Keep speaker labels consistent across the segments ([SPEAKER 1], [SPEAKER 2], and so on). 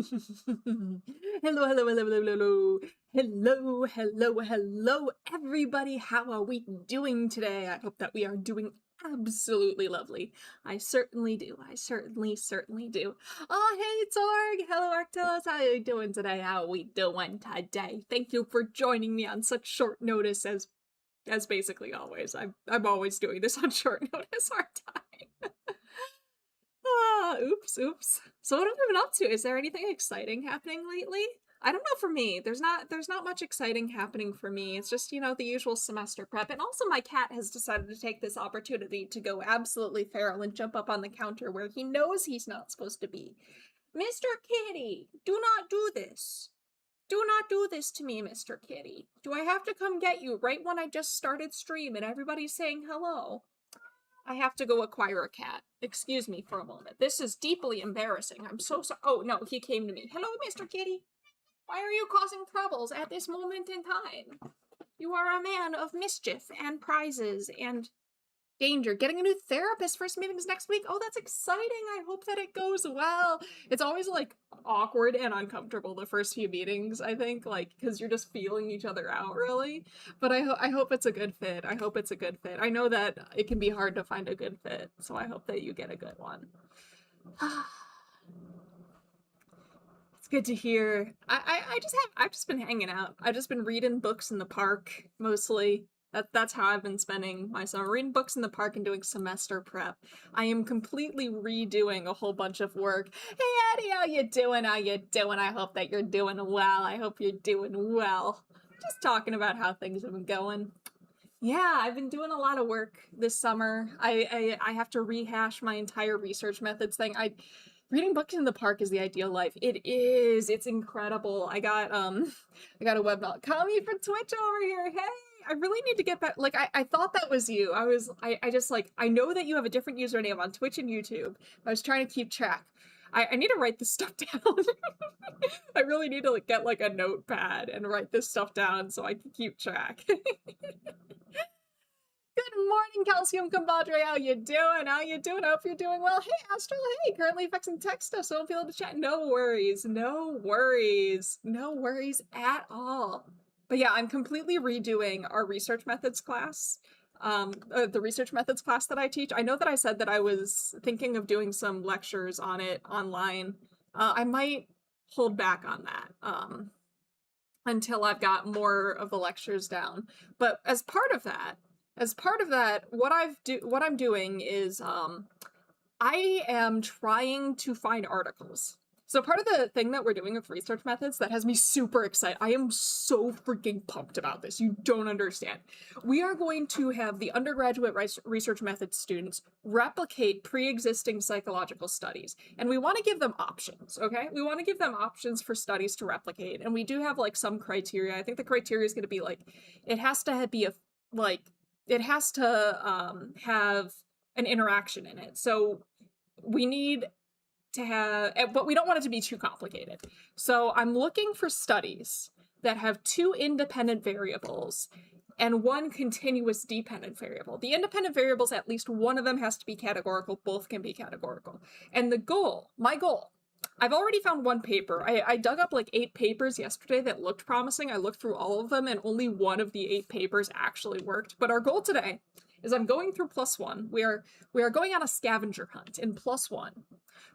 [SPEAKER 1] Hello, hello, hello, hello, hello, hello, hello, hello, everybody. How are we doing today? I hope that we are doing absolutely lovely. I certainly do. I certainly do. Oh, hey, Torg. Hello, Arctilus. How are you doing today? How are we doing today? Thank you for joining me on such short notice as basically always. I'm always doing this on short notice, aren't I? Oops. So what have I been up to? Is there anything exciting happening lately? I don't know for me. There's not much exciting happening for me. It's just, the usual semester prep. And also my cat has decided to take this opportunity to go absolutely feral and jump up on the counter where he knows he's not supposed to be. Mr. Kitty, do not do this. Do not do this to me, Mr. Kitty. Do I have to come get you right when I just started stream and everybody's saying hello? I have to go acquire a cat. Excuse me for a moment. This is deeply embarrassing. I'm so sorry. Oh, no, he came to me. Hello, Mr. Kitty. Why are you causing troubles at this moment in time? You are a man of mischief and prizes and danger. Getting a new therapist. First meetings next week. Oh, that's exciting. I hope that it goes well. It's always like awkward and uncomfortable the first few meetings, I think, like because you're just feeling each other out really. But I hope it's a good fit. I hope it's a good fit. I know that it can be hard to find a good fit, so I hope that you get a good one. It's good to hear. I've just been hanging out. I've just been reading books in the park mostly. That's how I've been spending my summer, reading books in the park and doing semester prep. I am completely redoing a whole bunch of work. Hey Eddie, how you doing? How you doing? I hope that you're doing well. I hope you're doing well. Just talking about how things have been going. Yeah, I've been doing a lot of work this summer. I have to rehash my entire research methods thing. Reading books in the park is the ideal life. It is. It's incredible. I got a web novel. Call me for Twitch over here. Hey, I really need to get back. Like I thought that was you. I just like I know that you have a different username on Twitch and YouTube. I was trying to keep track. I need to write this stuff down. I really need to like get like a notepad and write this stuff down so I can keep track. Good morning, Calcium Compadre. How you doing? How you doing? I hope you're doing well. Hey, Astral. Hey, currently fixing text stuff, so don't feel to chat. No worries. No worries. No worries at all. But yeah, I'm completely redoing our research methods class. The research methods class that I teach. I know that I said that I was thinking of doing some lectures on it online. I might hold back on that until I've got more of the lectures down. But as part of that, what I'm doing is I am trying to find articles. So part of the thing that we're doing with research methods that has me super excited, I am so freaking pumped about this. You don't understand. We are going to have the undergraduate research methods students replicate pre-existing psychological studies. And we want to give them options, okay? We want to give them options for studies to replicate. And we do have like some criteria. I think the criteria is going to be like, it has to be it has to have an interaction in it. So we need to have, but we don't want it to be too complicated. So I'm looking for studies that have two independent variables and one continuous dependent variable. The independent variables, at least one of them has to be categorical, both can be categorical. And my goal, I've already found one paper. I dug up like 8 papers yesterday that looked promising. I looked through all of them and only one of the 8 papers actually worked. But our goal today is I'm going through +1. We are going on a scavenger hunt in +1.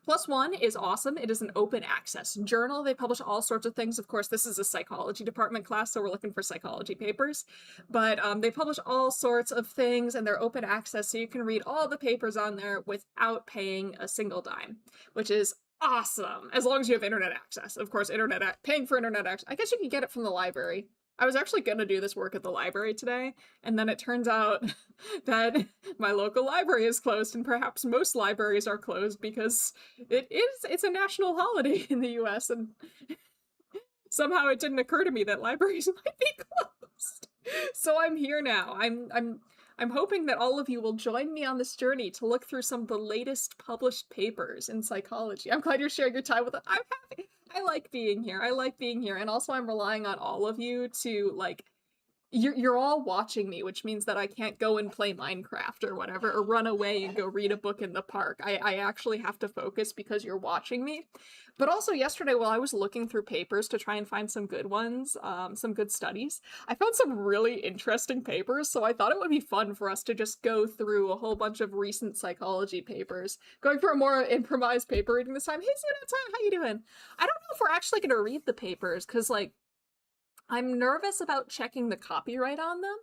[SPEAKER 1] +1 is awesome. It is an open access journal. They publish all sorts of things. Of course, this is a psychology department class, so we're looking for psychology papers. But they publish all sorts of things and they're open access, so you can read all the papers on there without paying a single dime, which is awesome, as long as you have internet access. Of course, paying for internet access. I guess you can get it from the library. I was actually going to do this work at the library today, and then it turns out that my local library is closed, and perhaps most libraries are closed because it's a national holiday in the US, and somehow it didn't occur to me that libraries might be closed. So I'm here now. I'm hoping that all of you will join me on this journey to look through some of the latest published papers in psychology. I'm glad you're sharing your time with us. I'm happy. I like being here. And also I'm relying on all of you to like you're all watching me, which means that I can't go and play Minecraft or whatever, or run away and go read a book in the park. I actually have to focus because you're watching me. But also yesterday, while I was looking through papers to try and find some good ones, some good studies, I found some really interesting papers, so I thought it would be fun for us to just go through a whole bunch of recent psychology papers. Going for a more improvised paper reading this time. Hey, Zuna, how you doing? I don't know if we're actually going to read the papers, because, like, I'm nervous about checking the copyright on them.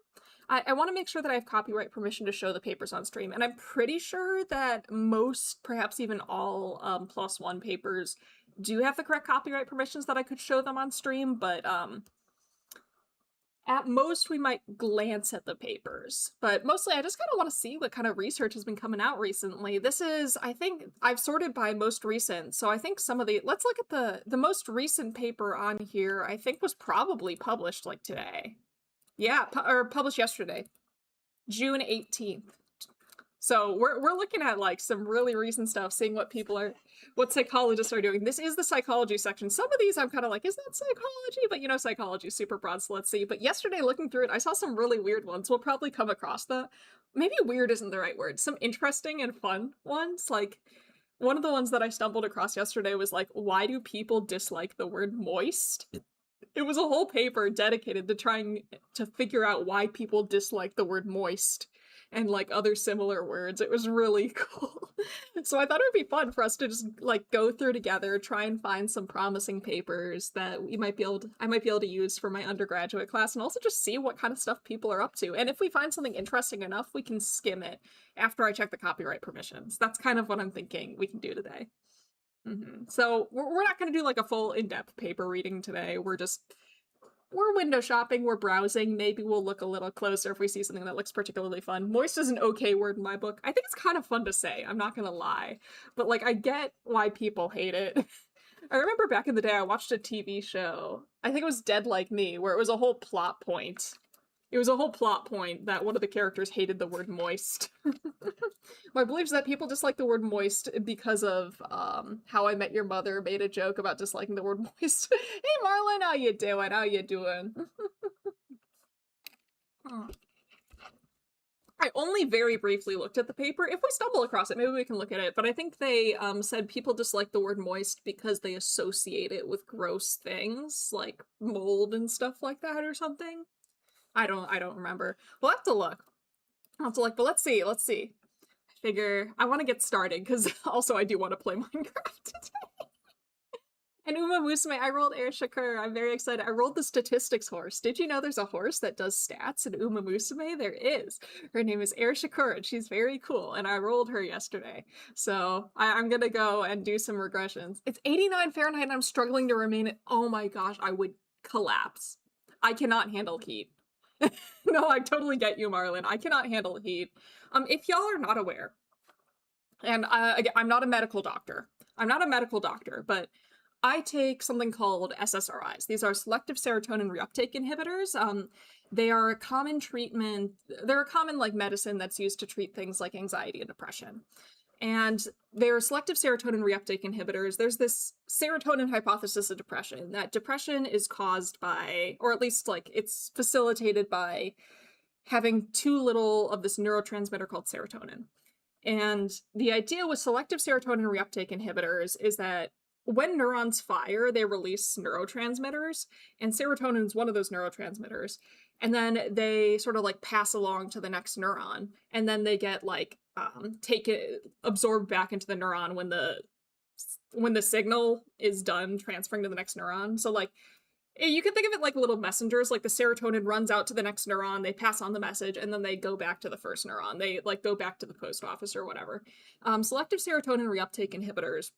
[SPEAKER 1] I want to make sure that I have copyright permission to show the papers on stream, and I'm pretty sure that most, perhaps even all, +1 papers do have the correct copyright permissions that I could show them on stream, but at most we might glance at the papers. But mostly I just kind of want to see what kind of research has been coming out recently. This is, I think, I've sorted by most recent, so I think some of the, let's look at the most recent paper on here, I think was probably published like today. Yeah, or published yesterday, June 18th. So we're looking at like some really recent stuff, seeing what psychologists are doing. This is the psychology section. Some of these I'm kind of like, is that psychology? But you know, psychology is super broad, so let's see. But yesterday looking through it, I saw some really weird ones. We'll probably come across the, maybe weird isn't the right word, some interesting and fun ones. Like one of the ones that I stumbled across yesterday was like, why do people dislike the word moist? It was a whole paper dedicated to trying to figure out why people dislike the word moist and like other similar words. It was really cool. So I thought it would be fun for us to just like go through together, try and find some promising papers that I might be able to use for my undergraduate class, and also just see what kind of stuff people are up to. And if we find something interesting enough, we can skim it after I check the copyright permissions. That's kind of what I'm thinking we can do today. So we're not going to do like a full in-depth paper reading today. We're window shopping, we're browsing. Maybe we'll look a little closer if we see something that looks particularly fun. Moist is an okay word in my book. I think it's kind of fun to say, I'm not gonna lie. But like, I get why people hate it. I remember back in the day I watched a TV show, I think it was Dead Like Me, where it was a whole plot point. It was a whole plot point that one of the characters hated the word moist. My belief is that people dislike the word moist because of How I Met Your Mother made a joke about disliking the word moist. Hey Marlon, how you doing? How you doing? I only very briefly looked at the paper. If we stumble across it, maybe we can look at it. But I think they said people dislike the word moist because they associate it with gross things, like mold and stuff like that or something. I don't remember. We'll have to look. But let's see. I figure I want to get started because also I do want to play Minecraft today. And Uma Musume, I rolled Air Shakur. I'm very excited. I rolled the statistics horse. Did you know there's a horse that does stats in Uma Musume? There is. Her name is Air Shakur, and she's very cool, and I rolled her yesterday. So I'm gonna go and do some regressions. It's 89 Fahrenheit, and I'm struggling to remain at, oh my gosh, I would collapse. I cannot handle heat. No, I totally get you, Marlon. I cannot handle heat. If y'all are not aware, and again, I'm not a medical doctor. But I take something called SSRIs. These are selective serotonin reuptake inhibitors. They are a common treatment. They're a common like medicine that's used to treat things like anxiety and depression. And they're selective serotonin reuptake inhibitors. There's this serotonin hypothesis of depression, that depression is caused by, or at least like it's facilitated by having too little of this neurotransmitter called serotonin. And the idea with selective serotonin reuptake inhibitors is that when neurons fire, they release neurotransmitters, and serotonin is one of those neurotransmitters. And then they sort of like pass along to the next neuron, and then they get like absorbed back into the neuron when the signal is done transferring to the next neuron. So like you can think of it like little messengers, like the serotonin runs out to the next neuron, they pass on the message, and then they go back to the first neuron. They like go back to the post office or whatever. Selective serotonin reuptake inhibitors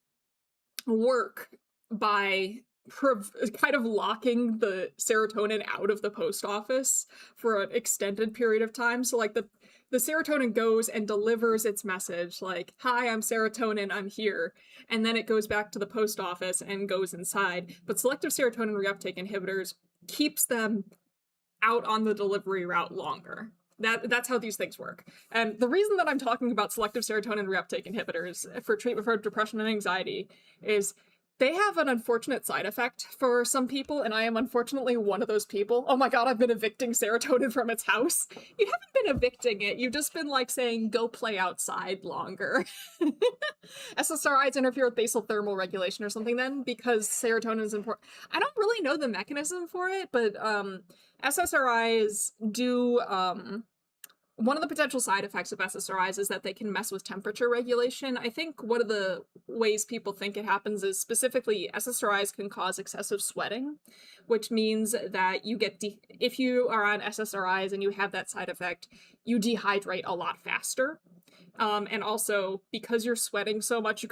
[SPEAKER 1] work by kind of locking the serotonin out of the post office for an extended period of time. So like the serotonin goes and delivers its message like, hi, I'm serotonin, I'm here. And then it goes back to the post office and goes inside. But selective serotonin reuptake inhibitors keeps them out on the delivery route longer. That's how these things work. And the reason that I'm talking about selective serotonin reuptake inhibitors for treatment for depression and anxiety is They have an unfortunate side effect for some people, and I am unfortunately one of those people. Oh my god, I've been evicting serotonin from its house. You haven't been evicting it, you've just been like saying, go play outside longer. SSRIs interfere with basal thermal regulation or something then, because serotonin is important. I don't really know the mechanism for it, but SSRIs do, one of the potential side effects of SSRIs is that they can mess with temperature regulation. I think one of the ways people think it happens is specifically SSRIs can cause excessive sweating, which means that you get, if you are on SSRIs and you have that side effect, you dehydrate a lot faster. And also, because you're sweating so much,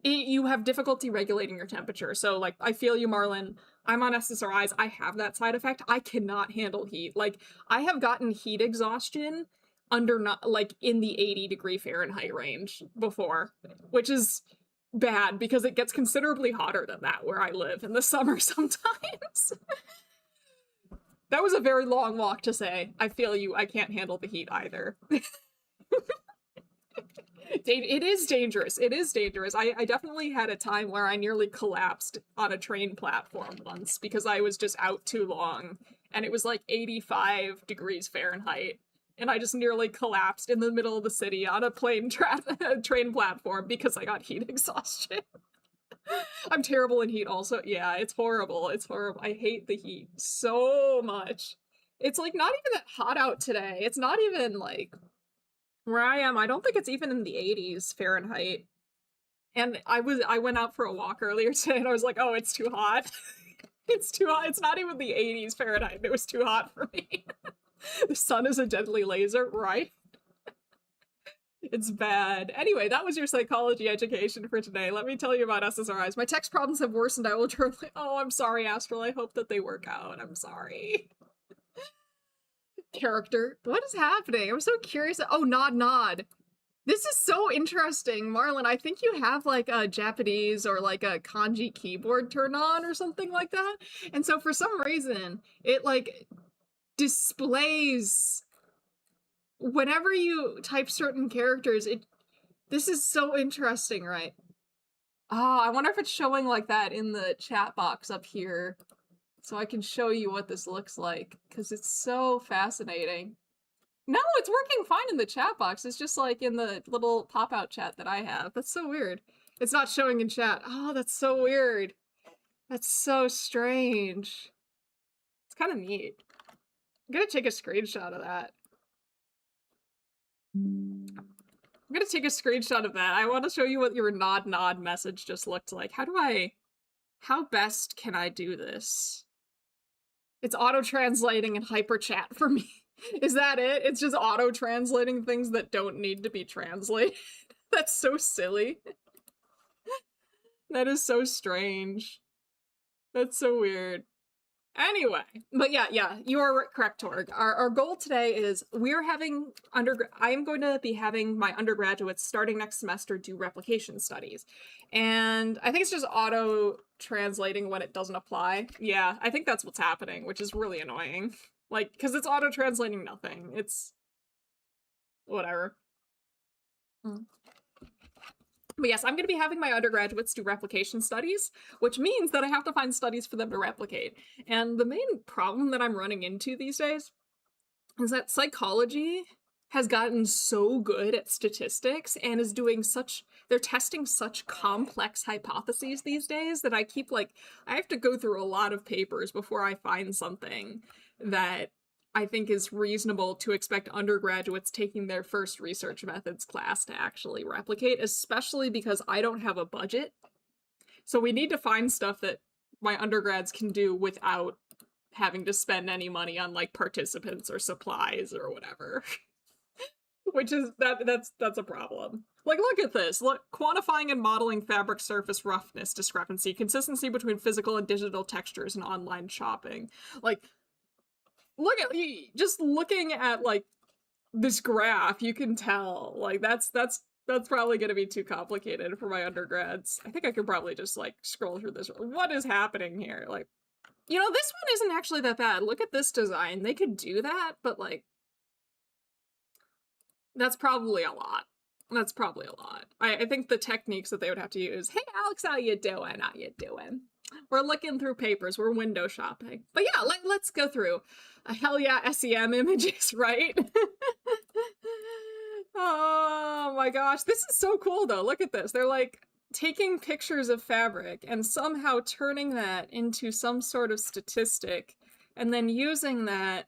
[SPEAKER 1] you have difficulty regulating your temperature. So, like, I feel you, Marlon. I'm on SSRIs. I have that side effect. I cannot handle heat. Like, I have gotten heat exhaustion like, in the 80-degree Fahrenheit range before, which is bad because it gets considerably hotter than that where I live in the summer sometimes. That was a very long walk to say, I feel you. I can't handle the heat either. It is dangerous. It is dangerous. I definitely had a time where I nearly collapsed on a train platform once because I was just out too long and it was like 85 degrees Fahrenheit and I just nearly collapsed in the middle of the city on a train platform because I got heat exhaustion. I'm terrible in heat also. Yeah, it's horrible. It's horrible. I hate the heat so much. It's like not even that hot out today. It's not even like where I am, I don't think it's even in the 80s Fahrenheit. And I went out for a walk earlier today and I was like, oh, it's too hot. It's too hot. It's not even the 80s Fahrenheit. It was too hot for me. The sun is a deadly laser, right? It's bad. Anyway, that was your psychology education for today. Let me tell you about SSRIs. My text problems have worsened. I will turn. Oh, I'm sorry, Astral. I hope that they work out. I'm sorry. Character. What is happening? I'm so curious. Oh, nod. This is so interesting. Marlon, I think you have like a Japanese or like a kanji keyboard turned on or something like that. And so for some reason, it like displays whenever you type certain characters, this is so interesting, right? Oh, I wonder if it's showing like that in the chat box up here. So I can show you what this looks like, because it's so fascinating. No, it's working fine in the chat box. It's just like in the little pop-out chat that I have. That's so weird. It's not showing in chat. Oh, that's so weird. That's so strange. It's kind of neat. I'm gonna take a screenshot of that. I'm gonna take a screenshot of that. I want to show you what your nod message just looked like. How best can I do this? It's auto-translating in hyperchat for me. Is that it? It's just auto-translating things that don't need to be translated. That's so silly. That is so strange. That's so weird. Anyway, but yeah, you are correct, Torg. Our goal today is I am going to be having my undergraduates starting next semester do replication studies. And I think it's just auto-translating when it doesn't apply. Yeah, I think that's what's happening, which is really annoying. Like, because it's auto-translating nothing. It's whatever. But yes, I'm going to be having my undergraduates do replication studies, which means that I have to find studies for them to replicate. And the main problem that I'm running into these days is that psychology has gotten so good at statistics and is doing they're testing such complex hypotheses these days that I have to go through a lot of papers before I find something that I think is reasonable to expect undergraduates taking their first research methods class to actually replicate, especially because I don't have a budget. So we need to find stuff that my undergrads can do without having to spend any money on like participants or supplies or whatever. Which is that's a problem. Like, look at this. Look, quantifying and modeling fabric surface roughness discrepancy, consistency between physical and digital textures in online shopping. Like, just looking at like this graph, you can tell like that's probably going to be too complicated for my undergrads. I think I could probably just like scroll through this. What is happening here? Like, this one isn't actually that bad. Look at this design. They could do that, but like that's probably a lot. That's probably a lot. I think the techniques that they would have to use. Hey, Alex, how you doing? How you doing? We're looking through papers. We're window shopping. But yeah, let's go through. Hell yeah, SEM images, right? Oh my gosh. This is so cool, though. Look at this. They're like taking pictures of fabric and somehow turning that into some sort of statistic and then using that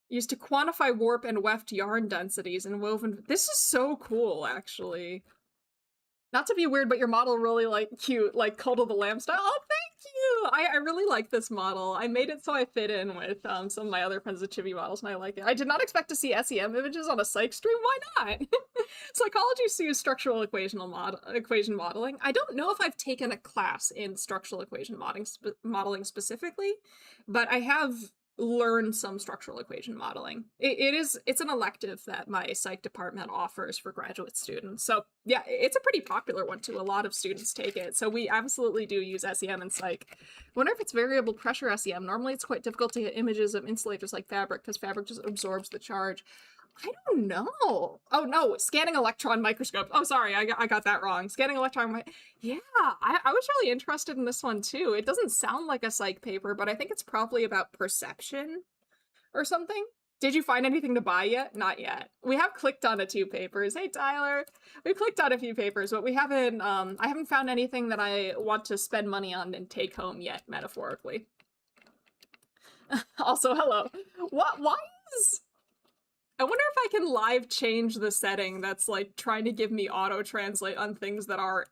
[SPEAKER 1] used to quantify warp and weft yarn densities and woven. This is so cool, actually. Not to be weird, but your model really like cute, like Cult of the Lamb style. Oh, thank you! I really like this model. I made it so I fit in with some of my other friends' chibi models, and I like it. I did not expect to see SEM images on a psych stream. Why not? Psychologists use structural equation modeling. I don't know if I've taken a class in structural equation modeling specifically, but I have learn some structural equation modeling. It's an elective that my psych department offers for graduate students. So yeah, it's a pretty popular one too. A lot of students take it. So we absolutely do use SEM in psych. I wonder if it's variable pressure SEM. Normally it's quite difficult to get images of insulators like fabric because fabric just absorbs the charge. I don't know. Oh no, scanning electron microscope. Oh, sorry, I got that wrong. Scanning electron. Yeah, I was really interested in this one too. It doesn't sound like a psych paper, but I think it's probably about perception or something. Did you find anything to buy yet? Not yet. We have clicked on a few papers. Hey Tyler, we clicked on a few papers, but we haven't. I haven't found anything that I want to spend money on and take home yet, metaphorically. Also, hello. What? Why is? I wonder if I can live change the setting that's like trying to give me auto translate on things that are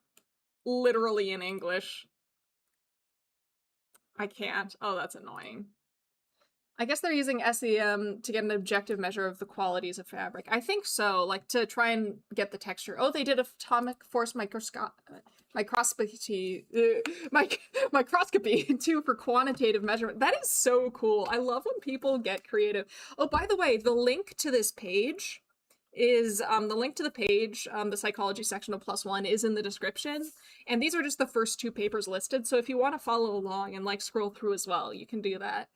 [SPEAKER 1] literally in English. I can't. Oh, that's annoying. I guess they're using SEM to get an objective measure of the qualities of fabric. I think so, like to try and get the texture. Oh, they did atomic force microscopy too for quantitative measurement. That is so cool. I love when people get creative. Oh, by the way, the link to this page is the psychology section of +1 is in the description, and these are just the first two papers listed, so if you want to follow along and like scroll through as well, you can do that.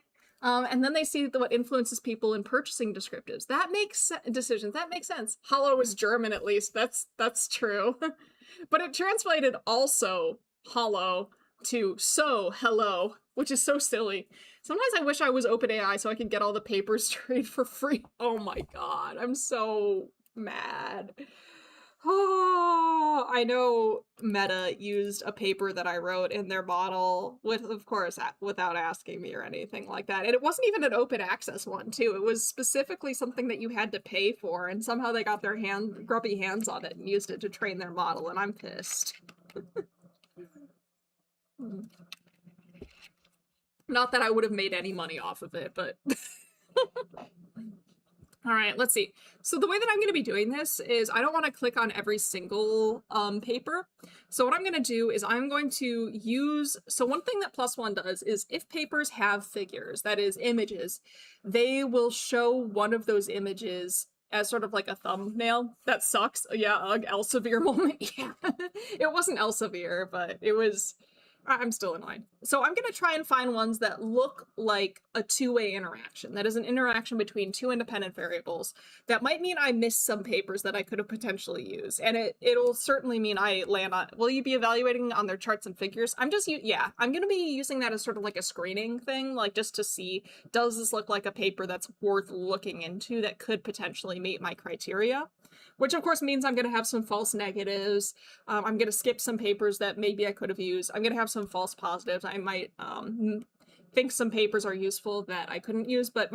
[SPEAKER 1] And then they see what influences people in purchasing descriptives. That makes decisions. That makes sense. Hollow is German, at least. That's true. But it translated also hollow to so hello, which is so silly. Sometimes I wish I was OpenAI so I could get all the papers straight for free. Oh my god, I'm so mad. Oh, I know Meta used a paper that I wrote in their model with, of course, without asking me or anything like that. And it wasn't even an open access one, too. It was specifically something that you had to pay for, and somehow they got their grubby hands on it and used it to train their model, and I'm pissed. Not that I would have made any money off of it, but... All right, let's see. So the way that I'm going to be doing this is I don't want to click on every single paper. So what I'm going to do is I'm going to use, so one thing that +1 does is if papers have figures, that is images, they will show one of those images as sort of like a thumbnail. That sucks. Yeah, Elsevier moment. Yeah, it wasn't Elsevier, but it was... I'm still annoyed. So I'm going to try and find ones that look like a two-way interaction. That is an interaction between two independent variables. That might mean I missed some papers that I could have potentially used. And it'll certainly mean I land on... Will you be evaluating on their charts and figures? I'm going to be using that as sort of like a screening thing, like just to see, does this look like a paper that's worth looking into that could potentially meet my criteria? Which of course means I'm going to have some false negatives. I'm going to skip some papers that maybe I could have used. I'm going to have some false positives. I might think some papers are useful that I couldn't use, but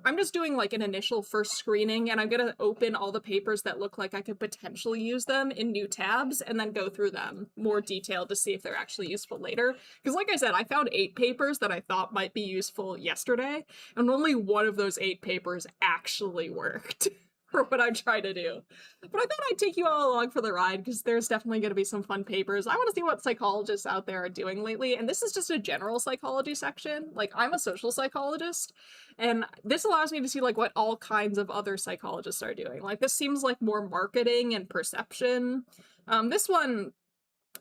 [SPEAKER 1] I'm just doing like an initial first screening, and I'm going to open all the papers that look like I could potentially use them in new tabs and then go through them more detailed to see if they're actually useful later. Because like I said, I found 8 papers that I thought might be useful yesterday, and only one of those 8 papers actually worked. For what I'm trying to do. But I thought I'd take you all along for the ride because there's definitely going to be some fun papers. I want to see what psychologists out there are doing lately, and this is just a general psychology section. Like, I'm a social psychologist, and this allows me to see like what all kinds of other psychologists are doing. Like, this seems like more marketing and perception. This one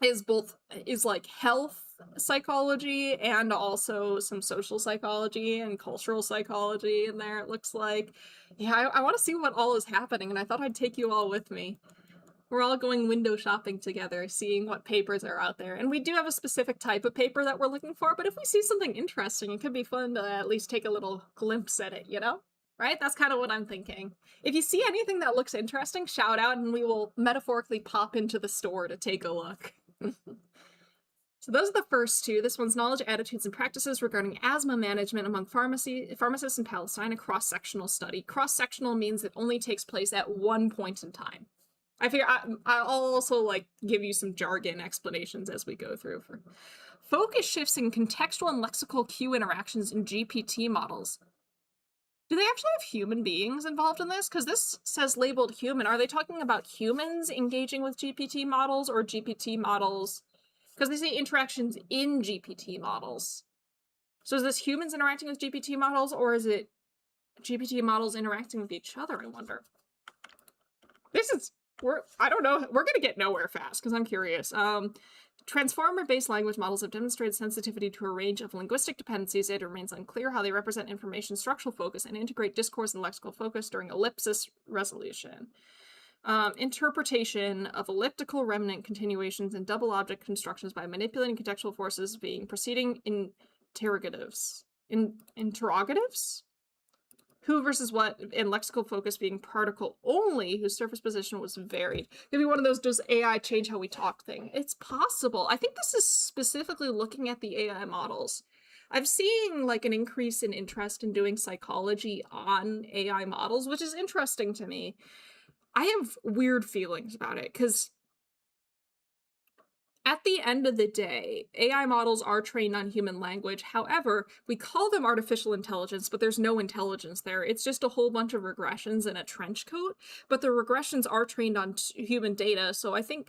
[SPEAKER 1] is like health psychology and also some social psychology and cultural psychology in there, it looks like. Yeah, I want to see what all is happening, and I thought I'd take you all with me. We're all going window shopping together, seeing what papers are out there. And we do have a specific type of paper that we're looking for, but if we see something interesting, it could be fun to at least take a little glimpse at it, you know? Right? That's kind of what I'm thinking. If you see anything that looks interesting, shout out and we will metaphorically pop into the store to take a look. So those are the first two. This one's knowledge, attitudes, and practices regarding asthma management among pharmacists in Palestine, a cross-sectional study. Cross-sectional means it only takes place at one point in time. I figure I'll also like give you some jargon explanations as we go through. For focus shifts in contextual and lexical cue interactions in GPT models. Do they actually have human beings involved in this? Because this says labeled human. Are they talking about humans engaging with GPT models or GPT models? Because they say interactions in GPT models. So is this humans interacting with GPT models, or is it GPT models interacting with each other, I wonder? I don't know. We're gonna get nowhere fast, because I'm curious. Transformer-based language models have demonstrated sensitivity to a range of linguistic dependencies. It remains unclear how they represent information structural focus and integrate discourse and lexical focus during ellipsis resolution. Interpretation of elliptical remnant continuations and double object constructions by manipulating contextual forces being preceding interrogatives. Interrogatives? Who versus what, and lexical focus being particle only, whose surface position was varied. Could be one of those does AI change how we talk thing. It's possible. I think this is specifically looking at the AI models. I've seen like an increase in interest in doing psychology on AI models, which is interesting to me. I have weird feelings about it because at the end of the day, AI models are trained on human language. However, we call them artificial intelligence, but there's no intelligence there. It's just a whole bunch of regressions in a trench coat, but the regressions are trained on human data. So I think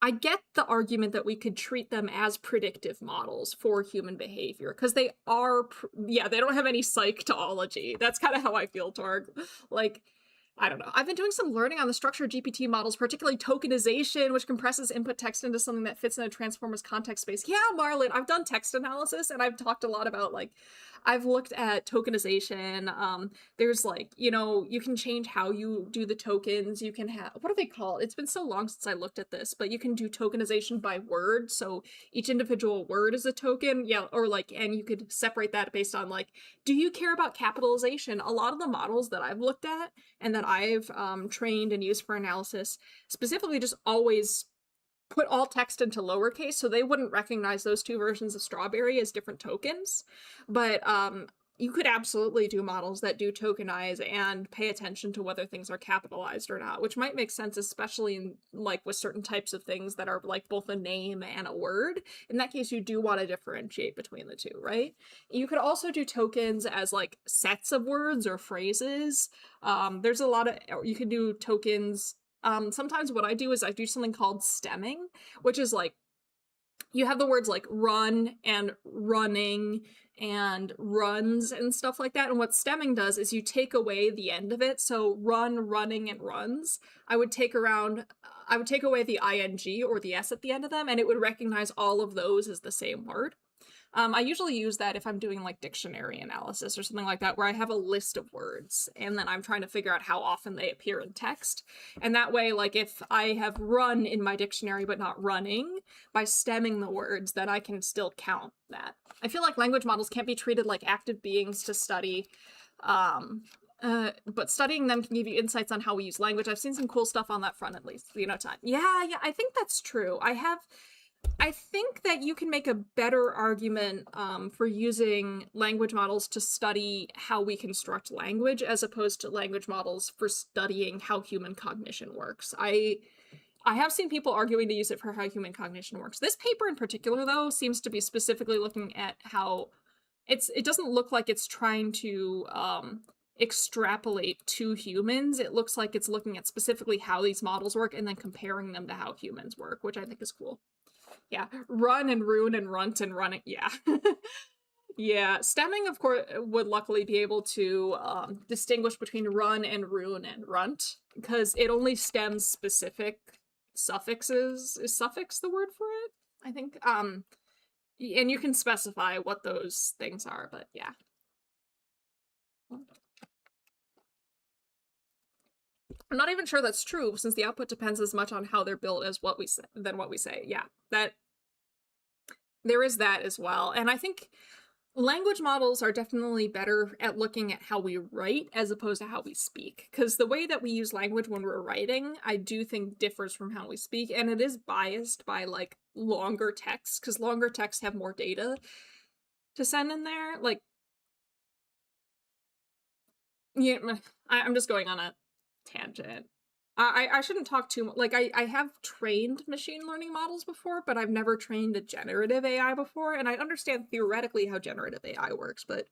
[SPEAKER 1] I get the argument that we could treat them as predictive models for human behavior because they are, yeah, they don't have any psychology. That's kind of how I feel, Torg. Like, I don't know. I've been doing some learning on the structure of GPT models, particularly tokenization, which compresses input text into something that fits in a transformer's context space. Yeah, Marlon, I've done text analysis and I've talked a lot about like, I've looked at tokenization. There's like, you know, you can change how you do the tokens. You can have, what are they called? It's been so long since I looked at this, but you can do tokenization by word. So each individual word is a token. Yeah. Or like, and you could separate that based on like, do you care about capitalization? A lot of the models that I've looked at and that I've trained and used for analysis specifically just always put all text into lowercase, so they wouldn't recognize those two versions of strawberry as different tokens. But you could absolutely do models that do tokenize and pay attention to whether things are capitalized or not, which might make sense, especially in like with certain types of things that are like both a name and a word. In that case, you do want to differentiate between the two, right? You could also do tokens as like sets of words or phrases. There's a lot of, you can do tokens. Sometimes what I do is I do something called stemming, which is like you have the words like run and running and runs and stuff like that. And what stemming does is you take away the end of it. So run, running, and runs. I would take away the ing or the s at the end of them, and it would recognize all of those as the same word. I usually use that if I'm doing like dictionary analysis or something like that, where I have a list of words and then I'm trying to figure out how often they appear in text. And that way, like if I have run in my dictionary but not running, by stemming the words, then I can still count that. I feel like language models can't be treated like active beings to study. But studying them can give you insights on how we use language. I've seen some cool stuff on that front, at least, you know, time. Yeah, I think that's true. I think that you can make a better argument for using language models to study how we construct language as opposed to language models for studying how human cognition works. I have seen people arguing to use it for how human cognition works. This paper in particular, though, seems to be specifically looking at how it doesn't look like it's trying to extrapolate to humans. It looks like it's looking at specifically how these models work and then comparing them to how humans work, which I think is cool. Yeah, run and rune and runt and running. Yeah. Yeah, stemming, of course, would luckily be able to distinguish between run and rune and runt, because it only stems specific suffixes. Is suffix the word for it? I think. And you can specify what those things are, but yeah. I'm not even sure that's true, since the output depends as much on how they're built as what we say than what we say. Yeah, that there is that as well. And I think language models are definitely better at looking at how we write as opposed to how we speak. Because the way that we use language when we're writing, I do think differs from how we speak. And it is biased by like longer texts, because longer texts have more data to send in there. Like, yeah, I'm just going on a tangent. I shouldn't talk too much. Like, I have trained machine learning models before, but I've never trained a generative AI before, and I understand theoretically how generative AI works, but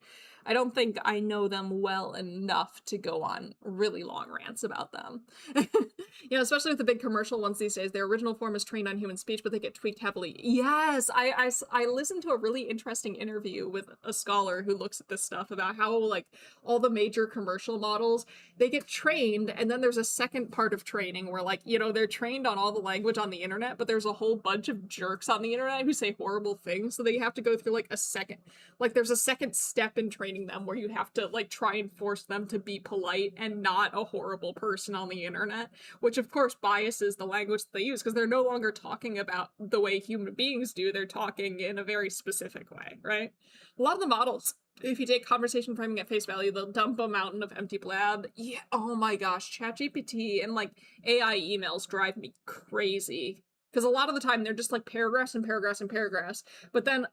[SPEAKER 1] I don't think I know them well enough to go on really long rants about them. You know, especially with the big commercial ones these days, their original form is trained on human speech, but they get tweaked heavily. Yes, I listened to a really interesting interview with a scholar who looks at this stuff about how, like, all the major commercial models, they get trained, and then there's a second part of training where, like, you know, they're trained on all the language on the internet, but there's a whole bunch of jerks on the internet who say horrible things, so they have to go through like a second, like, there's a second step in training them where you have to like try and force them to be polite and not a horrible person on the internet, which of course biases the language that they use, because they're no longer talking about the way human beings do, they're talking in a very specific way, right? A lot of the models, if you take conversation framing at face value, they'll dump a mountain of empty blab. Yeah, oh my gosh, ChatGPT and like AI emails drive me crazy. Because a lot of the time they're just like paragraphs and paragraphs and paragraphs, but then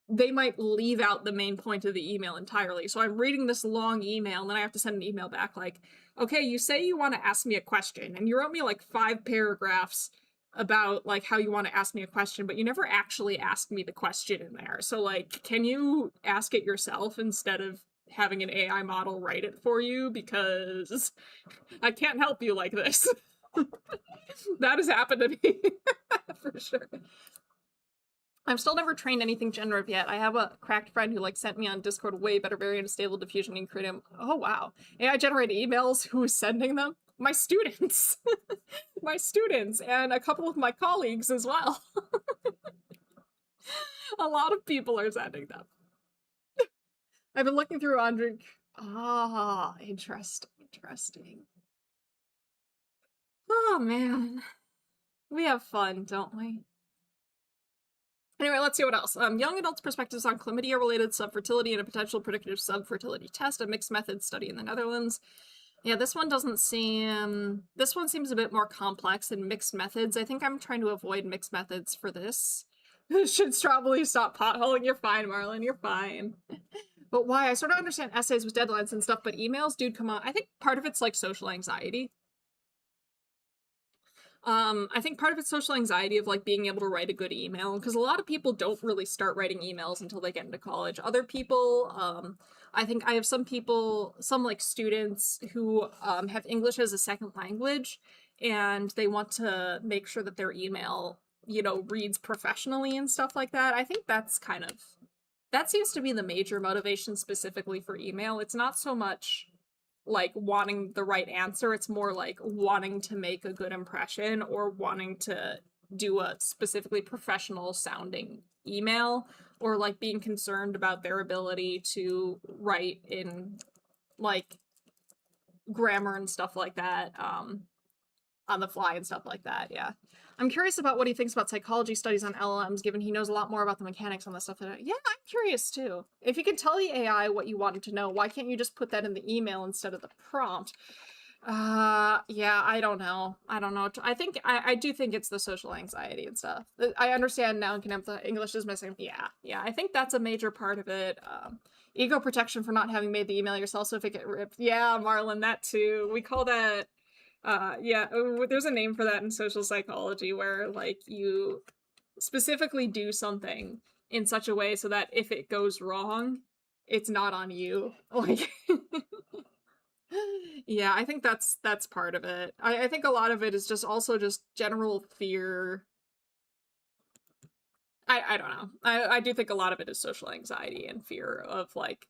[SPEAKER 1] they might leave out the main point of the email entirely. So I'm reading this long email and then I have to send an email back like, okay, you say you want to ask me a question and you wrote me like 5 paragraphs about like how you want to ask me a question, but you never actually asked me the question in there. So like, can you ask it yourself instead of having an AI model write it for you? Because I can't help you like this. That has happened to me for sure. I've still never trained anything generative yet. I have a cracked friend who like sent me on Discord a way better variant of Stable Diffusion and create him. Oh wow. AI generated emails. Who is sending them? My students. My students and a couple of my colleagues as well. A lot of people are sending them. I've been looking through Andric. Ah, interesting. Interesting. Oh man. We have fun, don't we? Anyway, let's see what else. Young adults' perspectives on chlamydia-related subfertility and a potential predictive subfertility test, a mixed methods study in the Netherlands. Yeah, this one doesn't seem... This one seems a bit more complex than mixed methods. I think I'm trying to avoid mixed methods for this. Should Strawberry stop potholing? You're fine, Marlon. You're fine. But why? I sort of understand essays with deadlines and stuff, but emails, dude, come on. I think part of it's like social anxiety. I think part of it's social anxiety of like being able to write a good email, because a lot of people don't really start writing emails until they get into college. Other people, I think I have some people, some like students who have English as a second language, and they want to make sure that their email, you know, reads professionally and stuff like that. I think that's kind of, that seems to be the major motivation specifically for email. It's not so much like wanting the right answer, it's more like wanting to make a good impression or wanting to do a specifically professional sounding email, or like being concerned about their ability to write in like grammar and stuff like that, on the fly and stuff like that. Yeah, I'm curious about what he thinks about psychology studies on LLMs, given he knows a lot more about the mechanics on the stuff that yeah, I'm curious too. If you can tell the AI what you wanted to know, why can't you just put that in the email instead of the prompt? Yeah, I don't know. I think I do think it's the social anxiety and stuff. I understand now and can empathize. English is missing. Yeah, I think that's a major part of it. Ego protection for not having made the email yourself, so if it get ripped. Yeah, Marlon, that too. We call that yeah, there's a name for that in social psychology, where like you specifically do something in such a way so that if it goes wrong, it's not on you. Like yeah, I think that's part of it. I think a lot of it is just also just general fear. I don't know. I do think a lot of it is social anxiety and fear of like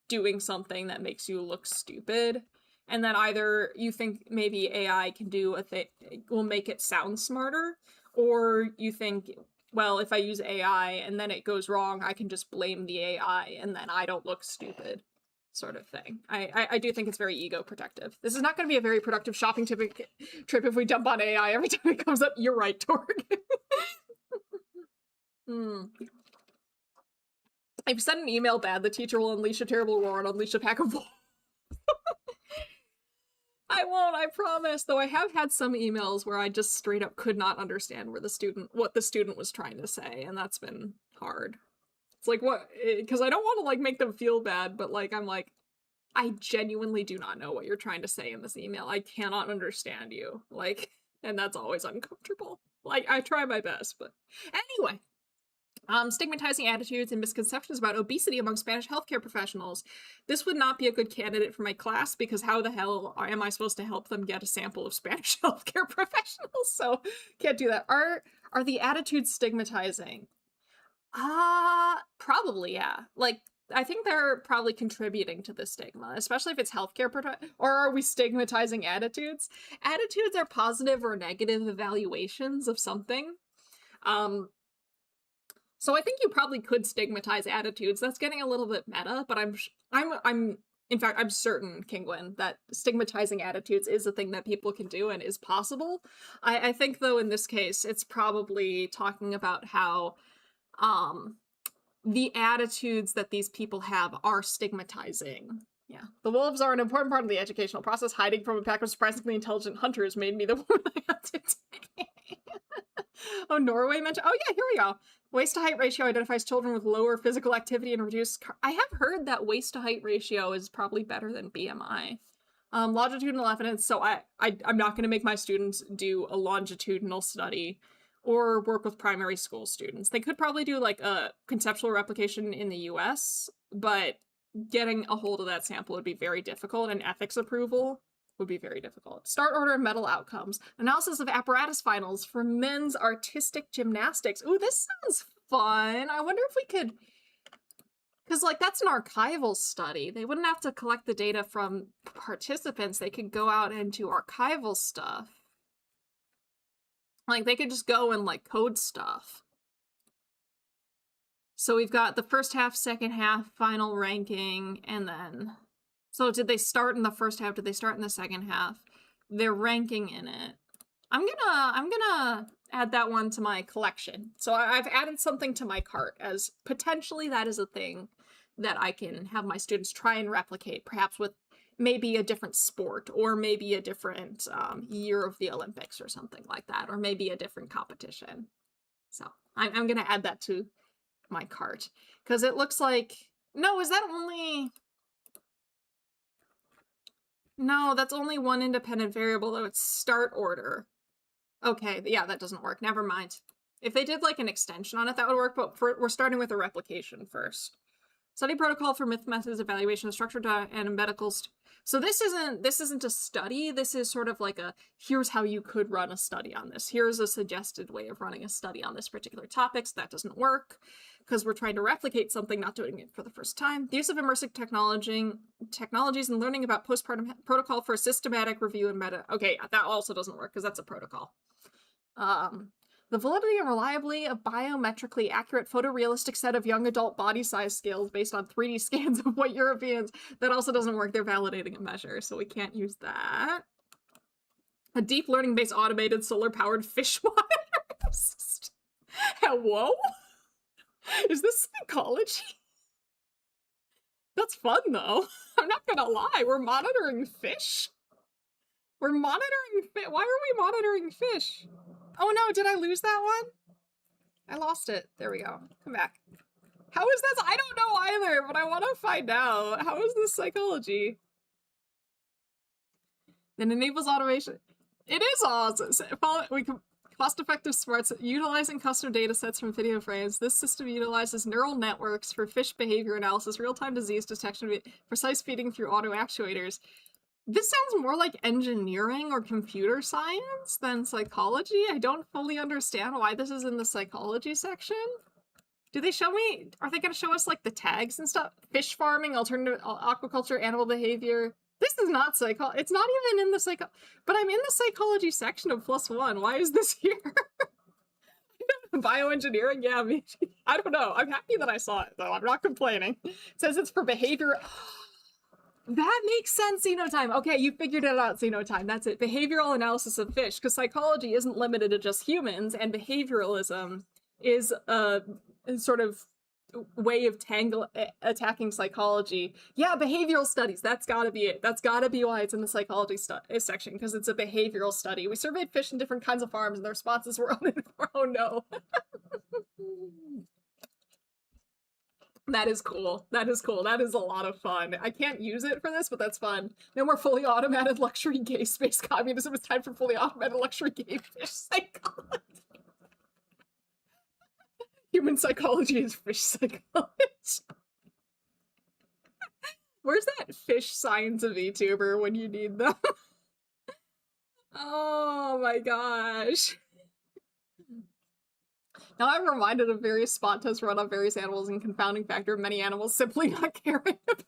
[SPEAKER 1] doing something that makes you look stupid. And then either you think maybe AI can do a thing, will make it sound smarter, or you think, well, if I use AI and then it goes wrong, I can just blame the AI and then I don't look stupid. sort of thing. I do think it's very ego protective. This is not going to be a very productive shopping trip if we dump on AI every time it comes up. You're right, Torg. If you send an email bad, the teacher will unleash a terrible roar and unleash a pack of wolves. I won't, I promise. Though I have had some emails where I just straight up could not understand what the student was trying to say, and that's been hard. It's like, what? Because I don't want to, like, make them feel bad, but, like, I'm like, I genuinely do not know what you're trying to say in this email. I cannot understand you. Like, and that's always uncomfortable. Like, I try my best, but anyway. Stigmatizing attitudes and misconceptions about obesity among Spanish healthcare professionals. This would not be a good candidate for my class because how the hell am I supposed to help them get a sample of Spanish healthcare professionals? So can't do that. Are the attitudes stigmatizing? Probably, yeah. Like, I think they're probably contributing to the stigma, especially if it's healthcare or are we stigmatizing attitudes? Attitudes are positive or negative evaluations of something. So I think you probably could stigmatize attitudes. That's getting a little bit meta, but in fact, I'm certain, Kingwin, that stigmatizing attitudes is a thing that people can do and is possible. I think, though, in this case, it's probably talking about how the attitudes that these people have are stigmatizing. Yeah. The wolves are an important part of the educational process. Hiding from a pack of surprisingly intelligent hunters made me the woman I am today. Oh, Norway mentioned. Oh, yeah, here we go. Waist to height ratio identifies children with lower physical activity and reduced. I have heard that waist to height ratio is probably better than BMI. Longitudinal evidence. So I'm not going to make my students do a longitudinal study or work with primary school students. They could probably do like a conceptual replication in the US, but getting a hold of that sample would be very difficult, and ethics approval would be very difficult. Start order and medal outcomes. Analysis of apparatus finals for men's artistic gymnastics. Ooh, this sounds fun. I wonder if we could... Because, like, that's an archival study. They wouldn't have to collect the data from participants. They could go out and do archival stuff. Like, they could just go and, like, code stuff. So we've got the first half, second half, final ranking, and then... So did they start in the first half? Did they start in the second half? They're ranking in it. I'm gonna add that one to my collection. So I've added something to my cart as potentially that is a thing that I can have my students try and replicate, perhaps with maybe a different sport or maybe a different year of the Olympics or something like that, or maybe a different competition. So I'm gonna add that to my cart because it looks like, no, is that only... No, that's only one independent variable, though. It's start order. Okay, yeah, that doesn't work. Never mind. If they did, like, an extension on it, that would work, but we're starting with a replication first. Study protocol for myth methods, evaluation of structure, and medical... So this isn't a study. This is sort of like a, here's how you could run a study on this. Here's a suggested way of running a study on this particular topic. So that doesn't work because we're trying to replicate something, not doing it for the first time. The use of immersive technologies and learning about postpartum protocol for a systematic review and meta. Okay, that also doesn't work because that's a protocol. The validity and reliability of biometrically accurate photorealistic set of young adult body size scales based on 3D scans of white Europeans. That also doesn't work. They're validating a measure, so we can't use that. A deep learning-based automated solar-powered fish monitor system. Hello? Is this psychology? That's fun, though. I'm not gonna lie. We're monitoring fish? We're monitoring fish? Why are we monitoring fish? Oh no, did I lose that one? I lost it. There we go. Come back. How is this? I don't know either, but I want to find out. How is this psychology? It enables automation. It is awesome. We can cost-effective smarts utilizing custom data sets from video frames. This system utilizes neural networks for fish behavior analysis, real-time disease detection, precise feeding through auto actuators. This sounds more like engineering or computer science than psychology. I don't fully understand why this is in the psychology section. Do they show me? Are they going to show us like the tags and stuff? Fish farming, alternative aquaculture, animal behavior. This is not psychology. It's not even in the but I'm in the psychology section of +1. Why is this here? Bioengineering? Yeah, I don't know. I'm happy that I saw it though. I'm not complaining. It says it's for behavior. That makes sense, xenotime. Okay, you figured it out, xenotime. That's it. Behavioral analysis of fish, because psychology isn't limited to just humans, and behavioralism is a sort of way of attacking psychology. Yeah, behavioral studies. That's gotta be it. That's gotta be why it's in the psychology section, because it's a behavioral study. We surveyed fish in different kinds of farms, and the responses were oh no. That is cool. That is cool. That is a lot of fun. I can't use it for this, but that's fun. No more fully automated luxury gay space communism. It's time for fully automated luxury gay fish psychology. Human psychology is fish psychology. Where's that fish science VTuber when you need them? Oh my gosh. Now I'm reminded of various spot tests run on various animals and confounding factor of many animals simply not caring about it.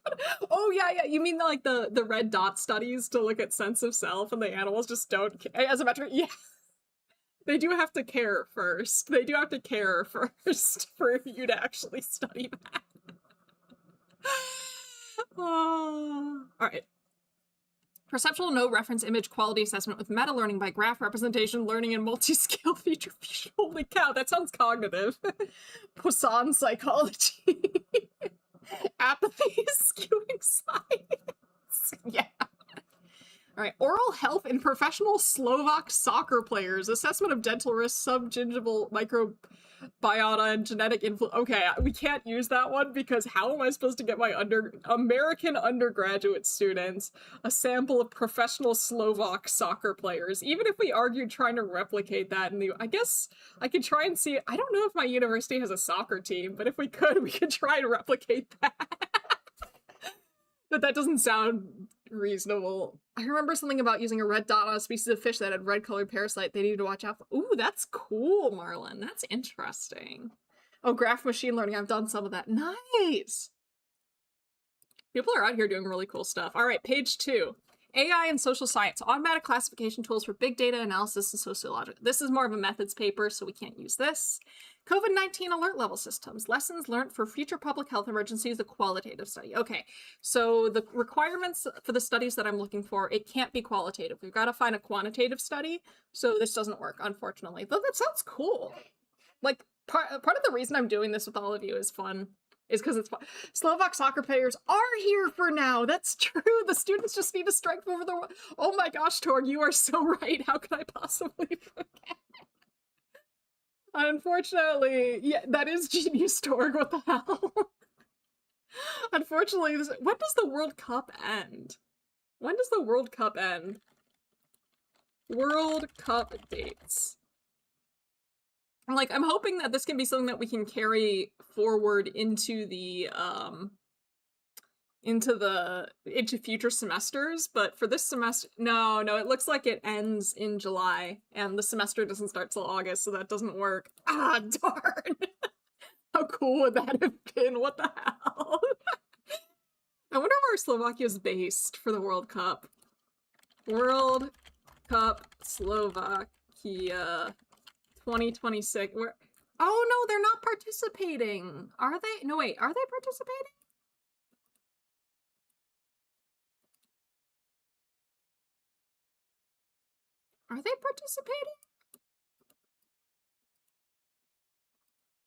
[SPEAKER 1] Oh yeah, you mean like the red dot studies to look at sense of self and the animals just don't care. As a matter, yeah. They do have to care first. They do have to care first for you to actually study that. Oh. Alright. Perceptual no reference image quality assessment with meta learning by graph representation learning and multi-scale feature fusion. Holy cow, that sounds cognitive. Poisson psychology. Apathy is skewing science. Yeah. All right, oral health in professional Slovak soccer players. Assessment of dental risk, subgingival microbiota, and genetic influence. Okay, we can't use that one because how am I supposed to get my American undergraduate students a sample of professional Slovak soccer players? Even if we argued trying to replicate that in the, I guess I could try and see. I don't know if my university has a soccer team, but if we could try to replicate that. But that doesn't sound reasonable. I remember something about using a red dot on a species of fish that had red colored parasite they needed to watch out for. Ooh, that's cool, Marlon. That's interesting. Oh, graph machine learning. I've done some of that. Nice. People are out here doing really cool stuff. All right, page 2. AI and social science. Automatic classification tools for big data analysis and sociology. This is more of a methods paper, so we can't use this. COVID-19 alert level systems. Lessons learned for future public health emergencies, a qualitative study. Okay, so the requirements for the studies that I'm looking for, it can't be qualitative. We've got to find a quantitative study, so this doesn't work, unfortunately. Though that sounds cool. Like, part of the reason I'm doing this with all of you is fun. Is because it's fun. Slovak soccer players are here for now. That's true. The students just need to strike over the... Oh my gosh, Torg, you are so right. How could I possibly forget? Unfortunately, yeah, that is genius, Torg. What the hell? Unfortunately, when does the World Cup end? When does the World Cup end? World Cup dates. Like, I'm hoping that this can be something that we can carry forward into the, into future semesters, but for this semester, no, it looks like it ends in July, and the semester doesn't start till August, so that doesn't work. Ah, darn! How cool would that have been? What the hell? I wonder where Slovakia's based for the World Cup. World Cup Slovakia 2026. Where? Oh no, they're not participating. Are they? No, wait, are they participating? Are they participating?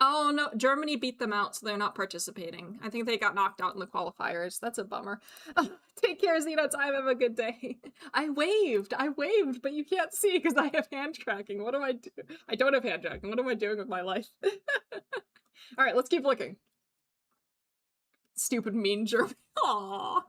[SPEAKER 1] Oh no, Germany beat them out, so they're not participating. I think they got knocked out in the qualifiers. That's a bummer. Take care, Xenotime. Have a good day. I waved, but you can't see because I have hand tracking. What do I do? I don't have hand tracking. What am I doing with my life? All right, let's keep looking. Stupid mean German. Aww.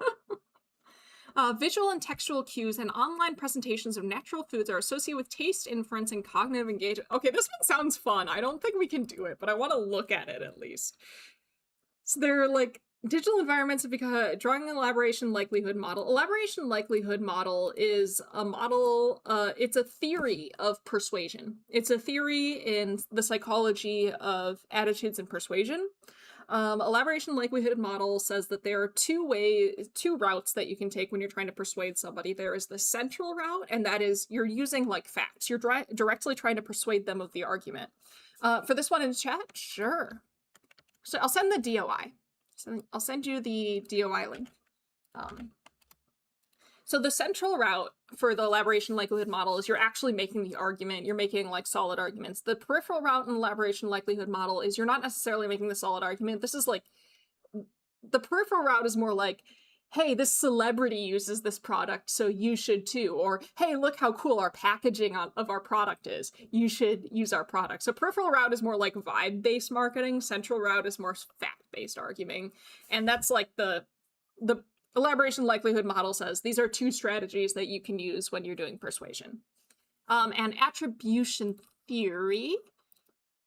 [SPEAKER 1] Visual and textual cues and online presentations of natural foods are associated with taste, inference, and cognitive engagement. Okay, this one sounds fun. I don't think we can do it, but I want to look at it at least. So they're like digital environments have become drawing an elaboration likelihood model. Elaboration likelihood model is a model, it's a theory of persuasion. It's a theory in the psychology of attitudes and persuasion. Elaboration likelihood model says that there are two routes that you can take when you're trying to persuade somebody. There is the central route, and that is you're using like facts. You're directly trying to persuade them of the argument. For this one in chat, sure. So I'll send the DOI. So I'll send you the DOI link. So the central route for the elaboration likelihood model is you're actually making the argument, you're making like solid arguments. The peripheral route in elaboration likelihood model is you're not necessarily making the solid argument. This is like, the peripheral route is more like, hey, this celebrity uses this product, so you should too. Or, hey, look how cool our packaging of our product is. You should use our product. So peripheral route is more like vibe-based marketing. Central route is more fact-based arguing. And that's like the elaboration likelihood model says these are two strategies that you can use when you're doing persuasion. And attribution theory.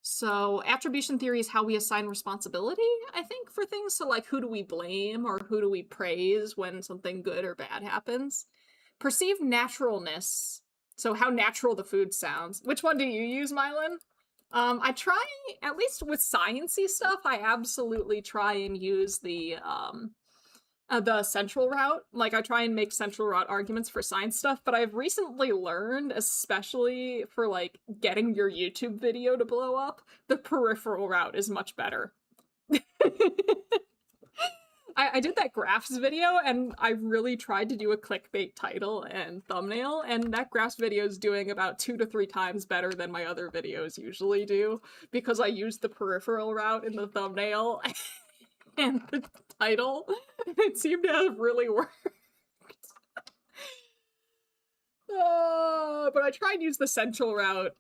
[SPEAKER 1] So attribution theory is how we assign responsibility, I think, for things. So like, who do we blame or who do we praise when something good or bad happens? Perceived naturalness. So how natural the food sounds. Which one do you use, Mylan? I try, at least with sciencey stuff, I absolutely try and use the central route. Like, I try and make central route arguments for science stuff, but I've recently learned, especially for like getting your YouTube video to blow up, the peripheral route is much better. I did that graphs video and I really tried to do a clickbait title and thumbnail, and that graphs video is doing about 2 to 3 times better than my other videos usually do because I used the peripheral route in the thumbnail and the title. It seemed to have really worked. But I try and use the central route,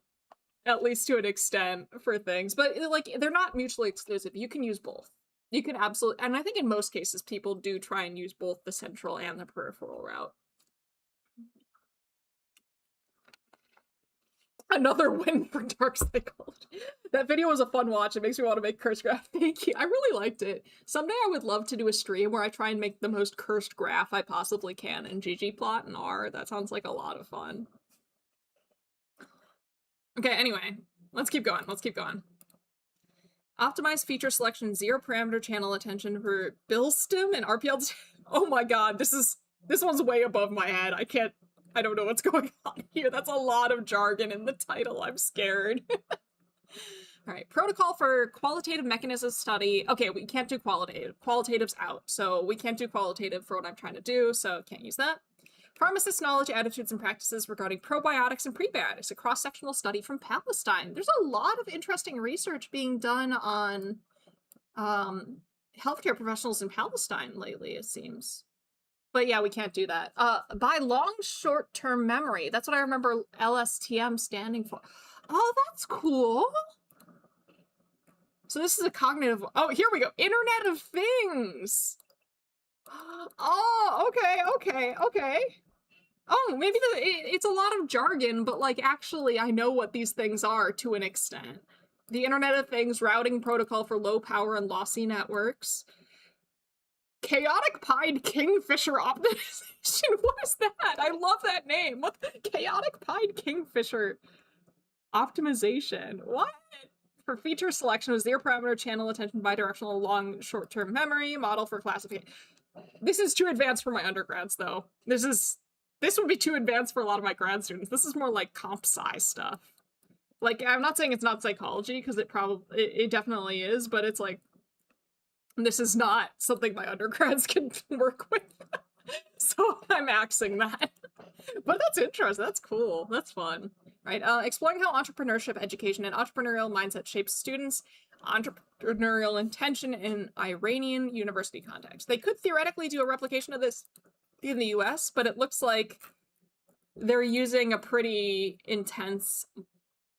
[SPEAKER 1] at least to an extent, for things. But like, they're not mutually exclusive. You can use both. You can absolutely, and I think in most cases people do try and use both the central and the peripheral route. Another win for Dark Psychology. That video was a fun watch. It makes me want to make cursed graph. Thank you. I really liked it. Someday I would love to do a stream where I try and make the most cursed graph I possibly can in ggplot and R. That sounds like a lot of fun. Okay, anyway, let's keep going. Let's keep going. Optimize feature selection, 0 parameter channel attention for BillStim and RPL. Oh my god, this one's way above my head. I don't know what's going on here. That's a lot of jargon in the title. I'm scared. All right, protocol for qualitative mechanism study. Okay, we can't do qualitative. Qualitative's out, so we can't do qualitative for what I'm trying to do, so can't use that. Pharmacist knowledge, attitudes, and practices regarding probiotics and prebiotics, a cross-sectional study from Palestine. There's a lot of interesting research being done on healthcare professionals in Palestine lately, it seems. But yeah, we can't do that. By long short-term memory. That's what I remember LSTM standing for. Oh, that's cool. So this is a cognitive... Oh, here we go. Internet of Things. Oh, okay. Oh, maybe it's a lot of jargon, but like, actually, I know what these things are to an extent. The Internet of Things, routing protocol for low power and lossy networks. Chaotic Pied Kingfisher optimization. What is that? I love that name. What? Chaotic Pied Kingfisher optimization. What? For feature selection with 0 parameter channel attention bidirectional long short-term memory model for classification. This is too advanced for my undergrads, though. This would be too advanced for a lot of my grad students. This is more like comp sci stuff. Like, I'm not saying it's not psychology, because it definitely is, but it's like, this is not something my undergrads can work with. So I'm axing that. But that's interesting. That's cool. That's fun. Right? Exploring how entrepreneurship, education, and entrepreneurial mindset shapes students' entrepreneurial intention in Iranian university context. They could theoretically do a replication of this in the US, but it looks like they're using a pretty intense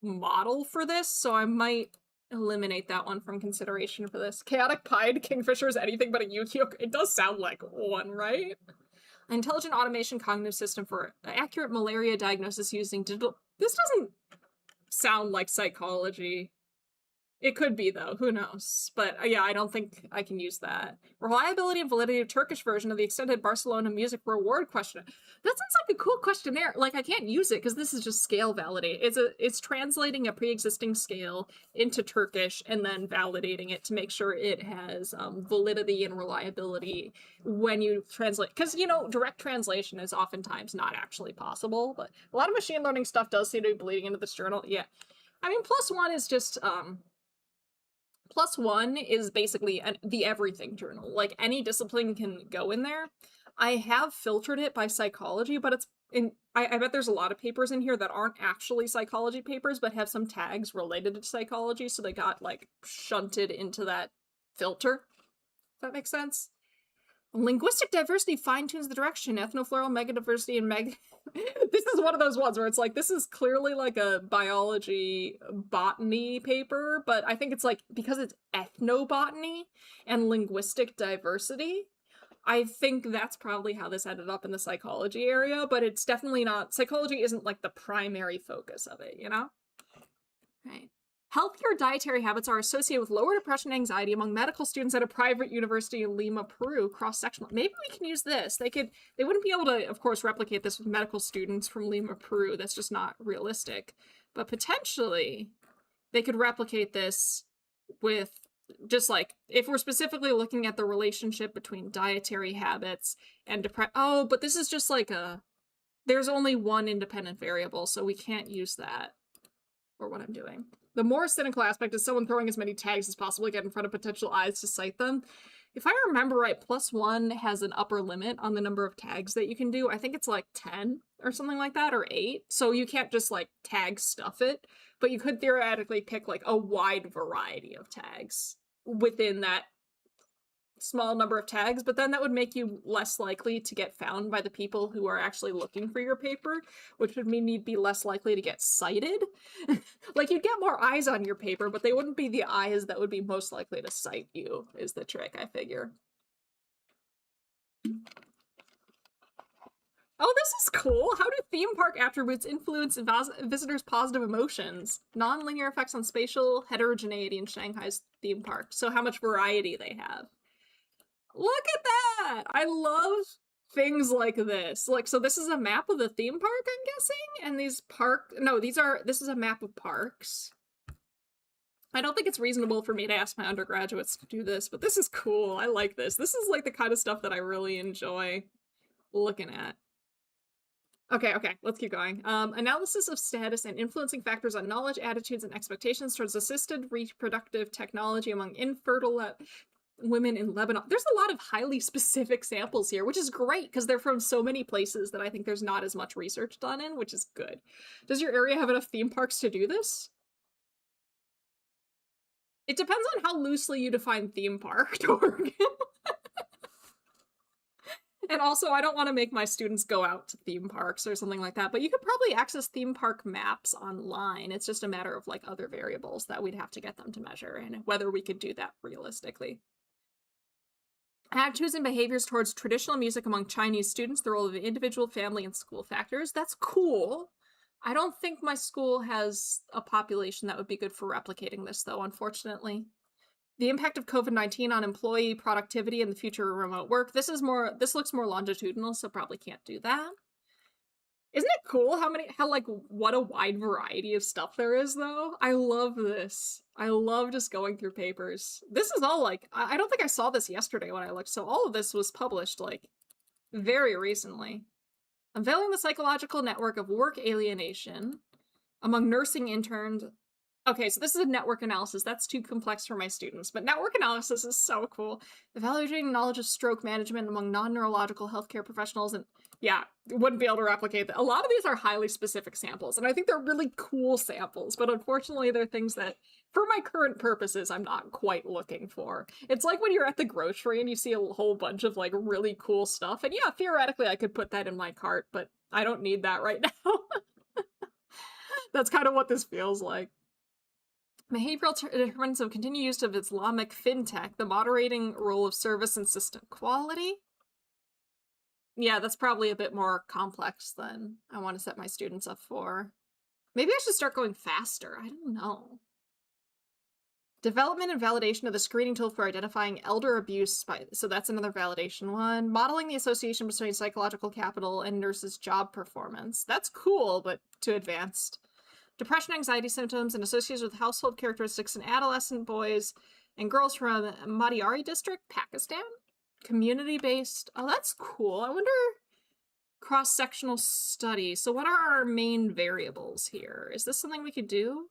[SPEAKER 1] model for this, so I might eliminate that one from consideration for this. Chaotic Pied Kingfisher is anything but a Yu-Gi-Oh! It does sound like one, right? Intelligent automation cognitive system for accurate malaria diagnosis using digital... This doesn't sound like psychology. It could be, though. Who knows? But yeah, I don't think I can use that. Reliability and validity of Turkish version of the extended Barcelona music reward questionnaire. That sounds like a cool questionnaire. Like, I can't use it because this is just scale validate. It's translating a pre-existing scale into Turkish and then validating it to make sure it has validity and reliability when you translate. Because, you know, direct translation is oftentimes not actually possible. But a lot of machine learning stuff does seem to be bleeding into this journal. Yeah. I mean, +1 is just... +1 is basically the everything journal. Like, any discipline can go in there. I have filtered it by psychology, but it's in I bet there's a lot of papers in here that aren't actually psychology papers, but have some tags related to psychology, so they got like shunted into that filter. If that makes sense. Linguistic diversity fine-tunes the direction. Ethnofloral megadiversity and this is one of those ones where it's like, this is clearly like a biology botany paper, but I think it's like, because it's ethnobotany and linguistic diversity, I think that's probably how this ended up in the psychology area, but it's definitely not, psychology isn't like the primary focus of it, you know? Right. Healthier dietary habits are associated with lower depression and anxiety among medical students at a private university in Lima, Peru, cross-sectional. Maybe we can use this. They wouldn't be able to, of course, replicate this with medical students from Lima, Peru. That's just not realistic. But potentially, they could replicate this with just like, if we're specifically looking at the relationship between dietary habits and depression. Oh, but this is just like there's only one independent variable, so we can't use that for what I'm doing. The more cynical aspect is someone throwing as many tags as possible to get in front of potential eyes to cite them. If I remember right, +1 has an upper limit on the number of tags that you can do. I think it's like 10 or something like that, or 8. So you can't just like tag stuff it, but you could theoretically pick like a wide variety of tags within that small number of tags, but then that would make you less likely to get found by the people who are actually looking for your paper, which would mean you'd be less likely to get cited. Like, you'd get more eyes on your paper, but they wouldn't be the eyes that would be most likely to cite you, is the trick, I figure. Oh, this is cool. How do theme park attributes influence visitors' positive emotions? Non-linear effects on spatial heterogeneity in Shanghai's theme park. So how much variety they have. Look at that! I love things like this. Like, so this is a map of the theme park, I'm guessing? And this is a map of parks. I don't think it's reasonable for me to ask my undergraduates to do this, but this is cool. I like this. This is like the kind of stuff that I really enjoy looking at. Okay, let's keep going. Analysis of status and influencing factors on knowledge, attitudes, and expectations towards assisted reproductive technology among infertile women in Lebanon. There's a lot of highly specific samples here, which is great because they're from so many places that I think there's not as much research done in, which is good. Does your area have enough theme parks to do this? It depends on how loosely you define theme park, Torg. And also, I don't want to make my students go out to theme parks or something like that, but you could probably access theme park maps online. It's just a matter of like other variables that we'd have to get them to measure and whether we could do that realistically. Attitudes and behaviors towards traditional music among Chinese students, the role of the individual, family, and school factors. That's cool. I don't think my school has a population that would be good for replicating this, though, unfortunately. The impact of COVID-19 on employee productivity and the future of remote work. This looks more longitudinal, so probably can't do that. Isn't it cool what a wide variety of stuff there is, though? I love this. I love just going through papers. This is all like, I don't think I saw this yesterday when I looked, so all of this was published like very recently. Unveiling the psychological network of work alienation among nursing interns. Okay, so this is a network analysis. That's too complex for my students, but network analysis is so cool. Evaluating knowledge of stroke management among non-neurological healthcare professionals, and yeah, wouldn't be able to replicate that. A lot of these are highly specific samples, and I think they're really cool samples, but unfortunately they're things that, for my current purposes, I'm not quite looking for. It's like when you're at the grocery and you see a whole bunch of like really cool stuff, and yeah, theoretically I could put that in my cart, but I don't need that right now. That's kind of what this feels like. Behavioral determinants of continued use of Islamic fintech, the moderating role of service and system quality. Yeah, that's probably a bit more complex than I want to set my students up for. Maybe I should start going faster. I don't know. Development and validation of the screening tool for identifying elder abuse. So that's another validation one. Modeling the association between psychological capital and nurses' job performance. That's cool, but too advanced. Depression, anxiety symptoms, and associations with household characteristics in adolescent boys and girls from Madhyari district, Pakistan. Community-based. Oh, that's cool. I wonder, cross-sectional study. So what are our main variables here? Is this something we could do?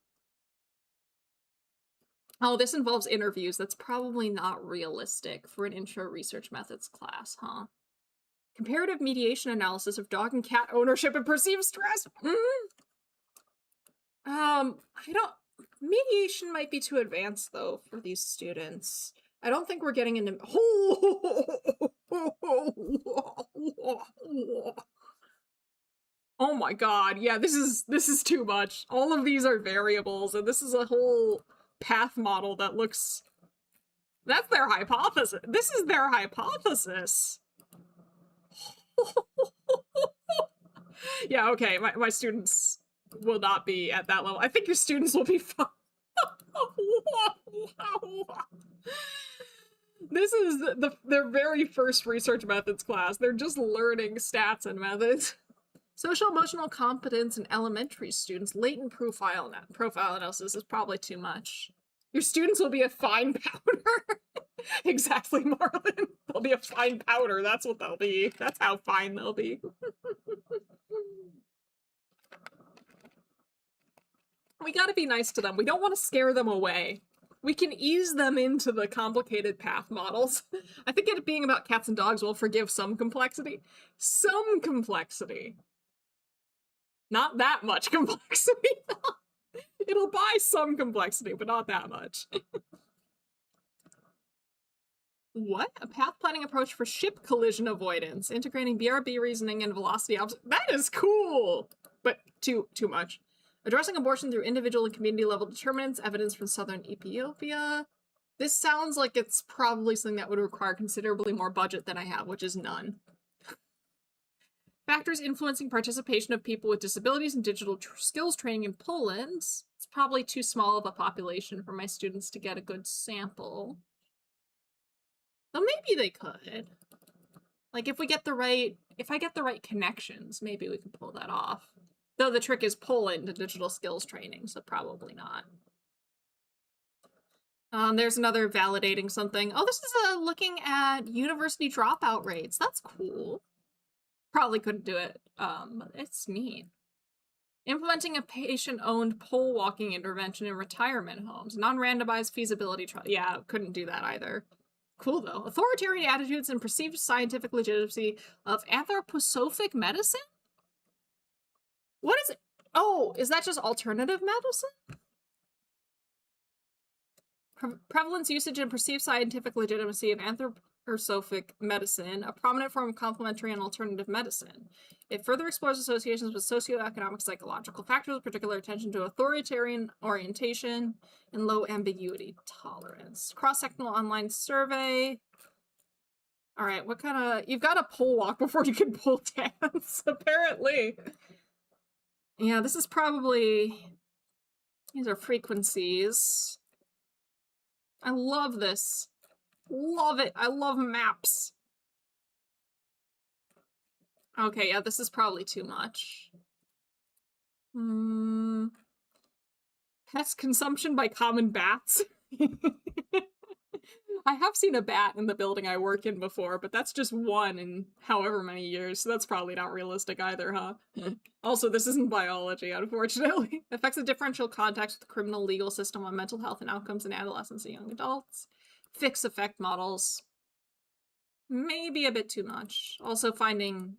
[SPEAKER 1] Oh, this involves interviews. That's probably not realistic for an intro research methods class, huh? Comparative mediation analysis of dog and cat ownership and perceived stress. I don't... Mediation might be too advanced, though, for these students. I don't think we're getting into... Oh my god, yeah, this is too much. All of these are variables, and this is a whole path model that looks... That's their hypothesis. This is their hypothesis. Yeah, okay, my students will not be at that level. I think your students will be fine. This is their very first research methods class. They're just learning stats and methods. Social emotional competence in elementary students. Latent profile analysis is probably too much. Your students will be a fine powder. Exactly, Marlon. They'll be a fine powder. That's what they'll be. That's how fine they'll be. We gotta be nice to them. We don't want to scare them away. We can ease them into the complicated path models. I think it being about cats and dogs will forgive some complexity. Some complexity. Not that much complexity. It'll buy some complexity, but not that much. What? A path planning approach for ship collision avoidance, integrating BRB reasoning and velocity That is cool! But too much. Addressing abortion through individual and community level determinants, evidence from southern Ethiopia. This sounds like it's probably something that would require considerably more budget than I have, which is none. Factors influencing participation of people with disabilities in digital skills training in Poland. It's probably too small of a population for my students to get a good sample. Though maybe they could. Like if I get the right connections, maybe we can pull that off. Though the trick is Poland and digital skills training, so probably not. There's another validating something. Oh, this is looking at university dropout rates. That's cool. Probably couldn't do it, but it's neat. Implementing a patient-owned pole walking intervention in retirement homes. Non-randomized feasibility trial. Yeah, couldn't do that either. Cool, though. Authoritarian attitudes and perceived scientific legitimacy of anthroposophic medicine? What is it? Oh, is that just alternative medicine? Prevalence, usage, and perceived scientific legitimacy of anthroposophic medicine, a prominent form of complementary and alternative medicine. It further explores associations with socioeconomic psychological factors, with particular attention to authoritarian orientation and low ambiguity tolerance. Cross-sectional online survey. All right, what kind of... You've got to pole walk before you can pole dance, apparently. Yeah, this is probably... These are frequencies. I love this. Love it. I love maps. Okay, yeah, this is probably too much. Pest consumption by common bats. I have seen a bat in the building I work in before, but that's just one in however many years, so that's probably not realistic either, huh? Also, this isn't biology, unfortunately. Affects the differential context with the criminal legal system on mental health and outcomes in adolescents and young adults. Fixed effect models. Maybe a bit too much. Also finding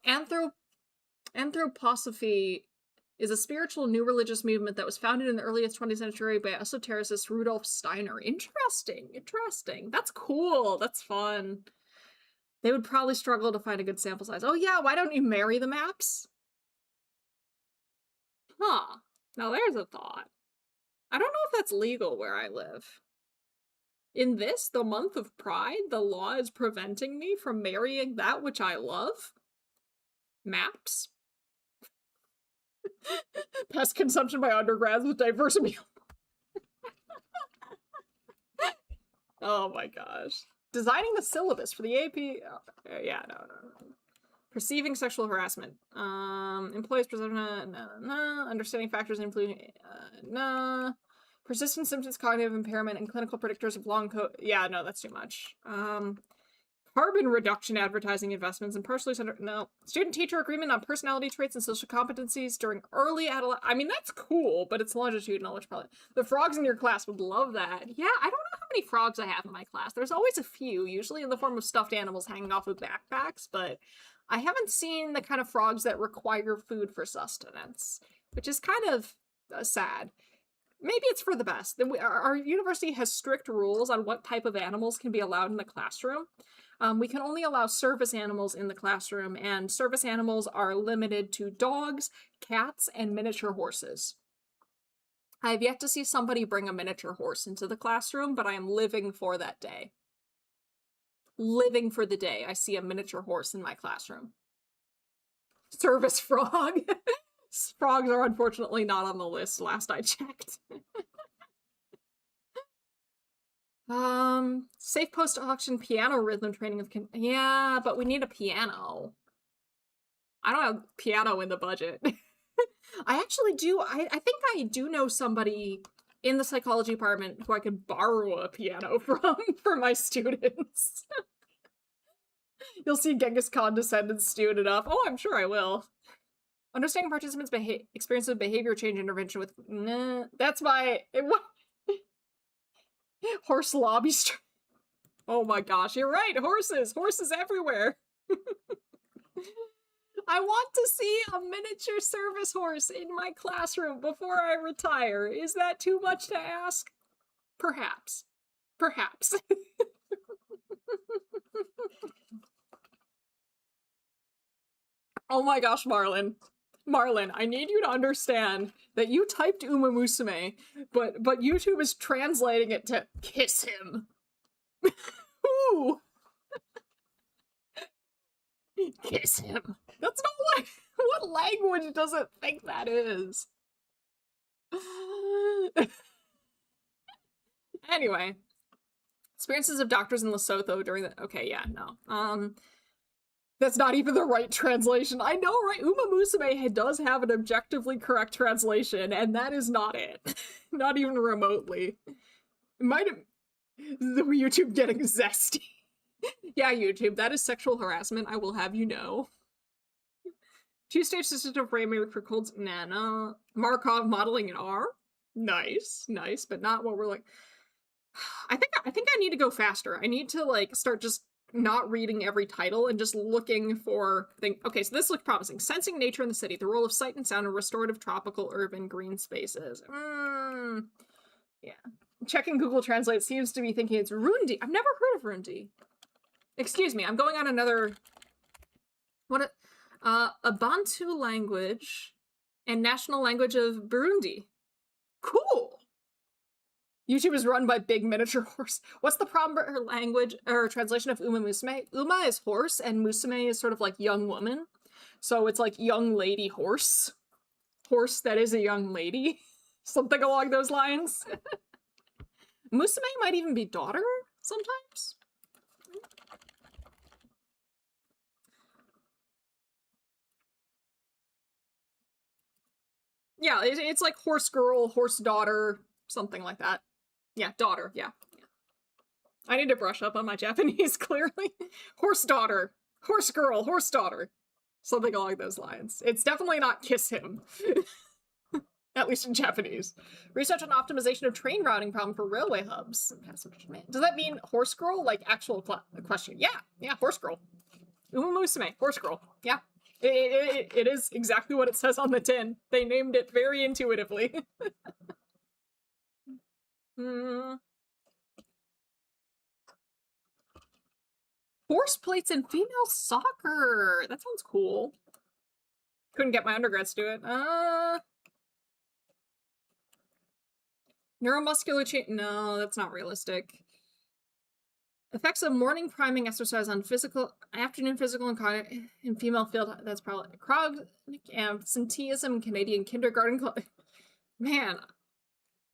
[SPEAKER 1] anthroposophy is a spiritual new religious movement that was founded in the earliest 20th century by esotericist Rudolf Steiner. Interesting. That's cool. That's fun. They would probably struggle to find a good sample size. Oh yeah, why don't you marry the maps? Huh. Now there's a thought. I don't know if that's legal where I live. In this, the month of Pride, the law is preventing me from marrying that which I love? Maps? Pest consumption by undergrads with diverse meal. Oh my gosh. Designing the syllabus for the AP. Oh, yeah, no. Perceiving sexual harassment. Employees perception. No. Understanding factors influencing. No. Persistent symptoms, cognitive impairment, and clinical predictors of long Yeah, no, that's too much. Carbon reduction advertising investments and partially centered. No. Student-teacher agreement on personality traits and social competencies during early adolescence. I mean, that's cool, but it's longitudinal, which probably. The frogs in your class would love that. Yeah, I don't know how many frogs I have in my class. There's always a few, usually in the form of stuffed animals hanging off of backpacks, but I haven't seen the kind of frogs that require food for sustenance, which is kind of sad. Maybe it's for the best. Our university has strict rules on what type of animals can be allowed in the classroom. We can only allow service animals in the classroom, and service animals are limited to dogs, cats, and miniature horses. I have yet to see somebody bring a miniature horse into the classroom, but I am living for that day. Living for the day I see a miniature horse in my classroom. Service frog. Frogs are unfortunately not on the list, last I checked. Safe post-auction piano rhythm training of yeah, but we need a piano. I don't have piano in the budget. I actually do. I think I do know somebody in the psychology department who I could borrow a piano from for my students. You'll see Genghis Khan descend and student up. Oh, I'm sure I will. Understanding participants' experience of behavior change intervention with... Nah, that's my... Horse lobby strike. Oh my gosh, you're right. Horses. Horses everywhere. I want to see a miniature service horse in my classroom before I retire. Is that too much to ask? Perhaps. Perhaps. Oh my gosh, Marlon. Marlon, I need you to understand that you typed Uma Musume, but YouTube is translating it to kiss him. Ooh. Kiss him. That's not what language does it think that is? Anyway. Experiences of doctors in Lesotho during the... Okay, yeah, no. That's not even the right translation. I know, right? Uma Musume does have an objectively correct translation, and that is not it. Not even remotely. It might have... The YouTube getting zesty. Yeah, YouTube, that is sexual harassment, I will have you know. Two-stage system framework for colds. Nah, no. Markov modeling in R? Nice, nice, but not what we're like... I think I need to go faster. I need to, like, start just not reading every title and just looking for things. Okay, so this looks promising. Sensing nature in the city, the role of sight and sound in restorative tropical urban green spaces. Yeah. Checking Google Translate seems to be thinking it's Rundi. I've never heard of Rundi. Excuse me, I'm going on another... What a Bantu language and national language of Burundi. Cool! YouTube is run by big miniature horse. What's the proper language or translation of Uma Musume? Uma is horse, and Musume is sort of like young woman. So it's like young lady horse. Horse that is a young lady. Something along those lines. Musume might even be daughter sometimes. Yeah, it's like horse girl, horse daughter, something like that. Yeah, daughter, yeah. I need to brush up on my Japanese, clearly. Horse daughter, horse girl, horse daughter. Something along those lines. It's definitely not kiss him. At least in Japanese. Research on optimization of train routing problem for railway hubs. Does that mean horse girl? Like actual question? Yeah, horse girl. Uma Musume, horse girl. Yeah. It is exactly what it says on the tin. They named it very intuitively. Horse plates in female soccer. That sounds cool. Couldn't get my undergrads to do it. Neuromuscular change. No, that's not realistic. Effects of morning priming exercise on afternoon physical and cognitive in female field. That's probably chronic absenteeism, Canadian kindergarten club. Man,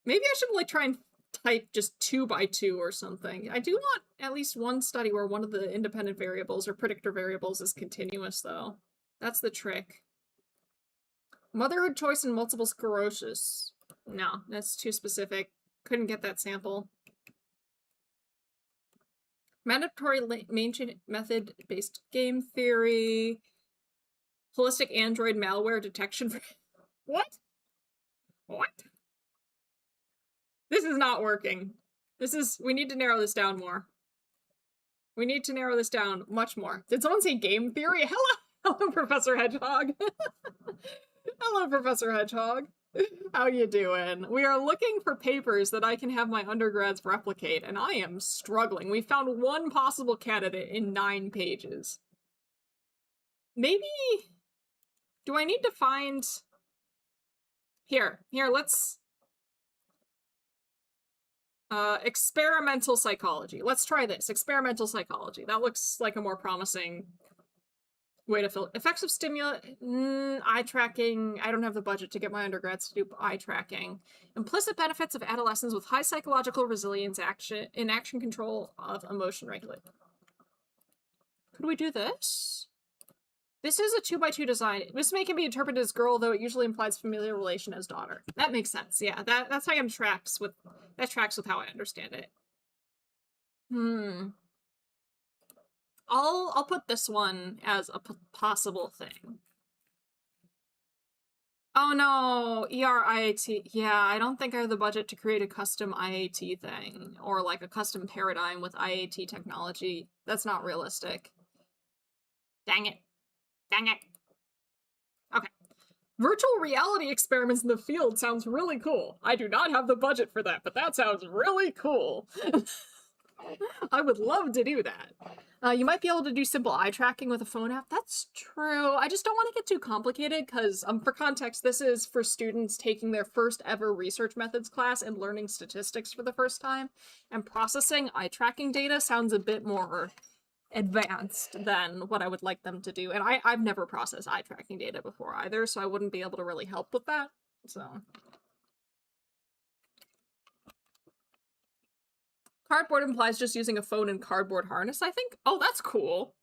[SPEAKER 1] maybe I should like try and type just 2 by 2 or something. I do want at least one study where one of the independent variables or predictor variables is continuous, though. That's the trick. Motherhood choice and multiple sclerosis. No, that's too specific. Couldn't get that sample. Mandatory method-based game theory. Holistic Android malware detection for... What? What? This is not working. We need to narrow this down more. We need to narrow this down much more. Did someone say game theory? Hello! Hello, Professor Hedgehog. Hello, Professor Hedgehog. How you doing? We are looking for papers that I can have my undergrads replicate, and I am struggling. We found one possible candidate in 9 pages. Maybe... Do I need to find... Here, let's... experimental psychology. Let's try this. Experimental psychology. That looks like a more promising way to fill effects of stimuli. Eye tracking. I don't have the budget to get my undergrads to do eye tracking. Implicit benefits of adolescents with high psychological resilience, action control of emotion regulation. Could we do this? This is a 2x2 design. This may can be interpreted as girl, though it usually implies familial relation as daughter. That makes sense. Yeah, that's how tracks with how I understand it. I'll put this one as a possible thing. Oh no, IAT. Yeah, I don't think I have the budget to create a custom IAT thing or like a custom paradigm with IAT technology. That's not realistic. Dang it. Dang it. Okay. Virtual reality experiments in the field sounds really cool. I do not have the budget for that, but that sounds really cool. I would love to do that. You might be able to do simple eye tracking with a phone app. That's true. I just don't want to get too complicated because, for context, this is for students taking their first ever research methods class and learning statistics for the first time. And processing eye tracking data sounds a bit more advanced than what I would like them to do. And I've never processed eye tracking data before either, so I wouldn't be able to really help with that. So... Cardboard implies just using a phone and cardboard harness, I think. Oh, that's cool.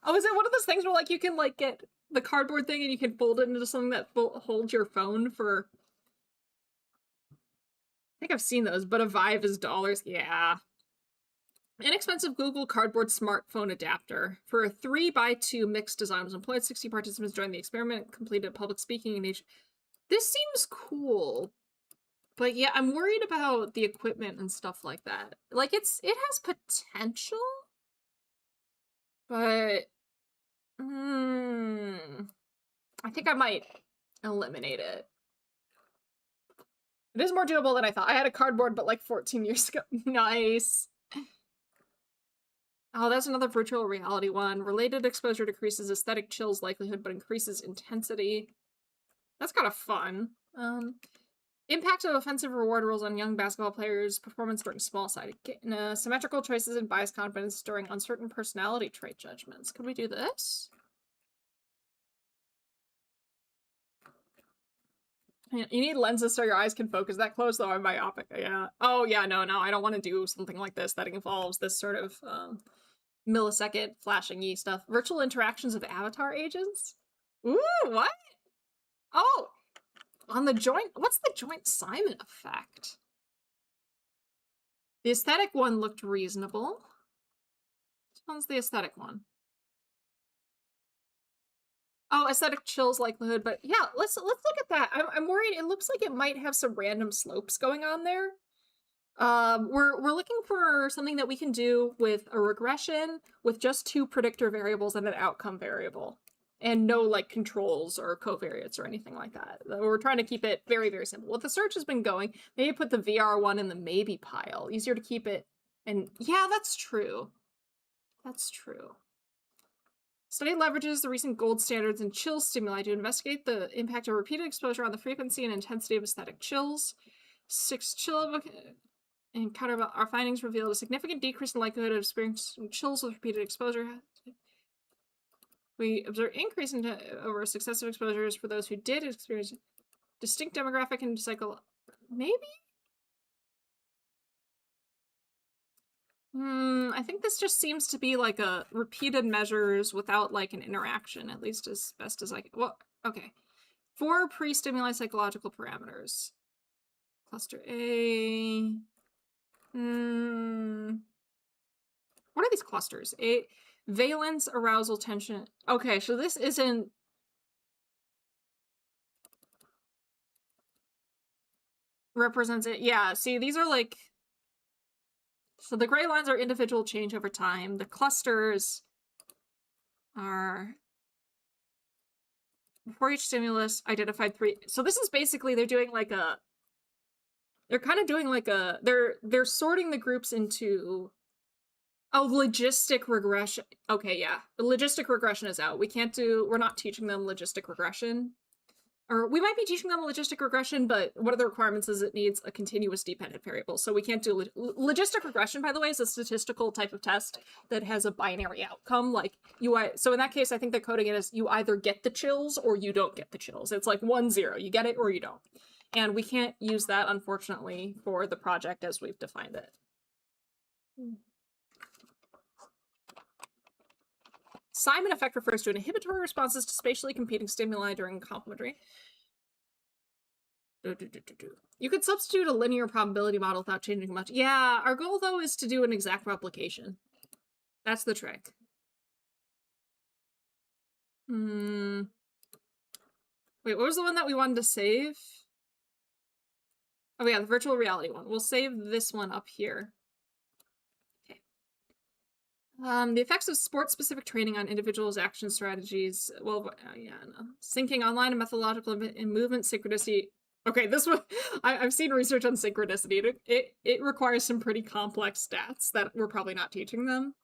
[SPEAKER 1] Oh, is it one of those things where, like, you can, like, get the cardboard thing and you can fold it into something that holds your phone for... I think I've seen those, but a Vive is dollars. Yeah. Inexpensive Google Cardboard smartphone adapter. For a 3x2 mixed design was employed. 60 participants joined the experiment, completed public speaking engagement. This seems cool. But yeah, I'm worried about the equipment and stuff like that. Like, it has potential, but I think I might eliminate it. It is more doable than I thought. I had a cardboard, but like 14 years ago. Nice. Oh, that's another virtual reality one. Related exposure decreases aesthetic chills likelihood, but increases intensity. That's kind of fun. Impact of offensive reward rules on young basketball players' performance during small-sided symmetrical choices and biased confidence during uncertain personality trait judgments. Could we do this? You need lenses so your eyes can focus that close, though I'm myopic. Yeah. Oh, yeah, no, I don't want to do something like this that involves this sort of millisecond flashing-y stuff. Virtual interactions of avatar agents? Ooh, what? Oh! On the joint, what's the joint Simon effect? The aesthetic one looked reasonable. Which one's the aesthetic one? Oh, aesthetic chills likelihood, but yeah, let's look at that. I'm worried. It looks like it might have some random slopes going on there. We're looking for something that we can do with a regression with just 2 predictor variables and an outcome variable. And no, like, controls or covariates or anything like that. We're trying to keep it very, very simple. What the search has been going, maybe put the VR one in the maybe pile. Easier to keep it. And yeah, that's true. That's true. Study leverages the recent gold standards in chill stimuli to investigate the impact of repeated exposure on the frequency and intensity of aesthetic chills. 6 chill encounter. Our findings revealed a significant decrease in likelihood of experiencing chills with repeated exposure. We observe increase in over successive exposures for those who did experience distinct demographic and cycle. Maybe? I think this just seems to be like a repeated measures without like an interaction, at least as best as I can. Well, okay. 4 pre-stimuli psychological parameters. Cluster A. What are these clusters? Valence, arousal, tension. Okay, so this isn't... represents it. Yeah, see, these are like... So the gray lines are individual change over time. The clusters are... Before each stimulus, identified 3... So this is basically, they're doing like a... They're kind of doing like a... They're sorting the groups into... Oh, logistic regression. Okay, yeah. The logistic regression is out. We're not teaching them logistic regression. Or we might be teaching them logistic regression, but one of the requirements is it needs a continuous dependent variable. So we can't do logistic regression, by the way, is a statistical type of test that has a binary outcome. Like so in that case, I think the coding it is you either get the chills or you don't get the chills. It's like 1-0. You get it or you don't. And we can't use that, unfortunately, for the project as we've defined it. Simon effect refers to inhibitory responses to spatially competing stimuli during complementary. You could substitute a linear probability model without changing much. Yeah, our goal, though, is to do an exact replication. That's the trick. Wait, what was the one that we wanted to save? Oh, yeah, the virtual reality one. We'll save this one up here. The effects of sport-specific training on individuals' action strategies. Well, yeah, no. Syncing online and methodological and movement synchronicity. Okay, this one, I've seen research on synchronicity. It requires some pretty complex stats that we're probably not teaching them.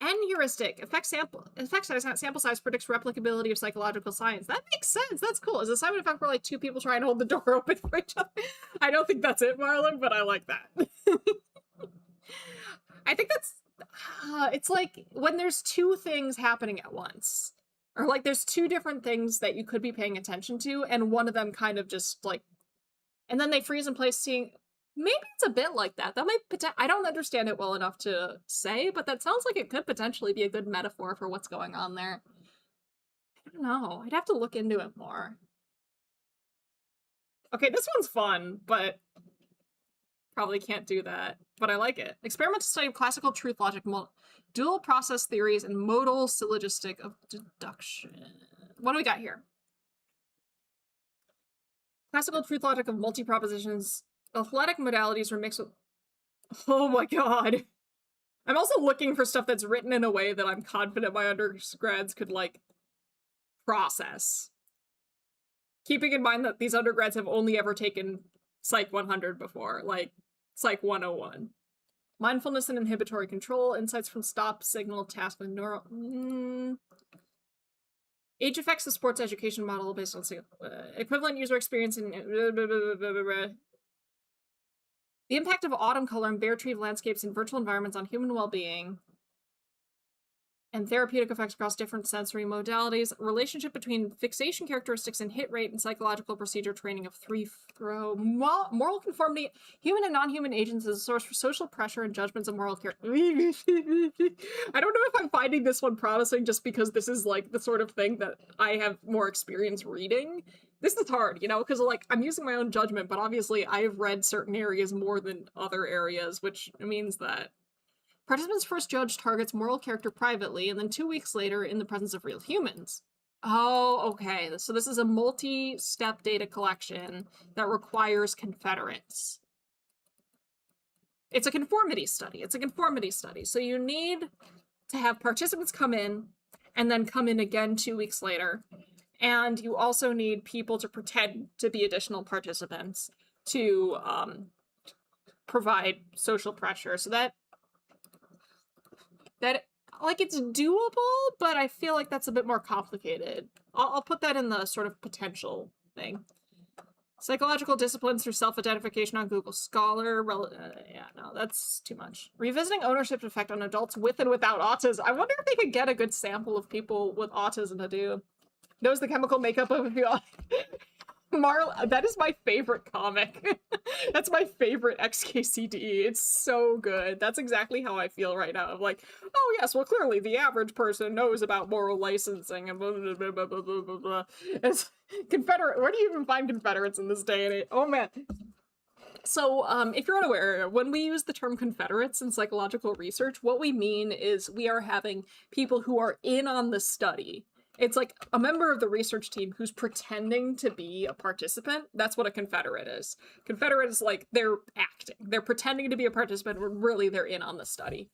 [SPEAKER 1] N heuristic. Effect size, not sample size, predicts replicability of psychological science. That makes sense. That's cool. Is a Simon effect where like two people try and hold the door open for each other? I don't think that's it, Marlon, but I like that. I think that's... it's like when there's two things happening at once, or like there's two different things that you could be paying attention to, and one of them kind of just like, and then they freeze in place seeing, maybe it's a bit like that. That might, I don't understand it well enough to say, but that sounds like it could potentially be a good metaphor for what's going on there. I don't know. I'd have to look into it more. Okay, this one's fun, but probably can't do that, but I like it. Experimental study of classical truth logic, dual process theories, and modal syllogistic of deduction. What do we got here? Classical truth logic of multi-propositions. Athletic modalities were mixed with... Oh my god. I'm also looking for stuff that's written in a way that I'm confident my undergrads could, like, process. Keeping in mind that these undergrads have only ever taken Psych 100 before, like Psych 101. Mindfulness and inhibitory control, insights from stop, signal, task, and neural... Age effects of sports education model based on equivalent user experience in... The impact of autumn color and bare tree landscapes in virtual environments on human well-being. And therapeutic effects across different sensory modalities. Relationship between fixation characteristics and hit rate and psychological procedure training of three-throw. Moral conformity. Human and non-human agents as a source for social pressure and judgments of moral character. I don't know if I'm finding this one promising just because this is like the sort of thing that I have more experience reading. This is hard, you know, because like I'm using my own judgment, but obviously I have read certain areas more than other areas, which means that participants first judge targets' moral character privately, and then 2 weeks later in the presence of real humans. Oh, okay. So this is a multi-step data collection that requires confederates. It's a conformity study. So you need to have participants come in, and then come in again 2 weeks later. And you also need people to pretend to be additional participants to provide social pressure. So that like, it's doable, but I feel like that's a bit more complicated. I'll put that in the sort of potential thing. Psychological disciplines through self-identification on Google Scholar. Yeah, no, that's too much. Revisiting ownership effect on adults with and without autism. I wonder if they could get a good sample of people with autism to do. Knows the chemical makeup of Marl, that is my favorite comic. That's my favorite XKCD. It's so good. That's exactly how I feel right now. I'm like, oh yes, well clearly the average person knows about moral licensing and blah, blah, blah, blah, blah, blah, blah. It's Confederate. Where do you even find Confederates in this day and age? Oh man. So, if you're unaware, when we use the term Confederates in psychological research, what we mean is we are having people who are in on the study. It's like a member of the research team who's pretending to be a participant. That's what a Confederate is. Confederate is like they're acting. They're pretending to be a participant, but really they're in on the study.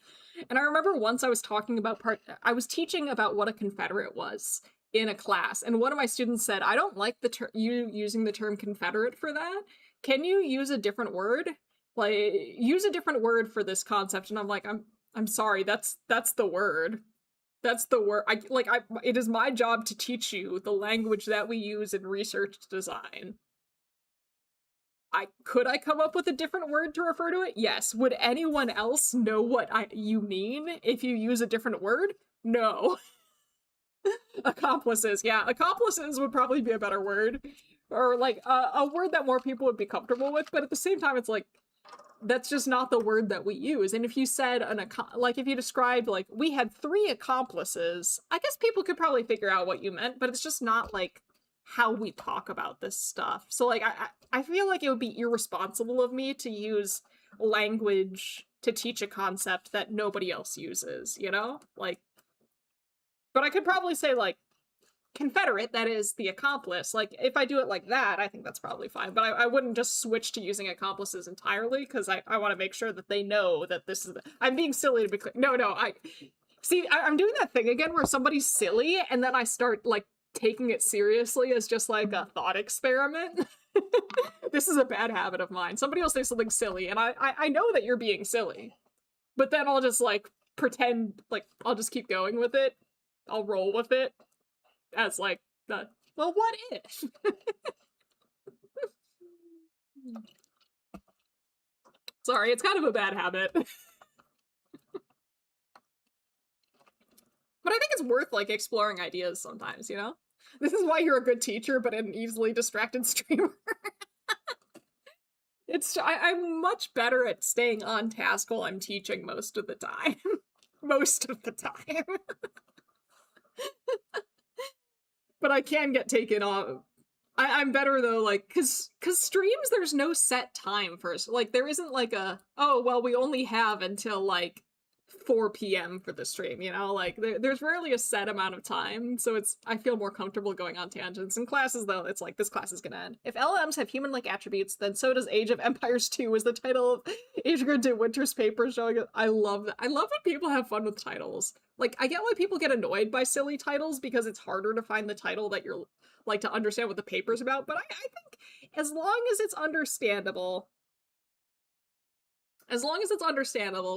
[SPEAKER 1] And I remember once I was teaching about what a Confederate was in a class, and one of my students said, "I don't like you using the term Confederate for that. Can you use a different word? Like, use a different word for this concept." And I'm like, I'm sorry, that's the word. That's the word. It is my job to teach you the language that we use in research design. Could I come up with a different word to refer to it? Yes. Would anyone else know what you mean if you use a different word? No. Accomplices, yeah. Accomplices would probably be a better word. Or like a word that more people would be comfortable with, but at the same time, it's like, that's just not the word that we use. And if you said if you described like we had 3 accomplices, I guess people could probably figure out what you meant, but it's just not like how we talk about this stuff. So like I feel like it would be irresponsible of me to use language to teach a concept that nobody else uses, you know? Like, but I could probably say like Confederate, that is the accomplice. Like, if I do it like that, I think that's probably fine. But I wouldn't just switch to using accomplices entirely, because I want to make sure that they know that this is I'm being silly to be clear. No, I'm doing that thing again where somebody's silly, and then I start, like, taking it seriously as just, like, a thought experiment. This is a bad habit of mine. Somebody will say something silly, and I know that you're being silly. But then I'll just, like, pretend, like, I'll just keep going with it. I'll roll with it. As like well, what if? Sorry, it's kind of a bad habit. But I think it's worth like exploring ideas sometimes, you know? This is why you're a good teacher, but an easily distracted streamer. I'm much better at staying on task while I'm teaching most of the time. Most of the time. But I can get taken off. I'm better though, like, cause streams, there's no set time for, like, there isn't like oh, well, we only have until like 4 p.m. for the stream, you know? Like, there's rarely a set amount of time, so I feel more comfortable going on tangents. In classes, though, it's like, this class is gonna end. If LLMs have human-like attributes, then so does Age of Empires 2, is the title of Adrian de Winter's paper showing it. I love that. I love when people have fun with titles. Like, I get why people get annoyed by silly titles, because it's harder to find the title that you're, like, to understand what the paper's about, but I think as long as it's understandable,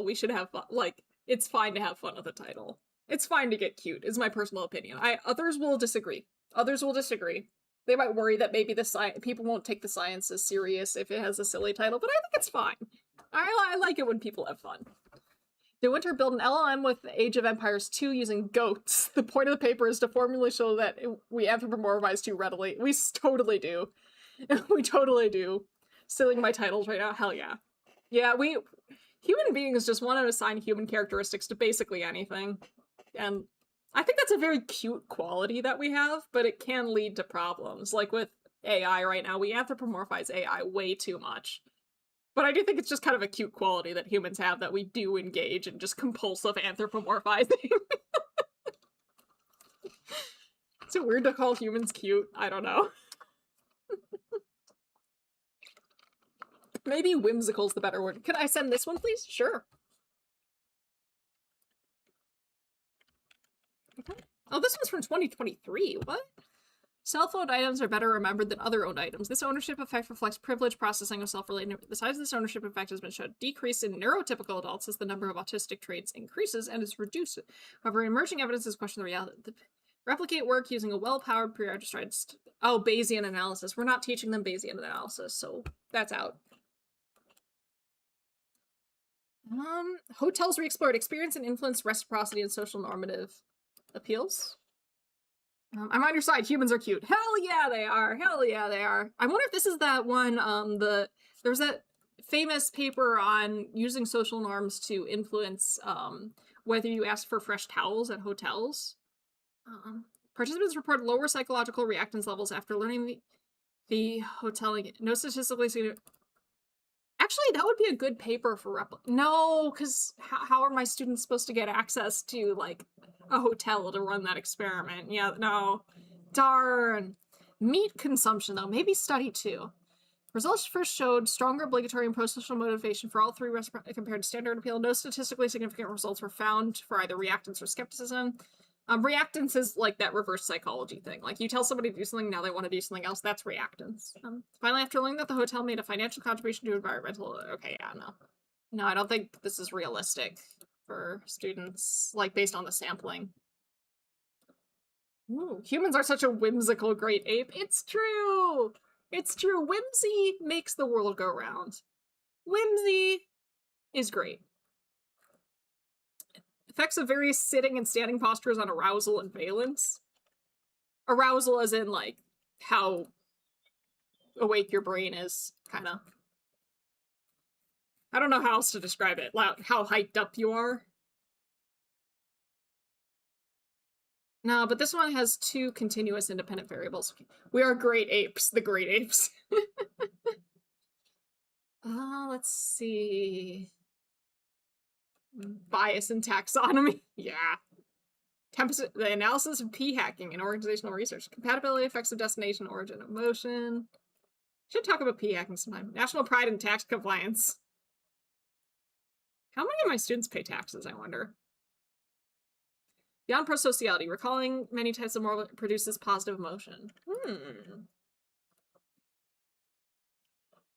[SPEAKER 1] we should have fun. Like, it's fine to have fun with the title. It's fine to get cute, is my personal opinion. Others will disagree. They might worry that maybe people won't take the science as serious if it has a silly title, but I think it's fine. I like it when people have fun. De Winter built an LLM with Age of Empires 2 using goats. The point of the paper is to formally show that we anthropomorphize too readily. We totally do. We totally do. Stealing my titles right now? Hell yeah. Yeah, human beings just want to assign human characteristics to basically anything. And I think that's a very cute quality that we have, but it can lead to problems. Like with AI right now, we anthropomorphize AI way too much. But I do think it's just kind of a cute quality that humans have, that we do engage in just compulsive anthropomorphizing. Is it weird to call humans cute? I don't know. Maybe whimsical's the better word. Could I send this one, please? Sure. Okay. Oh, this one's from 2023. What? Self-owned items are better remembered than other owned items. This ownership effect reflects privilege processing of self-related. The size of this ownership effect has been shown decrease in neurotypical adults as the number of autistic traits increases and is reduced. However, emerging evidence has questioned the reality. Replicate work using a well-powered pre-registered Bayesian analysis. We're not teaching them Bayesian analysis, so that's out. Hotels re-explored experience and influence, reciprocity, and social normative appeals. I'm on your side. Humans are cute. Hell yeah, they are. Hell yeah, they are. I wonder if this is that one, there's that famous paper on using social norms to influence, whether you ask for fresh towels at hotels. Participants report lower psychological reactance levels after learning the hoteling. No statistically significant. Actually, that would be a good paper for no, because how are my students supposed to get access to, like, a hotel to run that experiment? Yeah, no. Darn. Meat consumption, though. Maybe study 2. Results first showed stronger obligatory and pro-social motivation for all 3 compared to standard appeal. No statistically significant results were found for either reactance or skepticism. Reactance is like that reverse psychology thing. Like, you tell somebody to do something, now they want to do something else. That's reactance. Finally, after learning that the hotel made a financial contribution to environmental... Okay, yeah, no. No, I don't think this is realistic for students, like, based on the sampling. Ooh, humans are such a whimsical great ape. It's true! It's true. Whimsy makes the world go round. Whimsy is great. Effects of various sitting and standing postures on arousal and valence. Arousal as in, like, how awake your brain is, kind of. I don't know how else to describe it. How hyped up you are. No, but this one has 2 continuous independent variables. We are great apes. The great apes. Let's see. Bias in taxonomy. Yeah. The analysis of p-hacking in organizational research. Compatibility effects of destination, origin of motion. Should talk about p-hacking sometime. National pride and tax compliance. How many of my students pay taxes, I wonder? Beyond prosociality, recalling many types of moral produces positive emotion.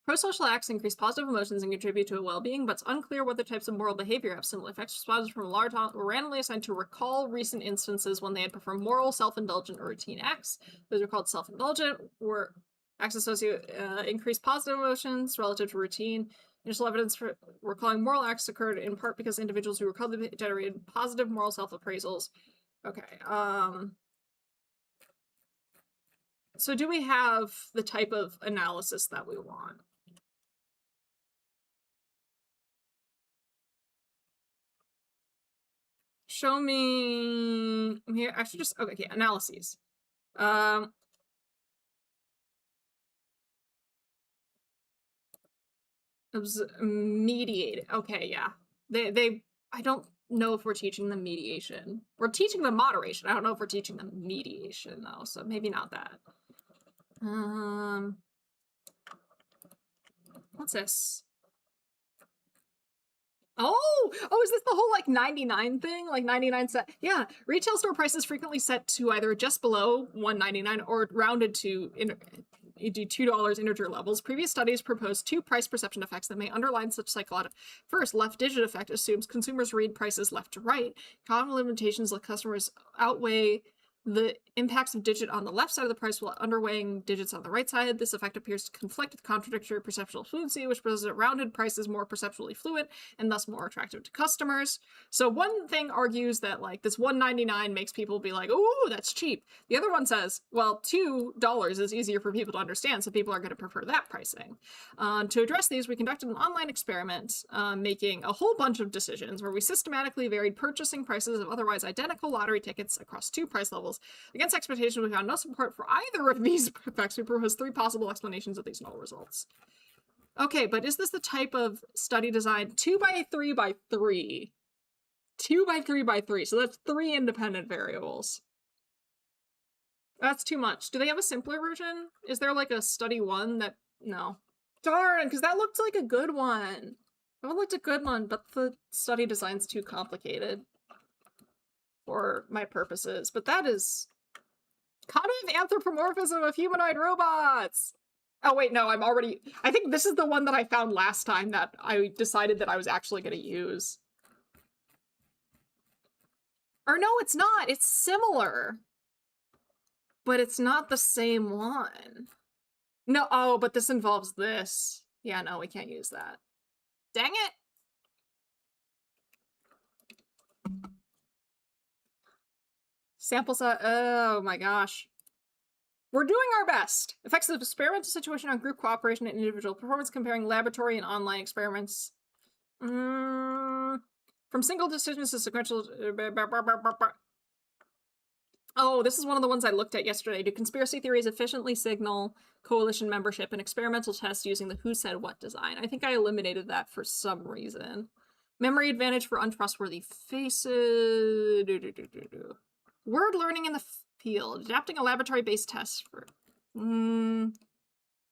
[SPEAKER 1] Prosocial acts increase positive emotions and contribute to well-being, but it's unclear whether types of moral behavior have similar effects. Respondents from a large were randomly assigned to recall recent instances when they had performed moral, self-indulgent, or routine acts. Those were called self-indulgent, were acts associated increased positive emotions relative to routine. Initial evidence for recalling moral acts occurred in part because individuals who recalled them generated positive moral self-appraisals. Okay, so do we have the type of analysis that we want? Show me here. Actually, just okay. Analyses. Mediated. Okay, yeah. They. I don't know if we're teaching them mediation. We're teaching them moderation. I don't know if we're teaching them mediation though. So maybe not that. What's this? Oh, is this the whole, like, 99 thing? Like, 99 cent? Yeah, retail store prices frequently set to either just below $1.99 or rounded to $2 integer levels. Previous studies proposed 2 price perception effects that may underline such psychological. First, left digit effect assumes consumers read prices left to right. Common limitations let customers outweigh the impacts of digit on the left side of the price while underweighing digits on the right side. This effect appears to conflict with contradictory perceptual fluency, which presents that rounded price is more perceptually fluent and thus more attractive to customers. So one thing argues that, like, this $1.99 makes people be like, "Ooh, that's cheap." The other one says, well, $2 is easier for people to understand, so people are going to prefer that pricing. To address these, we conducted an online experiment, making a whole bunch of decisions where we systematically varied purchasing prices of otherwise identical lottery tickets across 2 price levels. Against expectation, we found no support for either of these effects. We proposed 3 possible explanations of these null results. Okay, but is this the type of study design 2 by 3 by 3? 2 by 3 by 3, so that's 3 independent variables. That's too much. Do they have a simpler version? Is there, like, a study 1 that... No. Darn, because that looked like a good one. That one looked a good one, but the study design's too complicated for my purposes. But that is cognitive anthropomorphism of humanoid robots. Oh wait, no, I think this is the one that I found last time that I decided that I was actually going to use. Or no, it's not. It's similar. But it's not the same one. No, oh, but this involves this. Yeah, no, we can't use that. Dang it! Sample size. Oh my gosh. We're doing our best. Effects of experimental situation on group cooperation and individual performance, comparing laboratory and online experiments. From single decisions to sequential... Oh, this is one of the ones I looked at yesterday. Do conspiracy theories efficiently signal coalition membership in experimental tests using the who said what design? I think I eliminated that for some reason. Memory advantage for untrustworthy faces. Word learning in the field. Adapting a laboratory-based test for...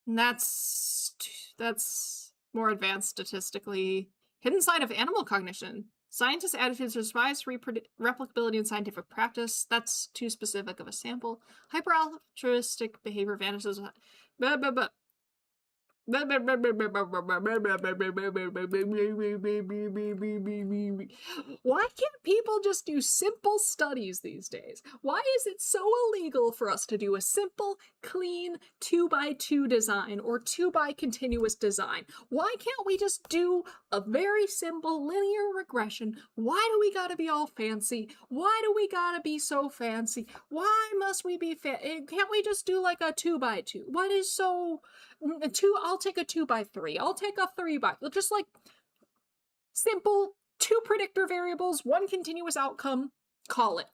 [SPEAKER 1] That's more advanced statistically. Hidden side of animal cognition. Scientists' attitudes are bias, replicability in scientific practice. That's too specific of a sample. Hyper-altruistic behavior vanishes. Why can't people just do simple studies these days? Why is it so illegal for us to do a simple, clean 2x2 design or 2x continuous design? Why can't we just do a very simple linear regression? Why do we gotta be all fancy? Why do we gotta be so fancy? Why must we be can't we just do like a 2x2? What is so... I'll take a 2x3. I'll take a 3x... Just like simple 2 predictor variables, 1 continuous outcome, call it.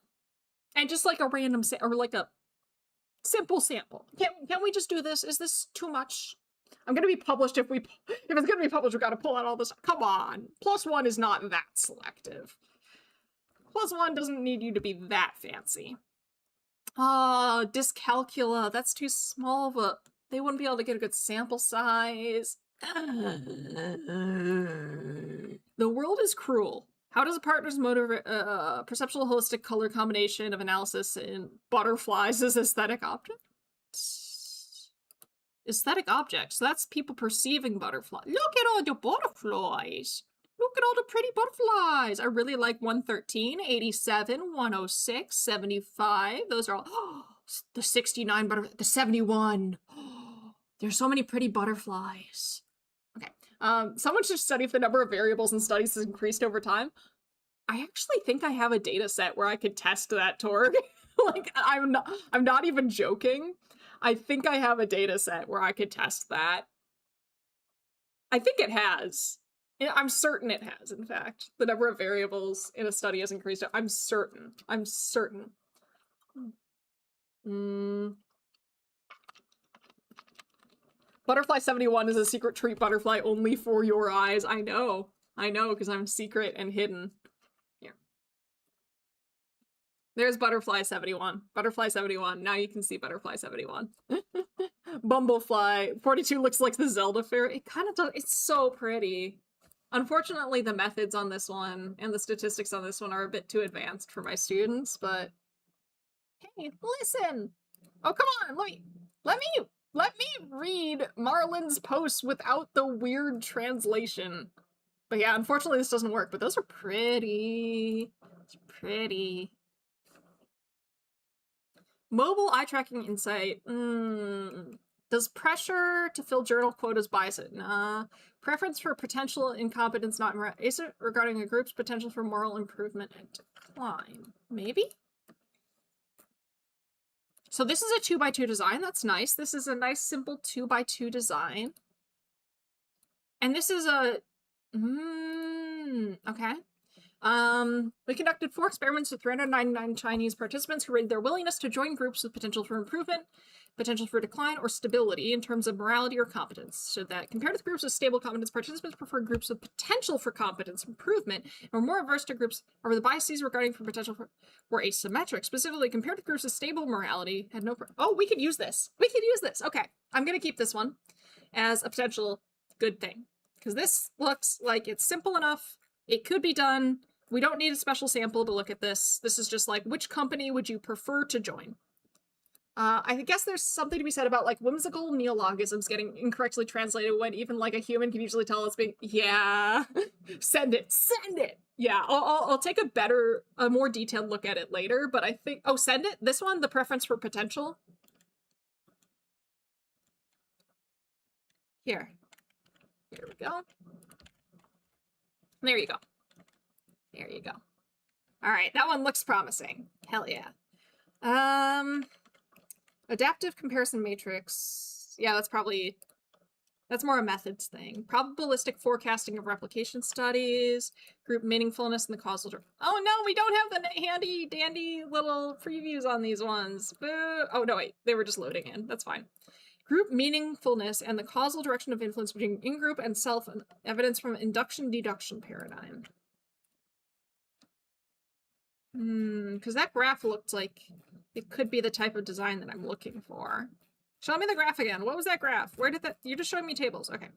[SPEAKER 1] And just like a random or like a simple sample. Can't we just do this? Is this too much? I'm gonna be published if it's gonna be published, we gotta pull out all this. Come on. +1 is not that selective. +1 doesn't need you to be that fancy. Oh, dyscalculia. That's too small of a... They wouldn't be able to get a good sample size. The world is cruel. How does a partner's motive, perceptual holistic color combination of analysis in butterflies as aesthetic objects? Aesthetic objects. So that's people perceiving butterflies. Look at all the butterflies. Look at all the pretty butterflies. I really like 113, 87, 106, 75. Those are all... the 69 butterflies. The 71. There's so many pretty butterflies. Okay. Someone should study if the number of variables in studies has increased over time. I actually think I have a data set where I could test that, Torg. Like, I'm not even joking. I think I have a data set where I could test that. I think it has. I'm certain it has, in fact. The number of variables in a study has increased. I'm certain. I'm certain. Butterfly 71 is a secret treat butterfly only for your eyes. I know, because I'm secret and hidden. Here. There's Butterfly 71. Butterfly 71. Now you can see Butterfly 71. Bumblefly. 42 looks like the Zelda fairy. It kind of does. It's so pretty. Unfortunately, the methods on this one and the statistics on this one are a bit too advanced for my students, but... Hey, listen! Oh, come on! Let me read Marlin's posts without the weird translation. But yeah, unfortunately this doesn't work, but those are pretty. It's pretty. Mobile eye tracking insight. Does pressure to fill journal quotas bias it? Nah. Preference for potential incompetence not is it regarding a group's potential for moral improvement and decline? Maybe? So this is a 2x2 design. That's nice. This is a nice, simple 2x2 design. And this is a... okay. We conducted 4 experiments with 399 Chinese participants who rated their willingness to join groups with potential for improvement, potential for decline, or stability in terms of morality or competence. So that compared with groups with stable competence, participants preferred groups with potential for competence improvement and were more averse to groups where the biases regarding for potential for were asymmetric. Specifically, compared with groups with stable morality, had no... Oh, we could use this. We could use this. Okay, I'm going to keep this one as a potential good thing. Because this looks like it's simple enough. It could be done. We don't need a special sample to look at this. This is just like, which company would you prefer to join? I guess there's something to be said about like whimsical neologisms getting incorrectly translated when even like a human can usually tell it's being, yeah, send it. Yeah, I'll take a more detailed look at it later, but I think, oh, send it? This one, the preference for potential? Here we go. There you go. There you go. All right, that one looks promising. Hell yeah. Adaptive comparison matrix. Yeah, that's probably That's more a methods thing. Probabilistic forecasting of replication studies, group meaningfulness, and the causal. Oh no, we don't have the handy dandy little previews on these ones. Boo. Oh no, wait, they were just loading in. That's fine. Group meaningfulness and the causal direction of influence between in-group and self and evidence from induction-deduction paradigm. Because that graph looked like it could be the type of design that I'm looking for. Show me the graph again. What was that graph? Where did that... You're just showing me tables. Okay.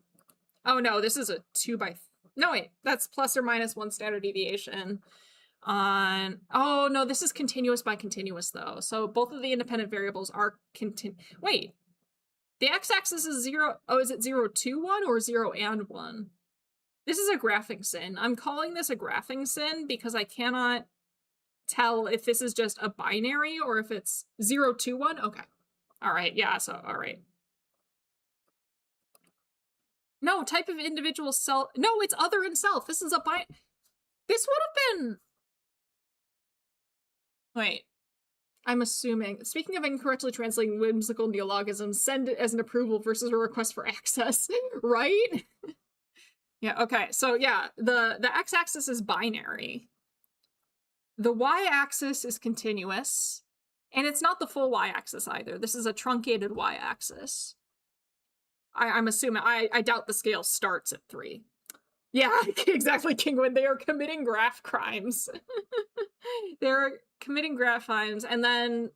[SPEAKER 1] Oh, no, this is a 2 by... No, wait. That's plus or minus 1 standard deviation on... Oh, no, this is continuous by continuous, though. So both of the independent variables are Wait. The x-axis is 0... Oh, is it 0, 2, 1 or 0 and 1? This is a graphing sin. I'm calling this a graphing sin because I cannot tell if this is just a binary or if it's 0, 2, 1. Okay. All right, yeah, so, all right. No, type of individual self. No, it's other and self. This is a This would have been... Wait. I'm assuming. Speaking of incorrectly translating whimsical neologisms, send it as an approval versus a request for access, right? Yeah, okay, so yeah, the x-axis is binary. The y-axis is continuous. And it's not the full y-axis either. This is a truncated y-axis. I'm assuming. I doubt the scale starts at 3. Yeah, exactly, Kingwin. They are committing graph crimes. They're committing graph crimes, and then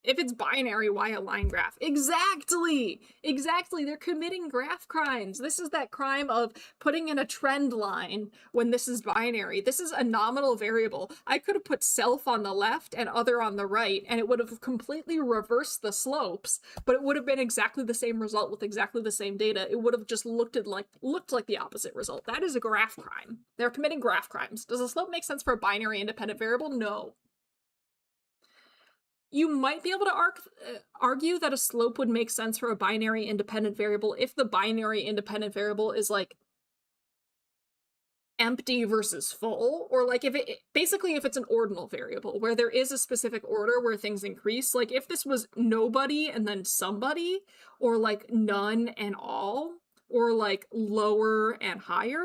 [SPEAKER 1] if it's binary, why a line graph? Exactly! Exactly, they're committing graph crimes. This is that crime of putting in a trend line when this is binary. This is a nominal variable. I could have put self on the left and other on the right, and it would have completely reversed the slopes, but it would have been exactly the same result with exactly the same data. It would have just looked like the opposite result. That is a graph crime. They're committing graph crimes. Does a slope make sense for a binary independent variable? No. You might be able to argue that a slope would make sense for a binary independent variable if the binary independent variable is like empty versus full, or like if it's an ordinal variable where there is a specific order where things increase. Like if this was nobody and then somebody, or like none and all, or like lower and higher,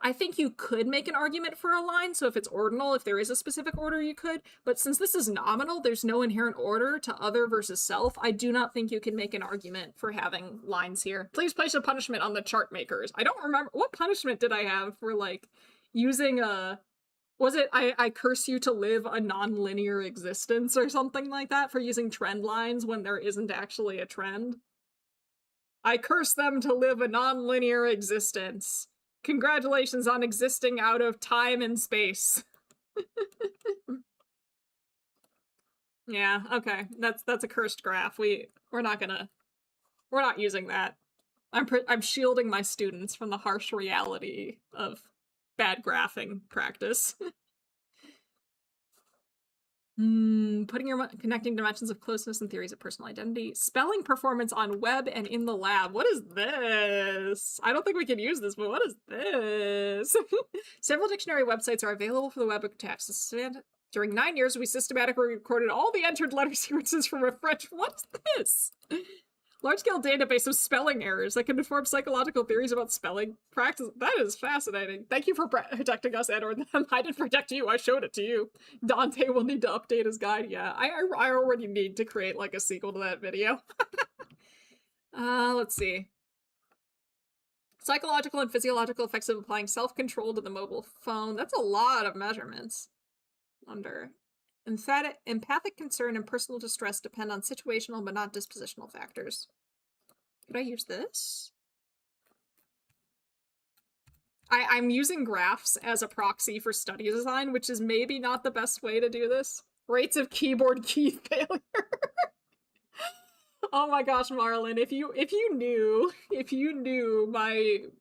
[SPEAKER 1] I think you could make an argument for a line. So if it's ordinal, if there is a specific order, you could. But since this is nominal, there's no inherent order to other versus self. I do not think you can make an argument for having lines here. Please place a punishment on the chart makers. I don't remember. What punishment did I have for, like, using a... Was it I curse you to live a non-linear existence or something like that for using trend lines when there isn't actually a trend? I curse them to live a non-linear existence. Congratulations on existing out of time and space. Yeah, okay. That's a cursed graph. We're not using that. I'm shielding my students from the harsh reality of bad graphing practice. Connecting dimensions of closeness and theories of personal identity. Spelling performance on web and in the lab. What is this? I don't think we can use this, but what is this? Several dictionary websites are available for the web to access. During 9 years, we systematically recorded all the entered letter sequences from a French... What is this? Large-scale database of spelling errors that can inform psychological theories about spelling practice. That is fascinating. Thank you for protecting us, Ed, or them. I didn't protect you. I showed it to you. Dante will need to update his guide. Yeah, I already need to create, like, a sequel to that video. Let's see. Psychological and physiological effects of applying self-control to the mobile phone. That's a lot of measurements. Wonder. Empathic concern and personal distress depend on situational but not dispositional factors. Could I use this? I'm using graphs as a proxy for study design, which is maybe not the best way to do this. Rates of keyboard key failure. Oh my gosh, Marlon, if you knew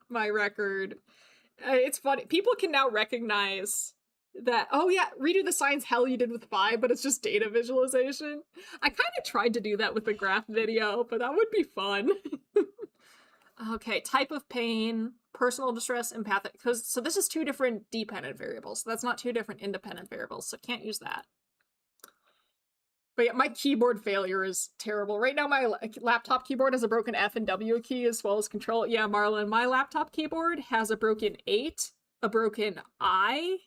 [SPEAKER 1] my record, it's funny. People can now recognize that, oh yeah, redo the science hell you did with 5, but it's just data visualization. I kind of tried to do that with the graph video, but that would be fun. Okay, type of pain, personal distress, empathic. So this is 2 different dependent variables. So that's not 2 different independent variables, so can't use that. But yeah, my keyboard failure is terrible. Right now, my laptop keyboard has a broken F and W key as well as control. Yeah, Marlon, my laptop keyboard has a broken 8, a broken I,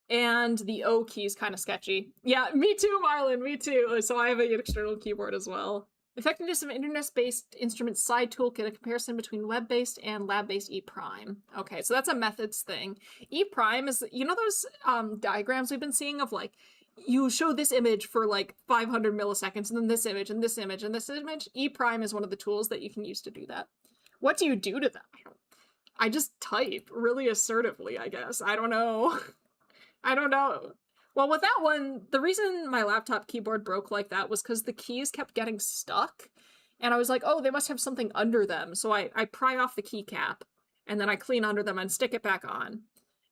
[SPEAKER 1] and the O key is kind of sketchy. Yeah, me too, Marlon, me too. So I have an external keyboard as well. Effectiveness of internet-based instruments side toolkit, a comparison between web-based and lab-based E-prime. Okay, so that's a methods thing. E-prime is, you know those diagrams we've been seeing of like, you show this image for like 500 milliseconds, and then this image, and this image, and this image? E-prime is one of the tools that you can use to do that. What do you do to them? I just type really assertively, I guess. I don't know. I don't know. Well, with that one, the reason my laptop keyboard broke like that was because the keys kept getting stuck. And I was like, oh, they must have something under them. So I pry off the keycap, and then I clean under them and stick it back on.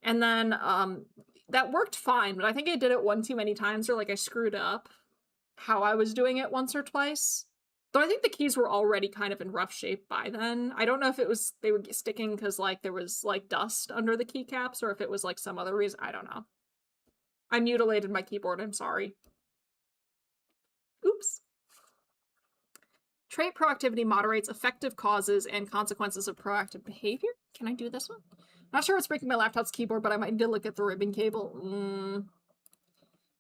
[SPEAKER 1] And then that worked fine, but I think I did it one too many times, or like I screwed up how I was doing it once or twice. Though I think the keys were already kind of in rough shape by then. I don't know if it was they were sticking because like there was like dust under the keycaps, or if it was like some other reason. I don't know. I mutilated my keyboard, I'm sorry. Oops. Trait proactivity moderates effective causes and consequences of proactive behavior. Can I do this one? Not sure what's breaking my laptop's keyboard, but I might need to look at the ribbon cable.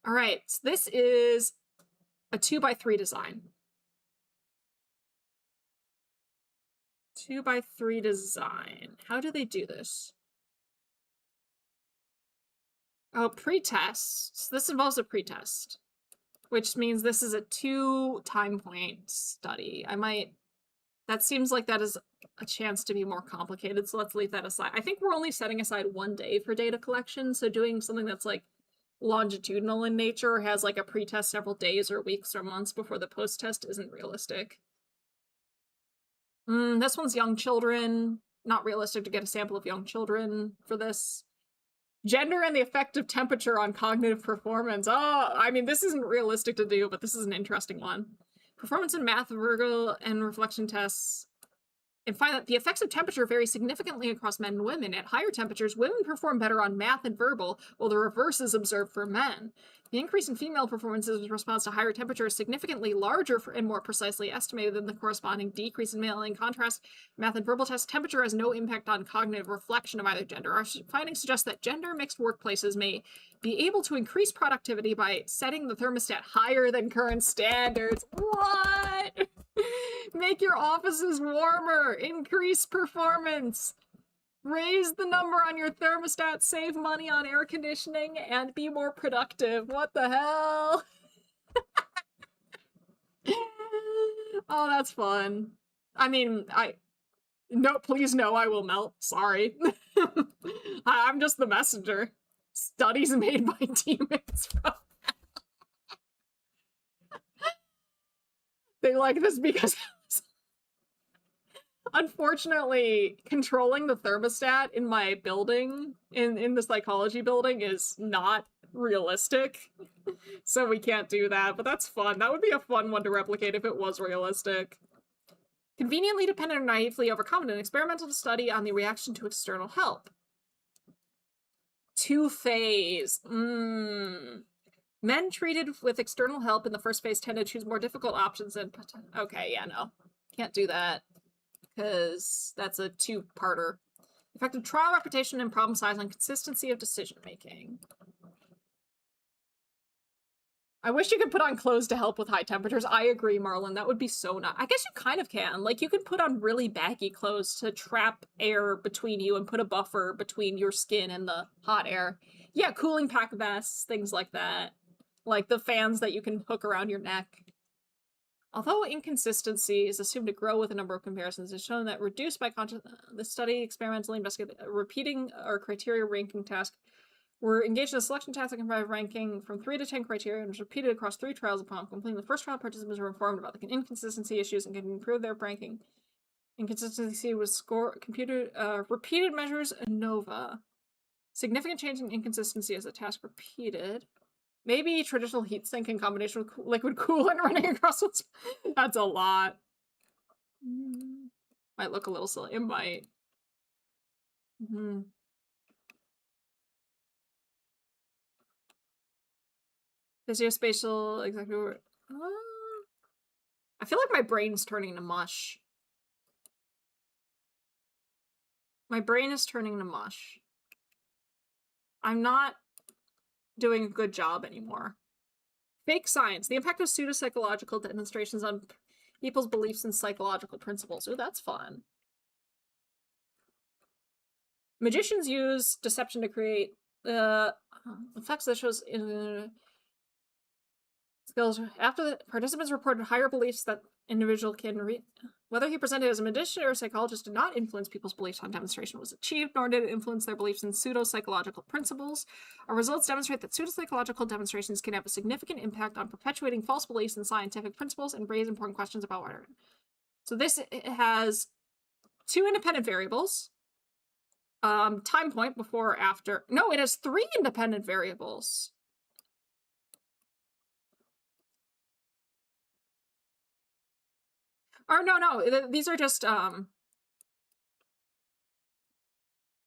[SPEAKER 1] All right, so this is a 2x3 design. 2x3 design. How do they do this? Oh, pretest. So this involves a pretest, which means this is a 2 time point study. That seems like that is a chance to be more complicated, so let's leave that aside. I think we're only setting aside 1 day for data collection, so doing something that's like longitudinal in nature, has like a pretest several days or weeks or months before the post-test isn't realistic. This one's young children. Not realistic to get a sample of young children for this. Gender and the effect of temperature on cognitive performance. Oh, I mean, this isn't realistic to do, but this is an interesting one. Performance in math, verbal, and reflection tests. And find that the effects of temperature vary significantly across men and women. At higher temperatures, women perform better on math and verbal, while the reverse is observed for men. The increase in female performances in response to higher temperature is significantly larger and more precisely estimated than the corresponding decrease in male. In contrast, math and verbal tests, temperature has no impact on cognitive reflection of either gender. Our findings suggest that gender-mixed workplaces may be able to increase productivity by setting the thermostat higher than current standards. What? Make your offices warmer, increase performance, raise the number on your thermostat, save money on air conditioning, and be more productive. What the hell? Oh, that's fun. I mean, no, please no, I will melt. Sorry. I'm just the messenger. Studies made by demons from they like this because unfortunately, controlling the thermostat in my building, in the psychology building, is not realistic. So we can't do that, but that's fun. That would be a fun one to replicate if it was realistic. Conveniently dependent or naively overconfident. Experimental study on the reaction to external help. Two-phase. Men treated with external help in the first phase tend to choose more difficult options and... Okay, yeah, no. Can't do that. Because that's a 2-parter. Effective trial repetition and problem size and consistency of decision-making. I wish you could put on clothes to help with high temperatures. I agree, Marlon. That would be so nice. I guess you kind of can. Like, you could put on really baggy clothes to trap air between you and put a buffer between your skin and the hot air. Yeah, cooling pack vests, things like that. Like the fans that you can hook around your neck. Although inconsistency is assumed to grow with a number of comparisons, it's shown that reduced by the study experimentally investigated repeating our criteria ranking task were engaged in a selection task that comprised ranking from 3 to 10 criteria and was repeated across 3 trials. Upon completing the first trial, participants were informed about the inconsistency issues and could improve their ranking. Inconsistency was repeated measures ANOVA. Significant change in inconsistency as the task repeated. Maybe traditional heatsink in combination with liquid coolant running across what's... That's a lot. Might look a little silly. It might. Physiospatial, exactly. I feel like my brain's turning to mush. My brain is turning to mush. I'm not doing a good job anymore. Fake science. The impact of pseudopsychological demonstrations on people's beliefs and psychological principles. Ooh, that's fun. Magicians use deception to create effects that shows skills. After the participants reported higher beliefs that individual can read. Whether he presented as a magician or a psychologist did not influence people's beliefs on demonstration was achieved, nor did it influence their beliefs in pseudo-psychological principles. Our results demonstrate that pseudo-psychological demonstrations can have a significant impact on perpetuating false beliefs in scientific principles and raise important questions about what. So this has two independent variables. Time point before or after. No, it has three independent variables. Or no, these are just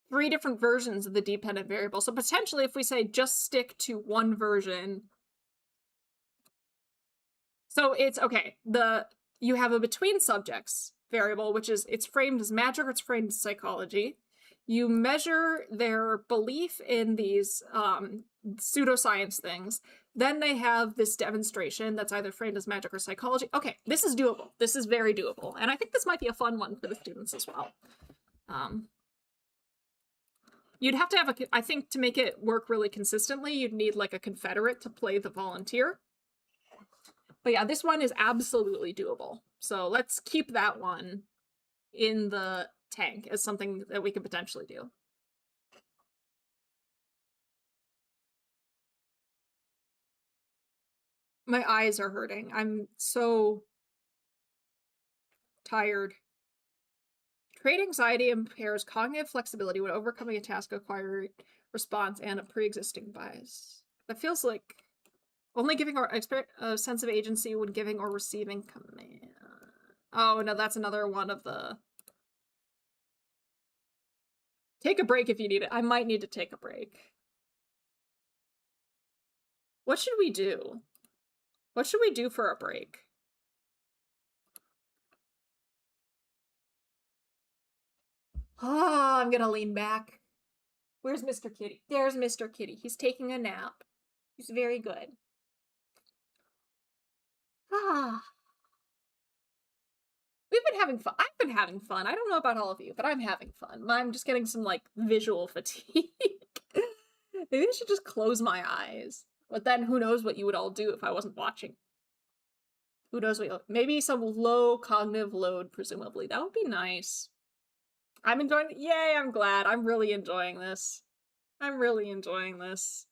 [SPEAKER 1] three different versions of the dependent variable. So potentially if we say just stick to one version. So it's okay. You have a between subjects variable, which is it's framed as magic or it's framed as psychology. You measure their belief in these pseudoscience things. Then they have this demonstration that's either framed as magic or psychology. Okay, this is doable. This is very doable. And I think this might be a fun one for the students as well. You'd have to have I think to make it work really consistently, you'd need like a confederate to play the volunteer. But yeah, this one is absolutely doable. So let's keep that one in the tank as something that we could potentially do. My eyes are hurting. I'm so tired. Trait anxiety impairs cognitive flexibility when overcoming a task requiring response and a pre-existing bias. That feels like only giving or a sense of agency when giving or receiving command. Oh, no, that's another one of the... Take a break if you need it. I might need to take a break. What should we do? What should we do for a break? Oh, I'm gonna lean back. Where's Mr. Kitty? There's Mr. Kitty. He's taking a nap. He's very good. Ah. We've been having fun. I've been having fun. I don't know about all of you, but I'm having fun. I'm just getting some, like, visual fatigue. Maybe I should just close my eyes. But then who knows what you would all do if I wasn't watching. Who knows what maybe some low cognitive load, presumably. That would be nice. I'm enjoying it. Yay, I'm glad. I'm really enjoying this. I'm really enjoying this.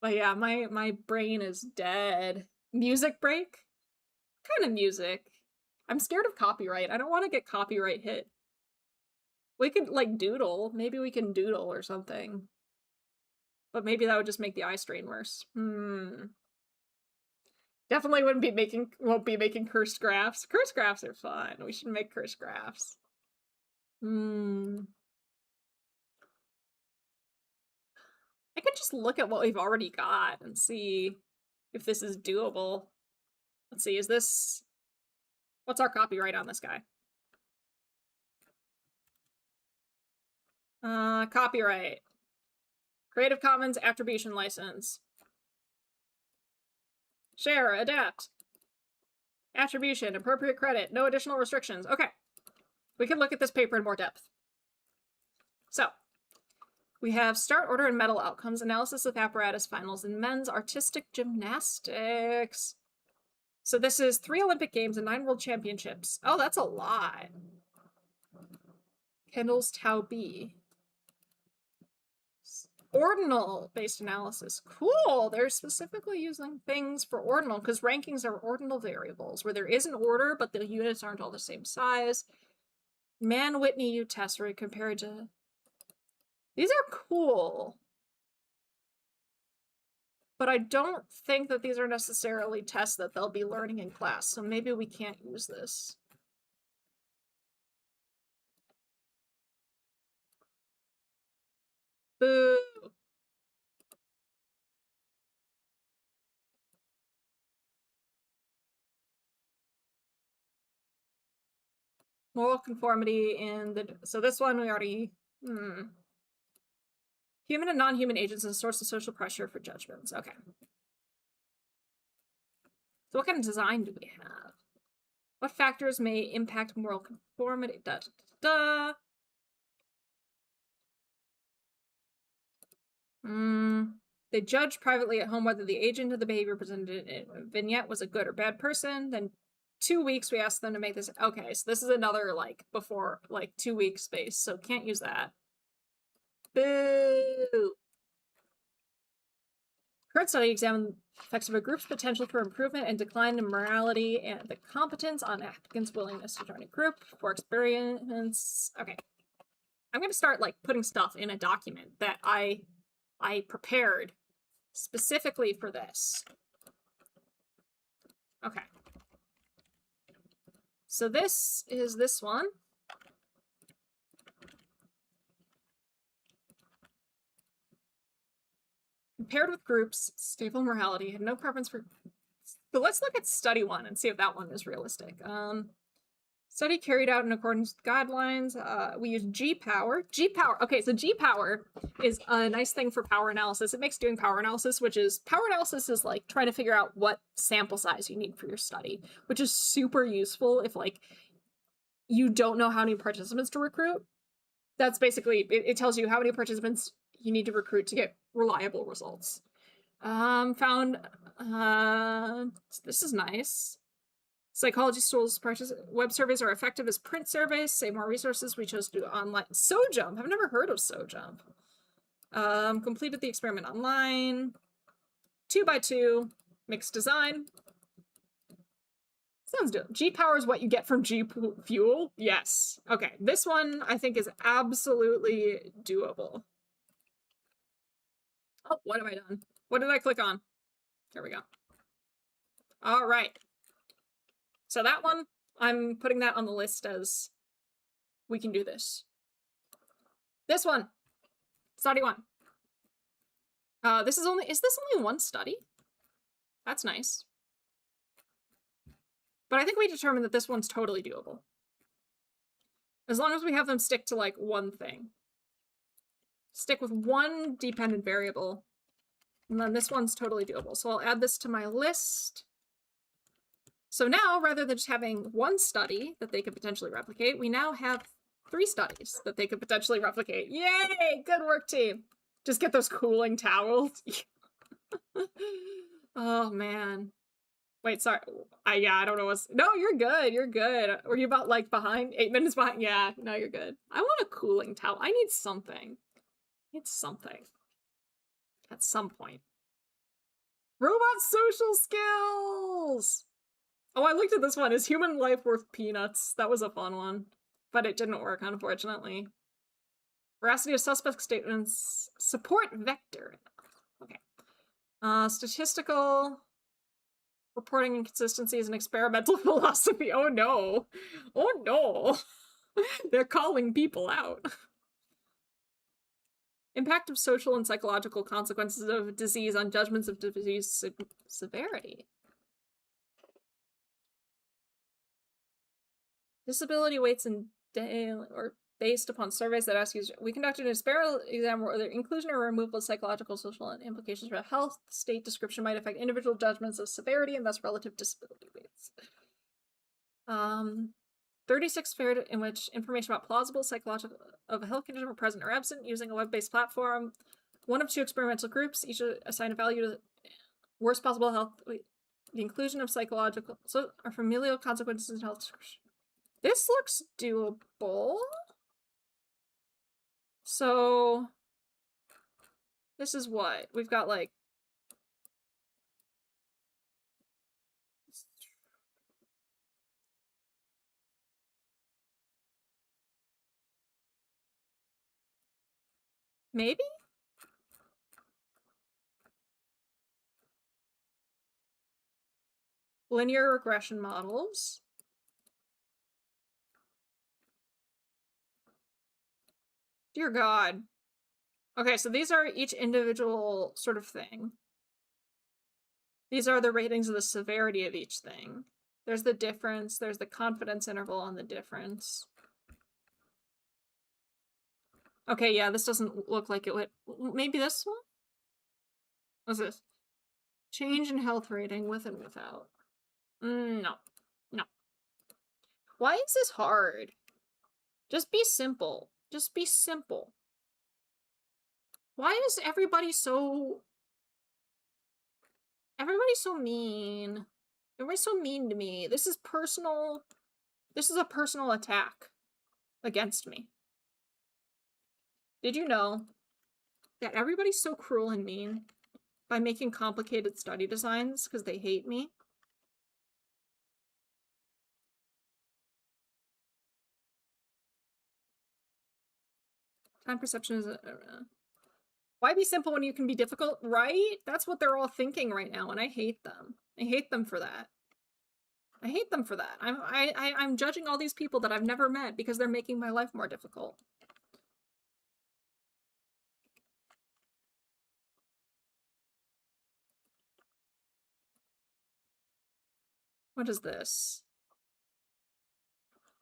[SPEAKER 1] But yeah, my brain is dead. Music break? What kind of music? I'm scared of copyright. I don't want to get copyright hit. We could, like, doodle. Maybe we can doodle or something. But maybe that would just make the eye strain worse. Definitely won't be making cursed graphs. Cursed graphs are fun. We should make cursed graphs. I could just look at what we've already got and see if this is doable. Let's see, what's our copyright on this guy? Copyright. Creative Commons Attribution License. Share, adapt. Attribution, appropriate credit, no additional restrictions. Okay. We can look at this paper in more depth. So, we have start, order, and medal outcomes, analysis of apparatus finals in men's artistic gymnastics. So this is 3 Olympic Games and 9 World Championships. Oh, that's a lot. Kendall's Tau B. Ordinal-based analysis. Cool! They're specifically using things for ordinal, because rankings are ordinal variables, where there is an order, but the units aren't all the same size. Mann-Whitney U test where compared to... These are cool. But I don't think that these are necessarily tests that they'll be learning in class, so maybe we can't use this. Boo! Moral conformity in the... So this one we already... Human and non-human agents as a source of social pressure for judgments. Okay. So what kind of design do we have? What factors may impact moral conformity? Da, da, da. They judge privately at home whether the agent of the behavior presented in a vignette was a good or bad person. Then 2 weeks we asked them to make this. Okay, so this is another like before like 2 weeks space, so can't use that. Boo! Current study examined effects of a group's potential for improvement and decline in morality and the competence on applicants' willingness to join a group for experiments. Okay. I'm going to start like putting stuff in a document that I prepared specifically for this. Okay. So this is this one. Compared with groups, stable morality, had no preference for... But let's look at study one and see if that one is realistic. Study carried out in accordance with guidelines. We use G-Power. G-Power, okay, so G-Power is a nice thing for power analysis. It makes doing power analysis, which is... Power analysis is like trying to figure out what sample size you need for your study, which is super useful if like you don't know how many participants to recruit. That's basically, it tells you how many participants you need to recruit to get reliable results. This is nice. Psychology tools, web surveys are effective as print surveys. Save more resources. We chose to do online. SoJump. I've never heard of SoJump. Completed the experiment online. 2x2. Mixed design. Sounds good. G-Power is what you get from G-Fuel? Yes. Okay, this one I think is absolutely doable. Oh, what have I done? What did I click on? There we go. All right. So that one, I'm putting that on the list as we can do this. This one. Study one. Is this only one study? That's nice. But I think we determined that this one's totally doable. As long as we have them stick to, like, one thing. Stick with one dependent variable. And then this one's totally doable. So I'll add this to my list. So now, rather than just having one study that they could potentially replicate, we now have 3 studies that they could potentially replicate. Yay! Good work, team! Just get those cooling towels. Oh, man. Wait, sorry. Yeah, I don't know what's... No, you're good. You're good. Were you about, like, behind? 8 minutes behind? Yeah, no, you're good. I want a cooling towel. I need something. It's something. At some point. Robot social skills! Oh, I looked at this one. Is human life worth peanuts? That was a fun one. But it didn't work, unfortunately. Veracity of suspect statements. Support vector. Okay. Statistical... Reporting inconsistencies and experimental philosophy. Oh no. Oh no. They're calling people out. Impact of social and psychological consequences of disease on judgments of disease severity. Disability weights and daily or based upon surveys that ask users. We conducted an experimental exam where the inclusion or removal of psychological, social, and implications for health state description might affect individual judgments of severity and thus relative disability weights. 36 fair in which information about plausible psychological of a health condition were present or absent using a web-based platform. 1 of 2 experimental groups, each assigned a value to the worst possible health. The inclusion of psychological or familial consequences in health description. This looks doable. So, this is what? We've got, like... Maybe? Linear regression models. Dear God. Okay, so these are each individual sort of thing. These are the ratings of the severity of each thing. There's the difference. There's the confidence interval on the difference. Okay, yeah, this doesn't look like it would. Maybe this one? What's this? Change in health rating with and without. No. No. Why is this hard? Just be simple. Just be simple. Why is everybody so... Everybody's so mean. Everybody's so mean to me. This is personal. This is a personal attack against me. Did you know that everybody's so cruel and mean by making complicated study designs because they hate me? Time perception is... Why be simple when you can be difficult, right? That's what they're all thinking right now, and I hate them. I hate them for that. I hate them for that. I'm judging all these people that I've never met because they're making my life more difficult. What is this?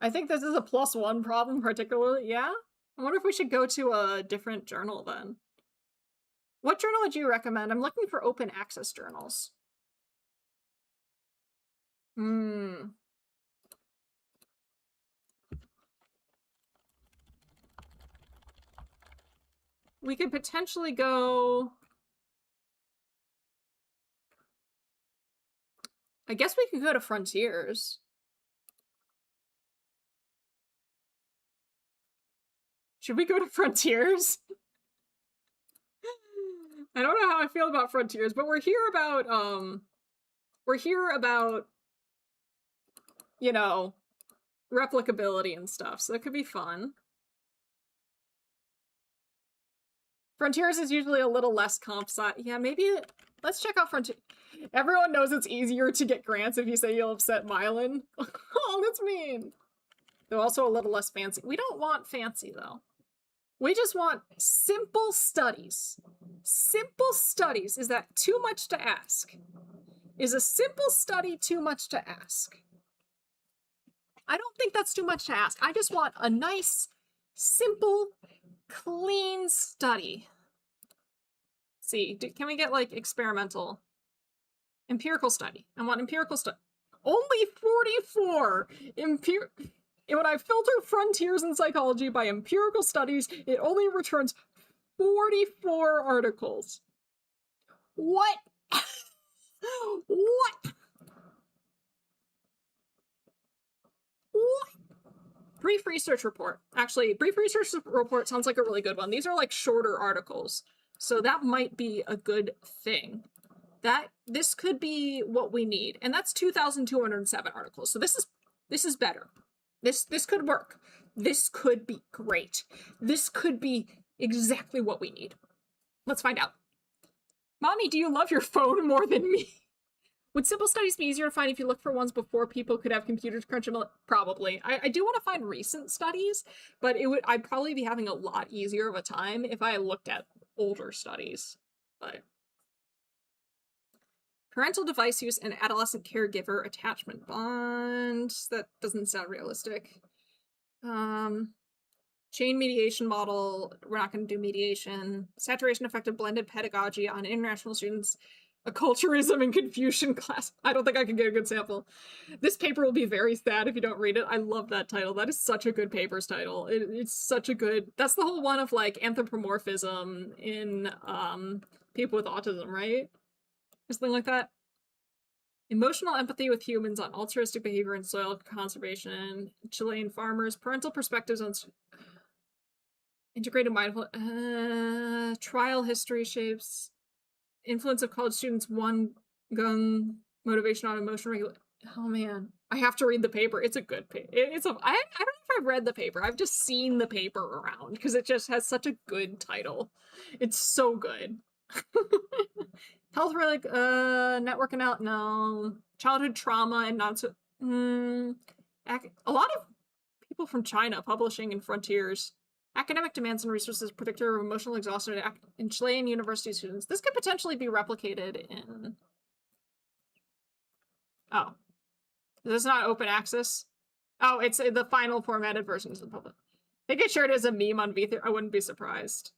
[SPEAKER 1] I think this is a +1 problem particularly. Yeah? I wonder if we should go to a different journal then. What journal would you recommend? I'm looking for open access journals. We could potentially go... I guess we could go to Frontiers. Should we go to Frontiers? I don't know how I feel about Frontiers, but we're here about, you know, replicability and stuff, so that could be fun. Frontiers is usually a little less comp sci. Yeah, maybe let's check out Frontiers. Everyone knows it's easier to get grants if you say you'll upset Mylan. Oh, that's mean. They're also a little less fancy. We don't want fancy, though. We just want simple studies. Simple studies. Is that too much to ask? Is a simple study too much to ask? I don't think that's too much to ask. I just want a nice, simple, clean study. Let's see, can we get like experimental? Empirical study. I want empirical study. Only 44! When I filter frontiers in psychology by empirical studies, it only returns 44 articles. What? What? What? Brief research report. Actually, brief research report sounds like a really good one. These are like shorter articles, so that might be a good thing. This could be what we need, and that's 2,207 articles. So this is better. This could work. This could be great. This could be exactly what we need. Let's find out. Mommy, do you love your phone more than me? Would simple studies be easier to find if you look for ones before people could have computers crunch them? Probably. I do want to find recent studies, but I'd probably be having a lot easier of a time if I looked at older studies. But parental device use and adolescent caregiver attachment bond. That doesn't sound realistic. Chain mediation model. We're not going to do mediation. Saturation effective blended pedagogy on international students. Acculturism and Confucian class. I don't think I can get a good sample. This paper will be very sad if you don't read it. I love that title. That is such a good paper's title. It's such a good... That's the whole one of, like, anthropomorphism in people with autism, right? Or something like that. Emotional empathy with humans on altruistic behavior and soil conservation. Chilean farmers. Parental perspectives on... Integrated mindful... trial history shapes... Influence of college students, one gun motivation on emotional regulation. Oh man, I have to read the paper. It's a good paper. I don't know if I've read the paper. I've just seen the paper around because it just has such a good title. It's so good. Health relic, network and out. No, childhood trauma and not so. A lot of people from China publishing in Frontiers. Academic demands and resources predictor of emotional exhaustion in Chilean university students. This could potentially be replicated in... Oh. Is this not open access? Oh, it's the final formatted version is the public. I think I shared it as a meme on V3. I wouldn't be surprised.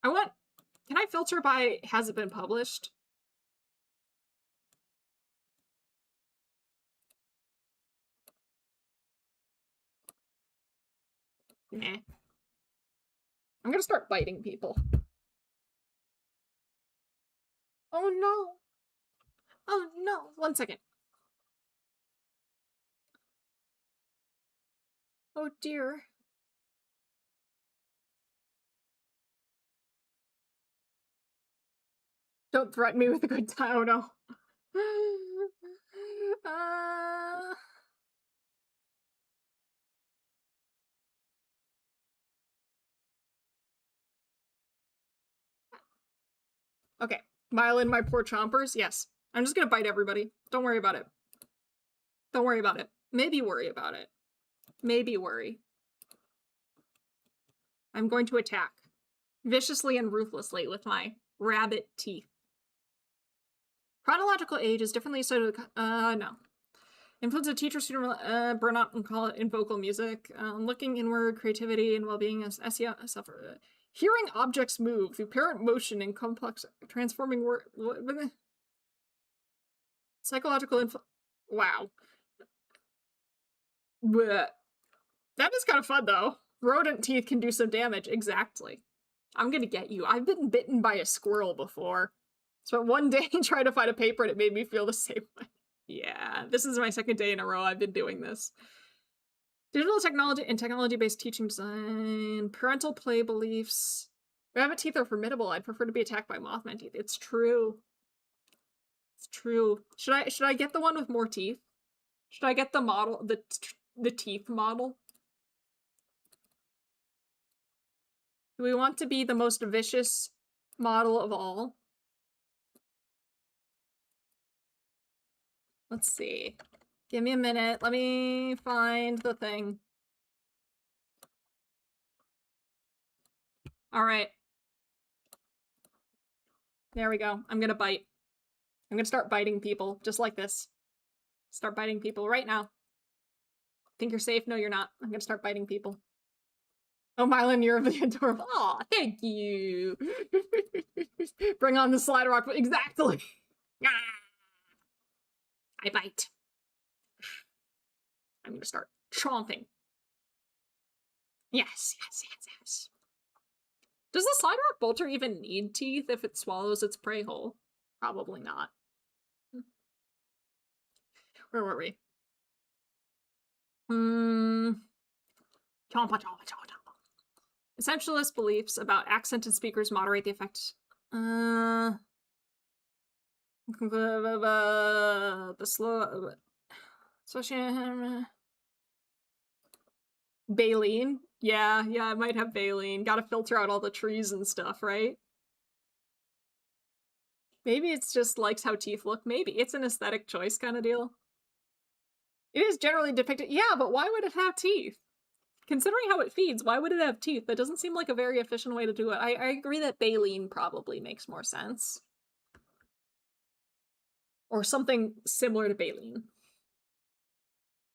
[SPEAKER 1] Can I filter by has it been published? Nah. I'm gonna start biting people. Oh no. Oh no. 1 second. Oh dear. Don't threaten me with a good time. Oh no. Okay. Myelin, my poor chompers. Yes. I'm just gonna bite everybody. Don't worry about it. Don't worry about it. Maybe worry about it. Maybe worry. I'm going to attack. Viciously and ruthlessly with my rabbit teeth. Chronological age is differently associated with, no. Influence of teacher student burnout and call it in vocal music. Looking inward, creativity and well-being as SEO suffer. Hearing objects move through apparent motion in complex transforming work. Psychological influence. Wow. Blech. That is kind of fun though. Rodent teeth can do some damage. Exactly. I'm gonna get you. I've been bitten by a squirrel before. Spent one day trying to find a paper and it made me feel the same way. Yeah, this is my second day in a row I've been doing this. Digital technology and technology-based teaching design. Parental play beliefs. Rabbit teeth are formidable. I'd prefer to be attacked by Mothman teeth. It's true. It's true. Should I get the one with more teeth? Should I get the model, the teeth model? Do we want to be the most vicious model of all? Let's see. Give me a minute. Let me find the thing. All right. There we go. I'm gonna bite. I'm gonna start biting people, just like this. Start biting people right now. Think you're safe? No, you're not. I'm gonna start biting people. Oh, Mylan, you're really adorable. Aw, thank you. Bring on the slide rock. Exactly. I bite. I'm gonna start chomping. Yes, yes, yes, yes. Does the slide rock bolter even need teeth if it swallows its prey whole? Probably not. Where were we? Chompa, chompa, chompa, chompa. Essentialist beliefs about accented speakers moderate the effect. The slow. Baleen. Yeah, I might have baleen. Gotta filter out all the trees and stuff, right? Maybe it's just likes how teeth look. Maybe it's an aesthetic choice kind of deal. It is generally depicted. Yeah, but why would it have teeth? Considering how it feeds, why would it have teeth? That doesn't seem like a very efficient way to do it. I agree that baleen probably makes more sense. Or something similar to baleen.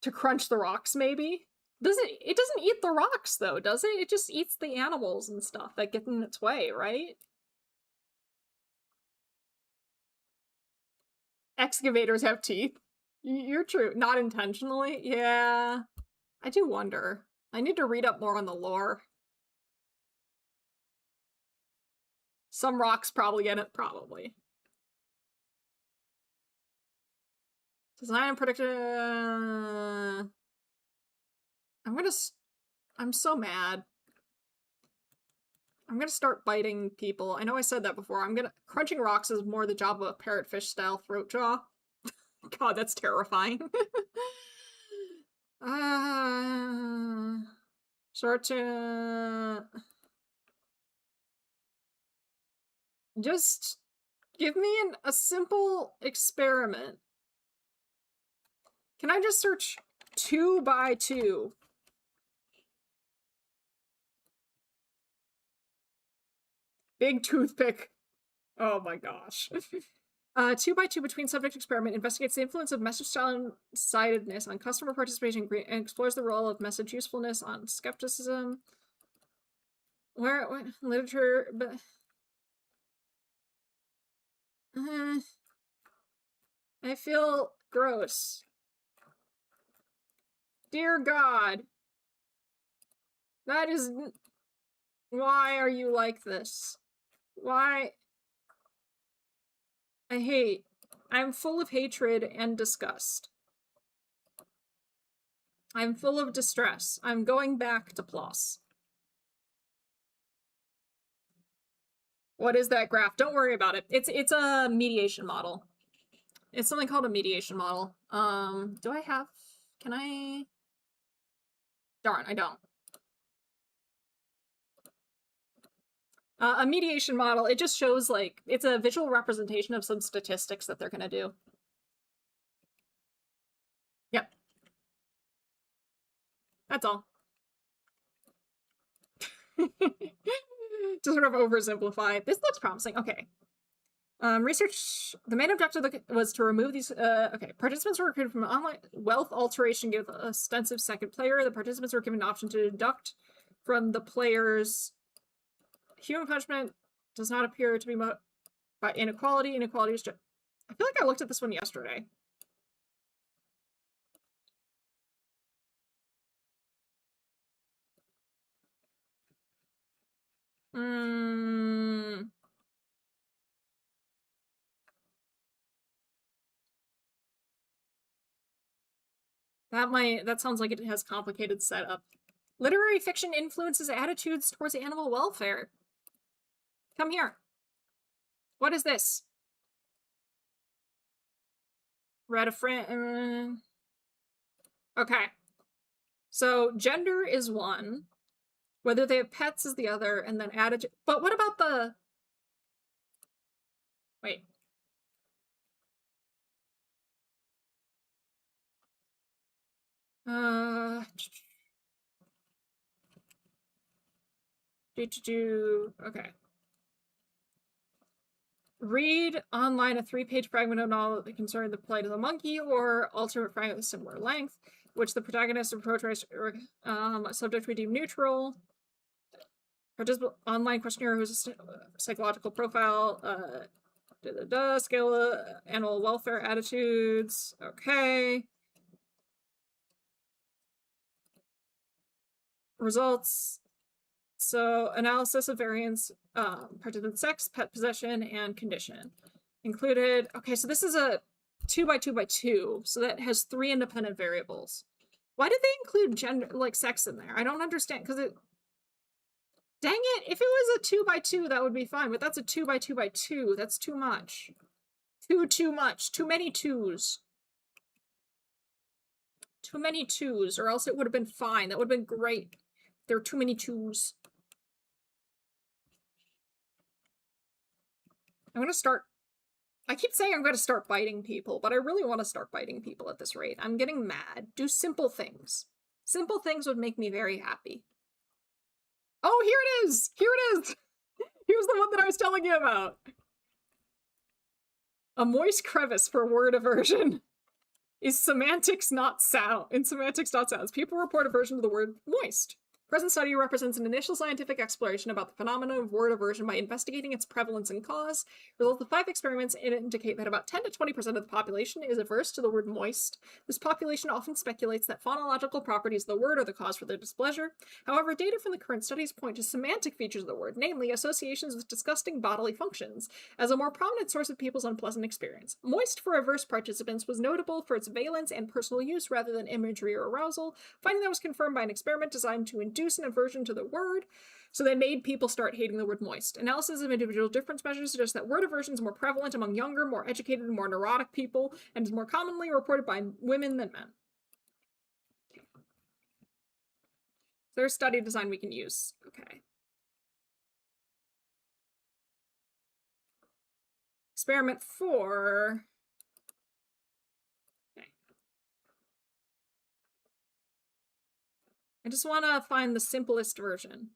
[SPEAKER 1] To crunch the rocks, maybe? It doesn't eat the rocks, though, does it? It just eats the animals and stuff that get in its way, right? Excavators have teeth. You're true. Not intentionally. Yeah. I do wonder. I need to read up more on the lore. Some rocks probably get it, probably. Design and predict. I'm so mad. I'm gonna start biting people. I know I said that before. Crunching rocks is more the job of a parrotfish style throat jaw. God, that's terrifying. Start to just give me a simple experiment. Can I just search 2 by 2? Big toothpick. Oh my gosh. 2x2 between subject experiment investigates the influence of message style-sidedness on customer participation and explores the role of message usefulness on skepticism. Where literature, but I feel gross. Dear God. That is... Why are you like this? Why? I hate. I'm full of hatred and disgust. I'm full of distress. I'm going back to PLOS. What is that graph? Don't worry about it. It's a mediation model. It's something called a mediation model. Do I have... Can I... Darn, I don't. A mediation model, it just shows, like, it's a visual representation of some statistics that they're gonna do. Yep. That's all. To sort of oversimplify. This looks promising. Okay. Research, the main objective was to remove these, okay. Participants were recruited from online wealth alteration, give a ostensive second player. The participants were given an option to deduct from the player's human punishment does not appear to be by inequality. Inequality is just, I feel like I looked at this one yesterday. That sounds like it has complicated setup. Literary fiction influences attitudes towards animal welfare. Come here. What is this? Read a friend. Okay. So gender is one. Whether they have pets is the other, and then attitude. But what about the... Wait. Okay. Read online a 3-page fragment of novel concerning the plight of the monkey, or alternate fragment of similar length, which the protagonist approach subject we deem neutral. Participant online questionnaire who's a psychological profile. Scale animal welfare attitudes. Okay. Results. So analysis of variance, participant sex, pet possession, and condition. Included, okay, so this is a 2x2x2, so that has 3 independent variables. Why did they include gender, like sex in there? I don't understand, because it... Dang it, if it was a 2x2, that would be fine, but that's a 2x2x2. That's too much. Too much. Too many twos. Too many twos, or else it would have been fine. That would have been great. There are too many twos. I'm gonna start... I keep saying I'm gonna start biting people, but I really want to start biting people at this rate. I'm getting mad. Do simple things. Simple things would make me very happy. Oh, here it is! Here it is! Here's the one that I was telling you about. A moist crevice for word aversion is semantics not sound. In semantics not sounds, people report aversion to the word moist. Present study represents an initial scientific exploration about the phenomenon of word aversion by investigating its prevalence and cause. Results of 5 experiments indicate that about 10 to 20% of the population is averse to the word moist. This population often speculates that phonological properties of the word are the cause for their displeasure. However, data from the current studies point to semantic features of the word, namely associations with disgusting bodily functions, as a more prominent source of people's unpleasant experience. Moist for averse participants was notable for its valence and personal use rather than imagery or arousal, finding that was confirmed by an experiment designed to induce an aversion to the word, so they made people start hating the word moist. Analysis of individual difference measures suggests that word aversion is more prevalent among younger, more educated, and more neurotic people, and is more commonly reported by women than men. There's study design we can use. Okay. Experiment 4. Okay. I just want to find the simplest version.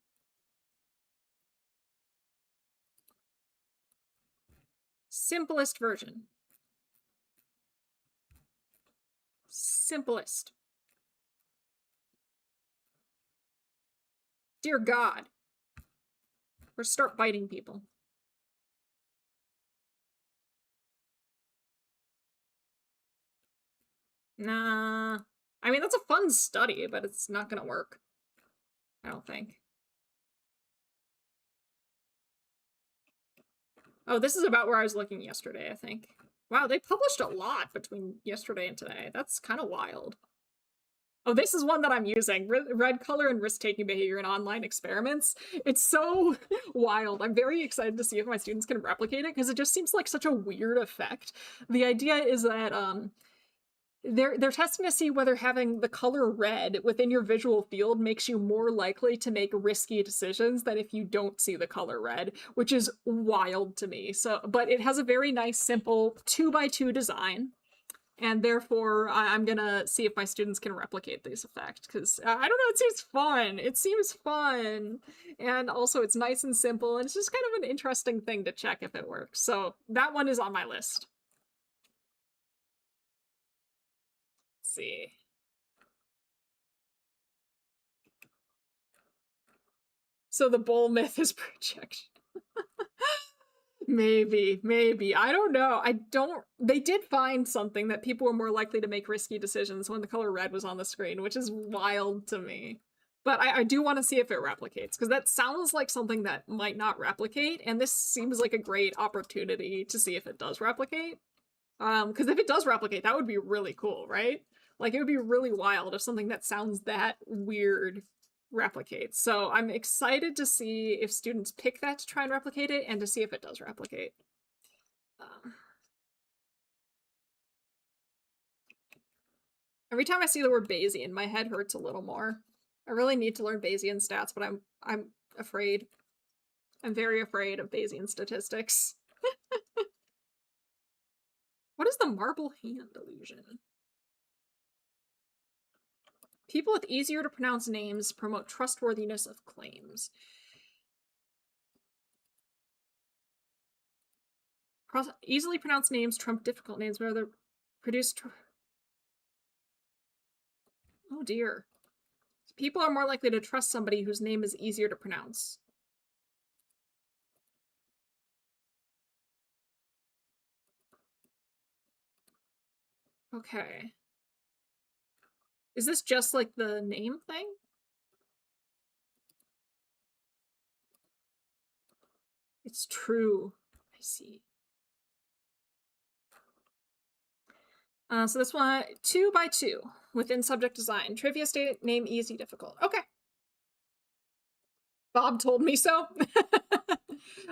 [SPEAKER 1] Simplest version. Simplest. Dear God. Or start biting people. Nah. I mean, that's a fun study, but it's not gonna work. I don't think. Oh, this is about where I was looking yesterday, I think. Wow, they published a lot between yesterday and today. That's kind of wild. Oh, this is one that I'm using. Red color and risk-taking behavior in online experiments. It's so wild. I'm very excited to see if my students can replicate it because it just seems like such a weird effect. The idea is that they're testing to see whether having the color red within your visual field makes you more likely to make risky decisions than if you don't see the color red, which is wild to me. So, but it has a very nice, simple 2x2 design. And therefore, I'm gonna see if my students can replicate this effect, because I don't know, it seems fun. It seems fun. And also, it's nice and simple, and it's just kind of an interesting thing to check if it works. So that one is on my list. Let's see. So the bull myth is projection. Maybe. I don't know. They did find something that people were more likely to make risky decisions when the color red was on the screen, which is wild to me. But I do want to see if it replicates, because that sounds like something that might not replicate, and this seems like a great opportunity to see if it does replicate. Because if it does replicate, that would be really cool, right? Like, it would be really wild if something that sounds that weird replicates. So I'm excited to see if students pick that to try and replicate it, and to see if it does replicate. Every time I see the word Bayesian, my head hurts a little more. I really need to learn Bayesian stats, but I'm afraid. I'm very afraid of Bayesian statistics. What is the marble hand illusion? People with easier to pronounce names promote trustworthiness of claims. Easily pronounced names trump difficult names, whether produce. Oh dear. People are more likely to trust somebody whose name is easier to pronounce. Okay. Is this just like the name thing? It's true. I see. So this one, 2x2 within subject design. Trivia state name easy, difficult. Okay. Bob told me so.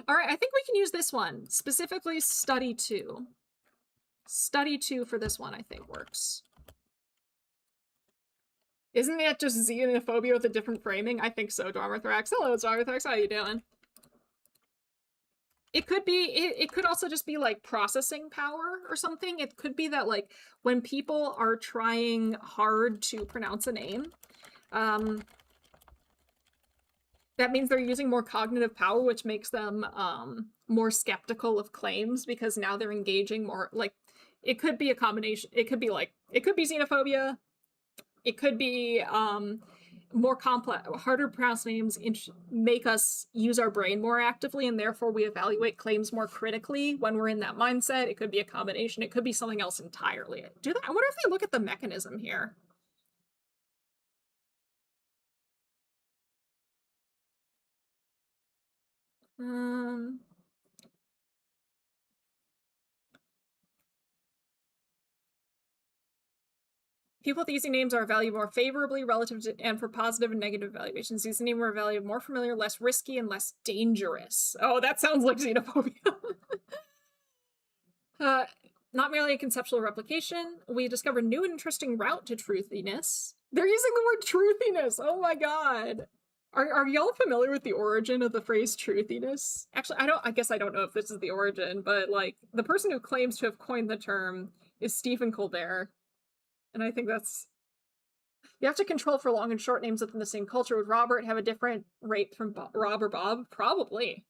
[SPEAKER 1] All right, I think we can use this one. Specifically, study 2. Study 2 for this one, I think, works. Isn't that just xenophobia with a different framing? I think so, Dwarmithrax. Hello, Dwarmithrax. How you doing? It could be, it could also just be like processing power or something. It could be that like when people are trying hard to pronounce a name, that means they're using more cognitive power, which makes them more skeptical of claims because now they're engaging more. Like, it could be a combination. It could be like, it could be xenophobia. It could be more complex, harder to pronounce names make us use our brain more actively, and therefore we evaluate claims more critically when we're in that mindset. It could be a combination. It could be something else entirely. I wonder if they look at the mechanism here. People with easy names are valued more favorably relative to, and for positive and negative evaluations. Easy names are valued more familiar, less risky, and less dangerous. Oh, that sounds like xenophobia. Not merely a conceptual replication, we discovered new and interesting route to truthiness. They're using the word truthiness. Oh my god. Are y'all familiar with the origin of the phrase truthiness? Actually, I guess I don't know if this is the origin, but like the person who claims to have coined the term is Stephen Colbert. And I think that's, you have to control for long and short names within the same culture. Would Robert have a different rate from Rob or Bob? Probably.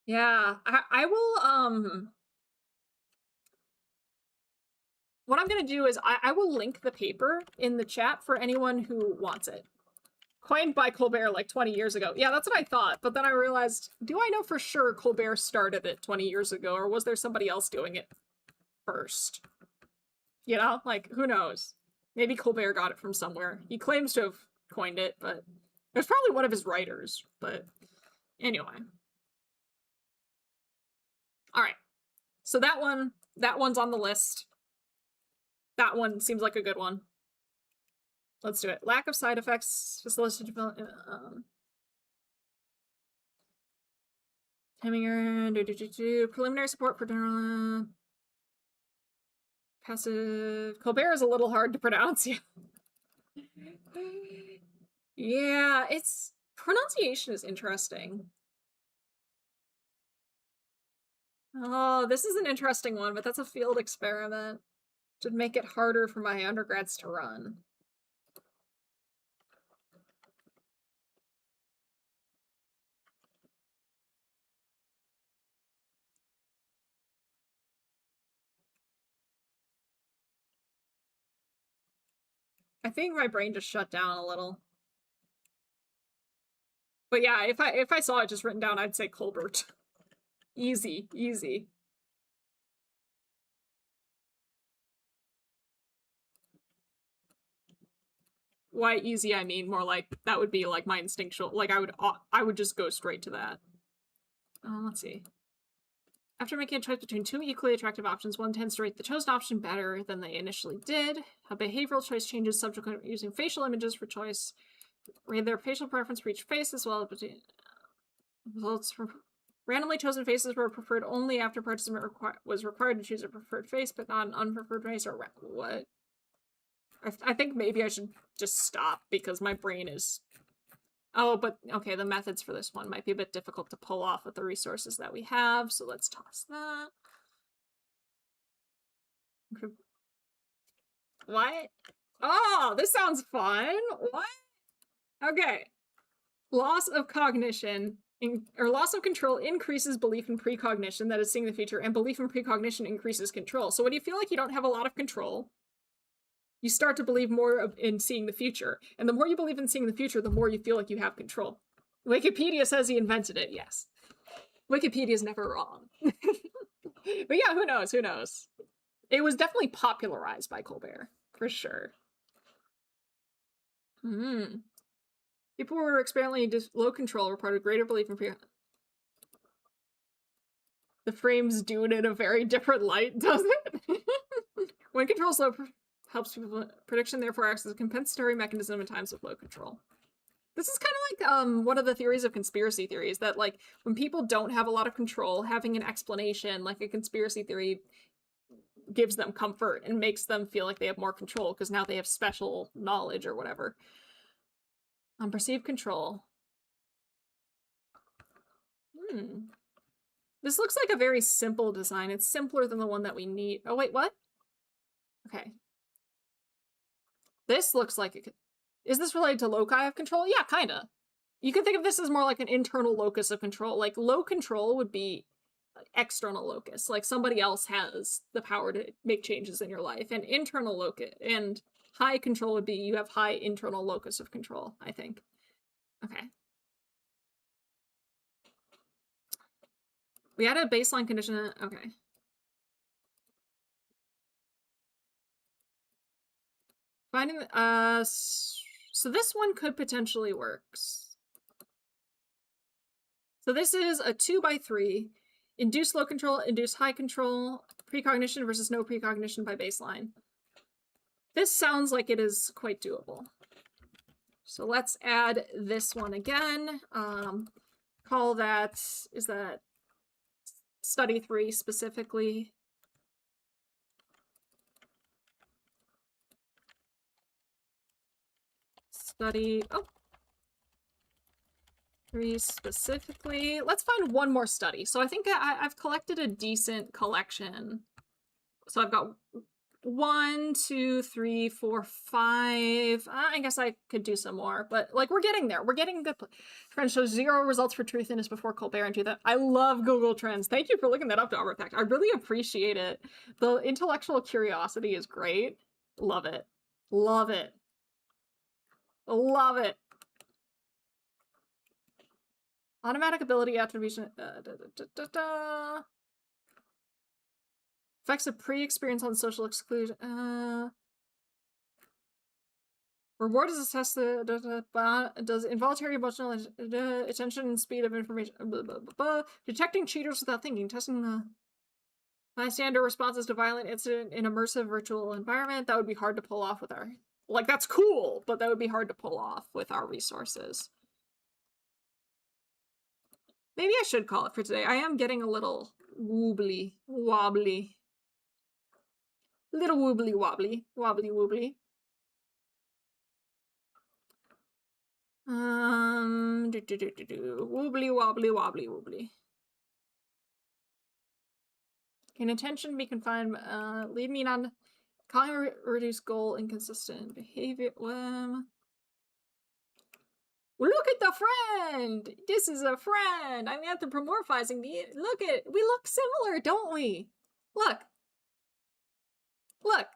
[SPEAKER 1] Yeah, I will, what I'm gonna do is I will link the paper in the chat for anyone who wants it. Coined by Colbert like 20 years ago. Yeah, that's what I thought. But then I realized, do I know for sure Colbert started it 20 years ago, or was there somebody else doing it first? You know, like, who knows? Maybe Colbert got it from somewhere. He claims to have coined it, but it was probably one of his writers. But anyway. All right. So that one's on the list. That one seems like a good one. Let's do it. Lack of side effects, facilitated development, preliminary support for general passive. Colbert is a little hard to pronounce. Yeah, its pronunciation is interesting. Oh, this is an interesting one, but that's a field experiment. Should make it harder for my undergrads to run. I think my brain just shut down a little. But yeah, if I saw it just written down, I'd say Colbert. Easy, easy. Why easy, I mean more like that would be like my instinctual, like I would just go straight to that. Let's see. After making a choice between two equally attractive options, one tends to rate the chosen option better than they initially did. A behavioral choice changes subsequent using facial images for choice. Rate their facial preference for each face as well as results from randomly chosen faces were preferred only after participant was required to choose a preferred face, but not an unpreferred face. Or what? I think maybe I should just stop because my brain is... Oh, but okay, the methods for this one might be a bit difficult to pull off with the resources that we have, so let's toss that. Okay. What? Oh, this sounds fun. What? Okay. Loss of cognition or loss of control increases belief in precognition, that is seeing the future, and belief in precognition increases control. So when you feel like you don't have a lot of control, you start to believe more in seeing the future. And the more you believe in seeing the future, the more you feel like you have control. Wikipedia says he invented it, yes. Wikipedia's never wrong. But yeah, who knows, who knows? It was definitely popularized by Colbert, for sure. People who were experimentally low control reported greater belief in the frames do it in a very different light, does it? When control is low, helps people prediction, therefore acts as a compensatory mechanism in times of low control. This is kind of like one of the theories of conspiracy theories, that like when people don't have a lot of control, having an explanation like a conspiracy theory gives them comfort and makes them feel like they have more control because now they have special knowledge or whatever. Perceived control. This looks like a very simple design. It's simpler than the one that we need. Oh, wait, what? Okay. This looks like it. Is this related to loci of control? Yeah, kinda. You can think of this as more like an internal locus of control. Like, low control would be external locus. Like, somebody else has the power to make changes in your life. And internal locus and high control would be you have high internal locus of control, I think. Okay. We had a baseline condition. Okay. Finding so this one could potentially work. So this is a 2x3. Induce low control, induce high control, precognition versus no precognition by baseline. This sounds like it is quite doable. So let's add this one again. Call that, is that study 3 specifically? Study, 3 specifically. Let's find one more study. So I think I've collected a decent collection. So I've got 1, 2, 3, 4, 5. I guess I could do some more, but like we're getting there. We're getting good. Trend shows 0 results for truthiness before Colbert and 2000. I love Google Trends. Thank you for looking that up, Fact. I really appreciate it. The intellectual curiosity is great. Love it. Love it. Love it. Automatic ability attribution. Effects of pre-experience on social exclusion. Reward is assessed does involuntary emotional attention and speed of information. Detecting cheaters without thinking. Testing the bystander responses to violent incident in immersive virtual environment. That would be hard to pull off with our... Like, that's cool, but that would be hard to pull off with our resources. Maybe I should call it for today. I am getting a little wobbly. Little wobbly. Wobbly. Wobbly. Can attention be confined? Lead me on calling reduce goal inconsistent behavior. Look at the friend! This is a friend! I'm anthropomorphizing the... Look at... We look similar, don't we? Look. Look.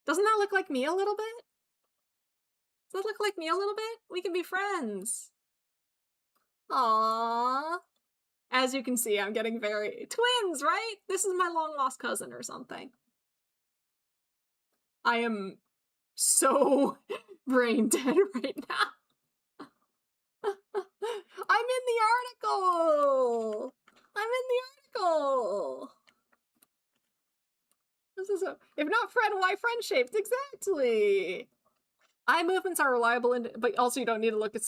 [SPEAKER 1] Doesn't that look like me a little bit? Does that look like me a little bit? We can be friends. Aww. As you can see, I'm getting very... Twins, right? This is my long-lost cousin or something. I am so brain dead right now. I'm in the article! This is a... If not friend, why friend-shaped? Exactly! Eye movements are reliable, but also you don't need to look at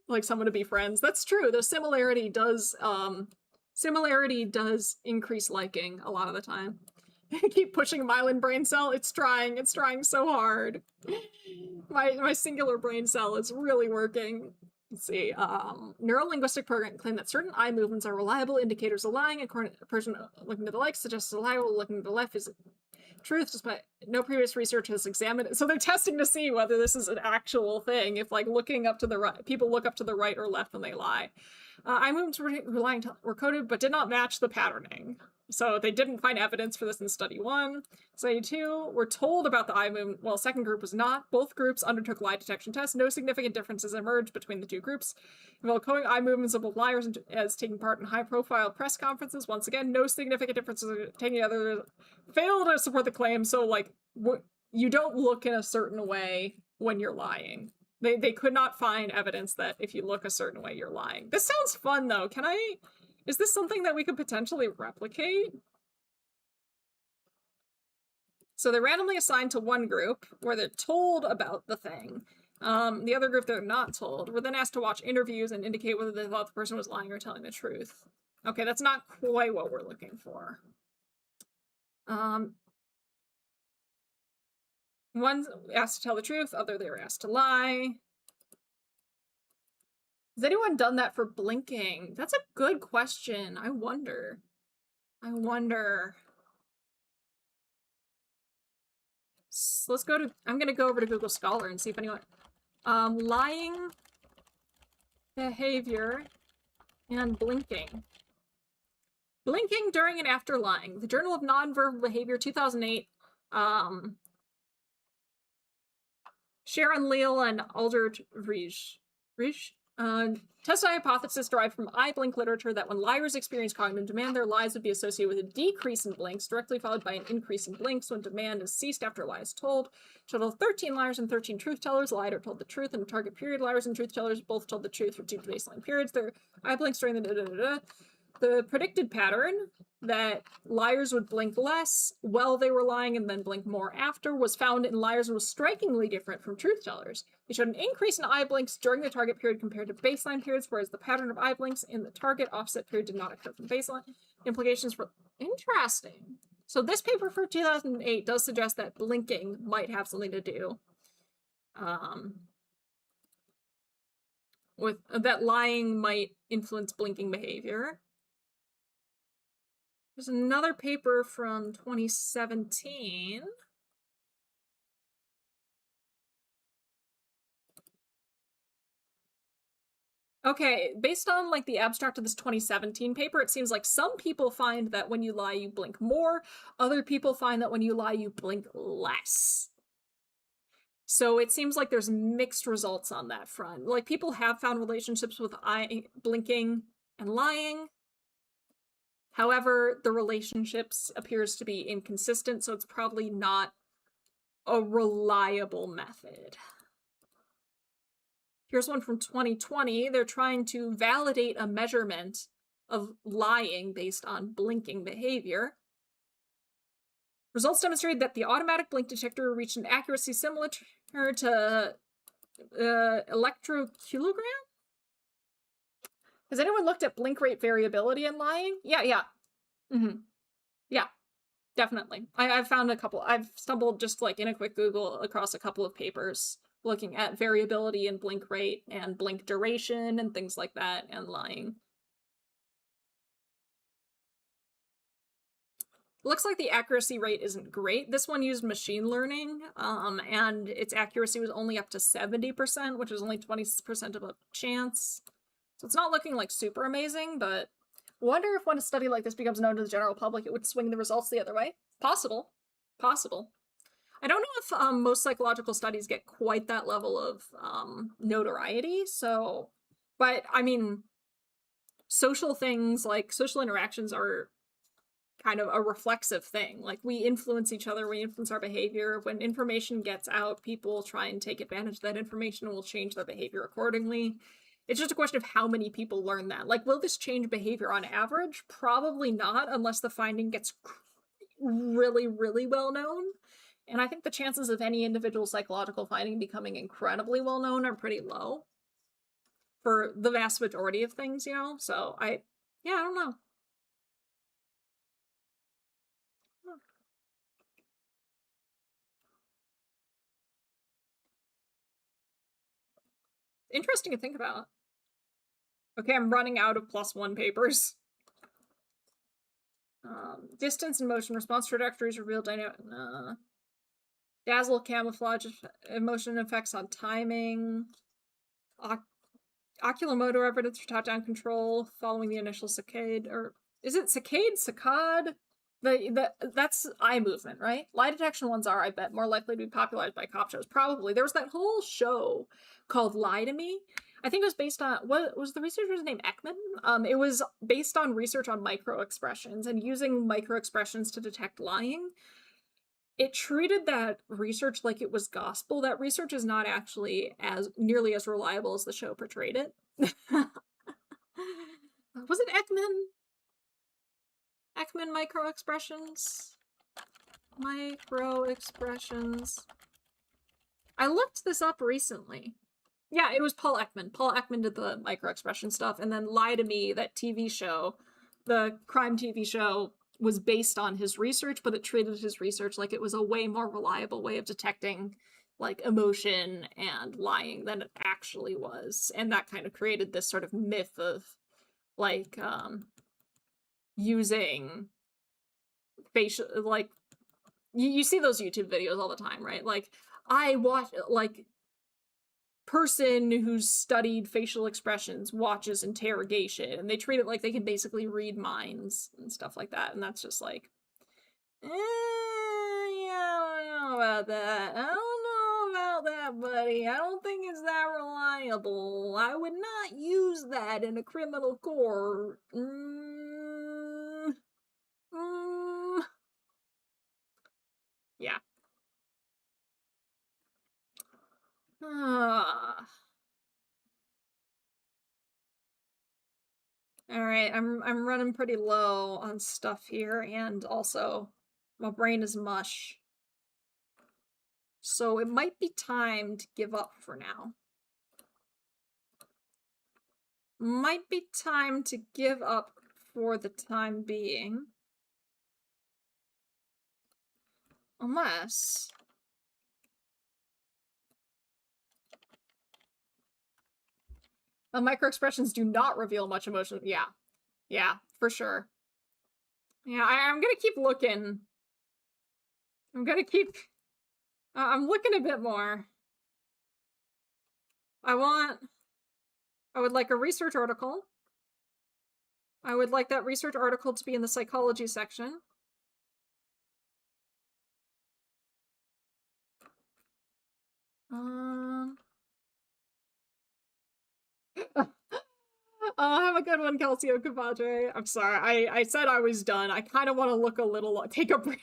[SPEAKER 1] like someone to be friends. That's true. The similarity does increase liking a lot of the time. Keep pushing myelin brain cell. It's trying so hard. My singular brain cell is really working. Let's see. Neurolinguistic programming claim that certain eye movements are reliable indicators of lying. According to a person looking to the left suggests reliable, looking to the left is truth, despite no previous research has examined it. So they're testing to see whether this is an actual thing. If like looking up to the right, people look up to the right or left when they lie. Eye movements were coded but did not match the patterning. So they didn't find evidence for this in study 1. Study 2 were told about the eye movement, while second group was not. Both groups undertook lie detection tests. No significant differences emerged between the two groups. Involved coding eye movements of both liars as taking part in high-profile press conferences. Once again, no significant differences taking other fail to support the claim. So like, you don't look in a certain way when you're lying. They could not find evidence that if you look a certain way, you're lying. This sounds fun, though. Is this something that we could potentially replicate? So they're randomly assigned to one group where they're told about the thing. The other group they're not told. We're then asked to watch interviews and indicate whether they thought the person was lying or telling the truth. Okay, that's not quite what we're looking for. One's asked to tell the truth, other they were asked to lie. Has anyone done that for blinking? That's a good question. I wonder. So let's go to... I'm gonna go over to Google Scholar and see if anyone... lying behavior and blinking. Blinking during and after lying. The Journal of Nonverbal Behavior, 2008. Sharon Leal and Aldrich Reich. Test a hypothesis derived from eye blink literature that when liars experience cognitive demand, their lies would be associated with a decrease in blinks, directly followed by an increase in blinks when demand is ceased after a lie is told. Total of 13 liars and 13 truth tellers lied or told the truth in the target period. Liars and truth tellers both told the truth for 2 baseline periods. Their eye blinks during the predicted pattern that liars would blink less while they were lying and then blink more after was found in liars and was strikingly different from truth tellers. They showed an increase in eye blinks during the target period compared to baseline periods, whereas the pattern of eye blinks in the target offset period did not occur from baseline. Implications for... Interesting. So this paper for 2008 does suggest that blinking might have something to do with... that lying might influence blinking behavior. There's another paper from 2017. Okay, based on like the abstract of this 2017 paper, it seems like some people find that when you lie, you blink more. Other people find that when you lie, you blink less. So it seems like there's mixed results on that front. Like people have found relationships with eye blinking and lying. However, the relationships appears to be inconsistent, so it's probably not a reliable method. Here's one from 2020. They're trying to validate a measurement of lying based on blinking behavior. Results demonstrated that the automatic blink detector reached an accuracy similar to electroculogram. Has anyone looked at blink rate variability in lying? Yeah. Yeah, definitely. I've found a couple. I've stumbled just like in a quick Google across a couple of papers looking at variability in blink rate and blink duration and things like that and lying. Looks like the accuracy rate isn't great. This one used machine learning, and its accuracy was only up to 70%, which is only 20% of a chance. So it's not looking like super amazing, but wonder if when a study like this becomes known to the general public, it would swing the results the other way. Possible. Possible. I don't know if most psychological studies get quite that level of notoriety, so, but I mean, social things like social interactions are kind of a reflexive thing. Like we influence each other, we influence our behavior. When information gets out, people try and take advantage of that information and will change their behavior accordingly. It's just a question of how many people learn that. Like, will this change behavior on average? Probably not, unless the finding gets really, really well known. And I think the chances of any individual psychological finding becoming incredibly well known are pretty low for the vast majority of things, you know? So I don't know. Interesting to think about. Okay, I'm running out of +1 papers. Distance and motion response trajectories reveal dynamic. Dazzle camouflage emotion effects on timing. Oculomotor evidence for top-down control following the initial saccade, or is it saccade? Saccade? That's eye movement, right? Lie detection ones are, I bet, more likely to be popularized by cop shows. Probably. There was that whole show called Lie to Me. I think it was based on, what was the researcher's name? Ekman? It was based on research on microexpressions and using microexpressions to detect lying. It treated that research like it was gospel. That research is not actually as nearly as reliable as the show portrayed it. Was it Ekman? Ekman microexpressions? Microexpressions. I looked this up recently. Yeah, it was Paul Ekman. Paul Ekman did the microexpression stuff, and then Lie to Me, that TV show, the crime TV show, was based on his research, but it treated his research like it was a way more reliable way of detecting like emotion and lying than it actually was. And that kind of created this sort of myth of like using facial, like you see those YouTube videos all the time, right? Like I watch, like, person who's studied facial expressions watches interrogation, and they treat it like they can basically read minds and stuff like that, and that's just like, yeah, I don't know about that. I don't know about that, buddy. I don't think it's that reliable. I would not use that in a criminal court. Yeah. Ah. All right, I'm running pretty low on stuff here, and also my brain is mush. So it might be time to give up for now. Might be time to give up for the time being. Unless microexpressions do not reveal much emotion. Yeah, for sure. Yeah, I'm gonna keep looking. I'm gonna keep... I'm looking a bit more. I would like a research article. I would like that research article to be in the psychology section. Have a good one, Calcio compadre. I'm sorry. I said I was done. I kind of want to look a little... Take a break.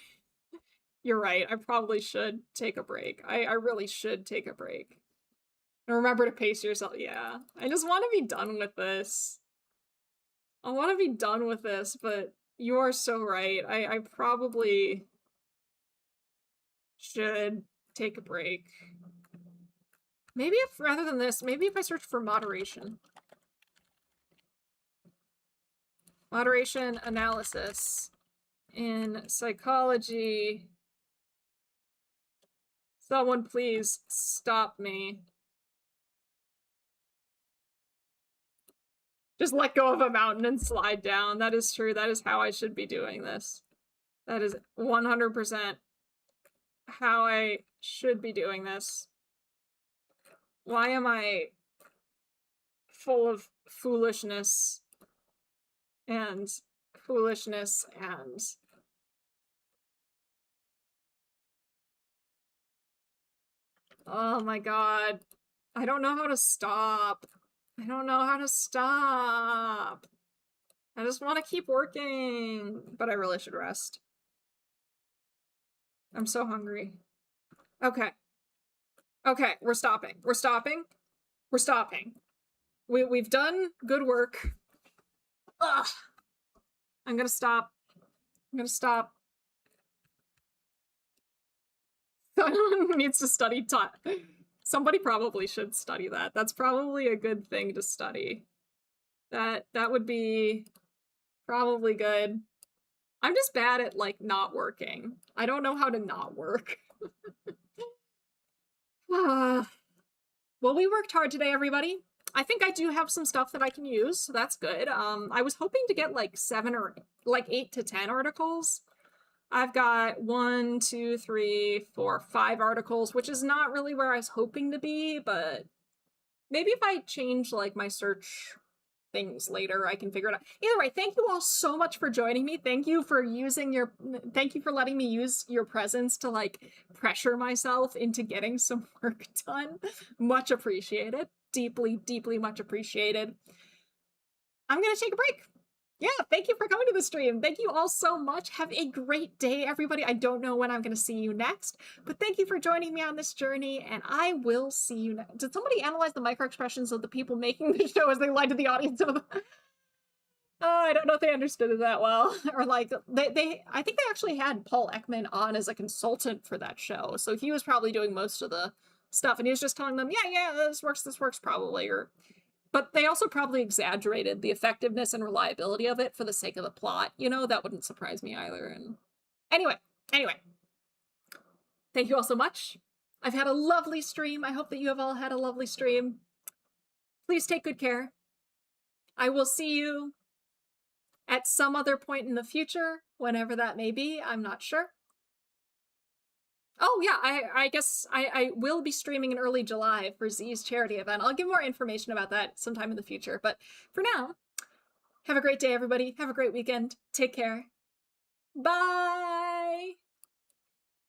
[SPEAKER 1] You're right. I probably should take a break. I really should take a break. And remember to pace yourself. Yeah. I just want to be done with this. I want to be done with this, but you are so right. I probably should take a break. Maybe if, rather than this, maybe if I search for moderation. Moderation analysis in psychology. Someone please stop me. Just let go of a mountain and slide down. That is true. That is how I should be doing this. That is 100% how I should be doing this. Why am I full of foolishness and foolishness and... Oh my god. I don't know how to stop. I don't know how to stop. I just want to keep working, but I really should rest. I'm so hungry. Okay. Okay, we're stopping. We're stopping. We're stopping. We've done good work. Ugh. I'm gonna stop. I'm gonna stop. Someone needs to study time. Somebody probably should study that. That's probably a good thing to study. That would be probably good. I'm just bad at, like, not working. I don't know how to not work. Well, we worked hard today, everybody. I think I do have some stuff that I can use, so that's good. I was hoping to get, like, 7 or, like, 8 to 10 articles. I've got 1, 2, 3, 4, 5 articles, which is not really where I was hoping to be, but maybe if I change, like, my search things later, I can figure it out. Either way, thank you all so much for joining me. Thank you for letting me use your presence to, like, pressure myself into getting some work done. Much appreciated. Deeply, deeply much appreciated. I'm gonna take a break. Yeah, thank you for coming to the stream. Thank you all so much. Have a great day, everybody. I don't know when I'm going to see you next, but thank you for joining me on this journey, and I will see you next. Did somebody analyze the micro-expressions of the people making the show as they lied to the audience? Oh, I don't know if they understood it that well. Or, like, I think they actually had Paul Ekman on as a consultant for that show, so he was probably doing most of the stuff, and he was just telling them, yeah, this works probably, or... But they also probably exaggerated the effectiveness and reliability of it for the sake of the plot. You know, that wouldn't surprise me either. And anyway, thank you all so much. I've had a lovely stream. I hope that you have all had a lovely stream. Please take good care. I will see you at some other point in the future, whenever that may be. I'm not sure. Oh, yeah, I guess I will be streaming in early July for Z's charity event. I'll give more information about that sometime in the future. But for now, have a great day, everybody. Have a great weekend. Take care. Bye!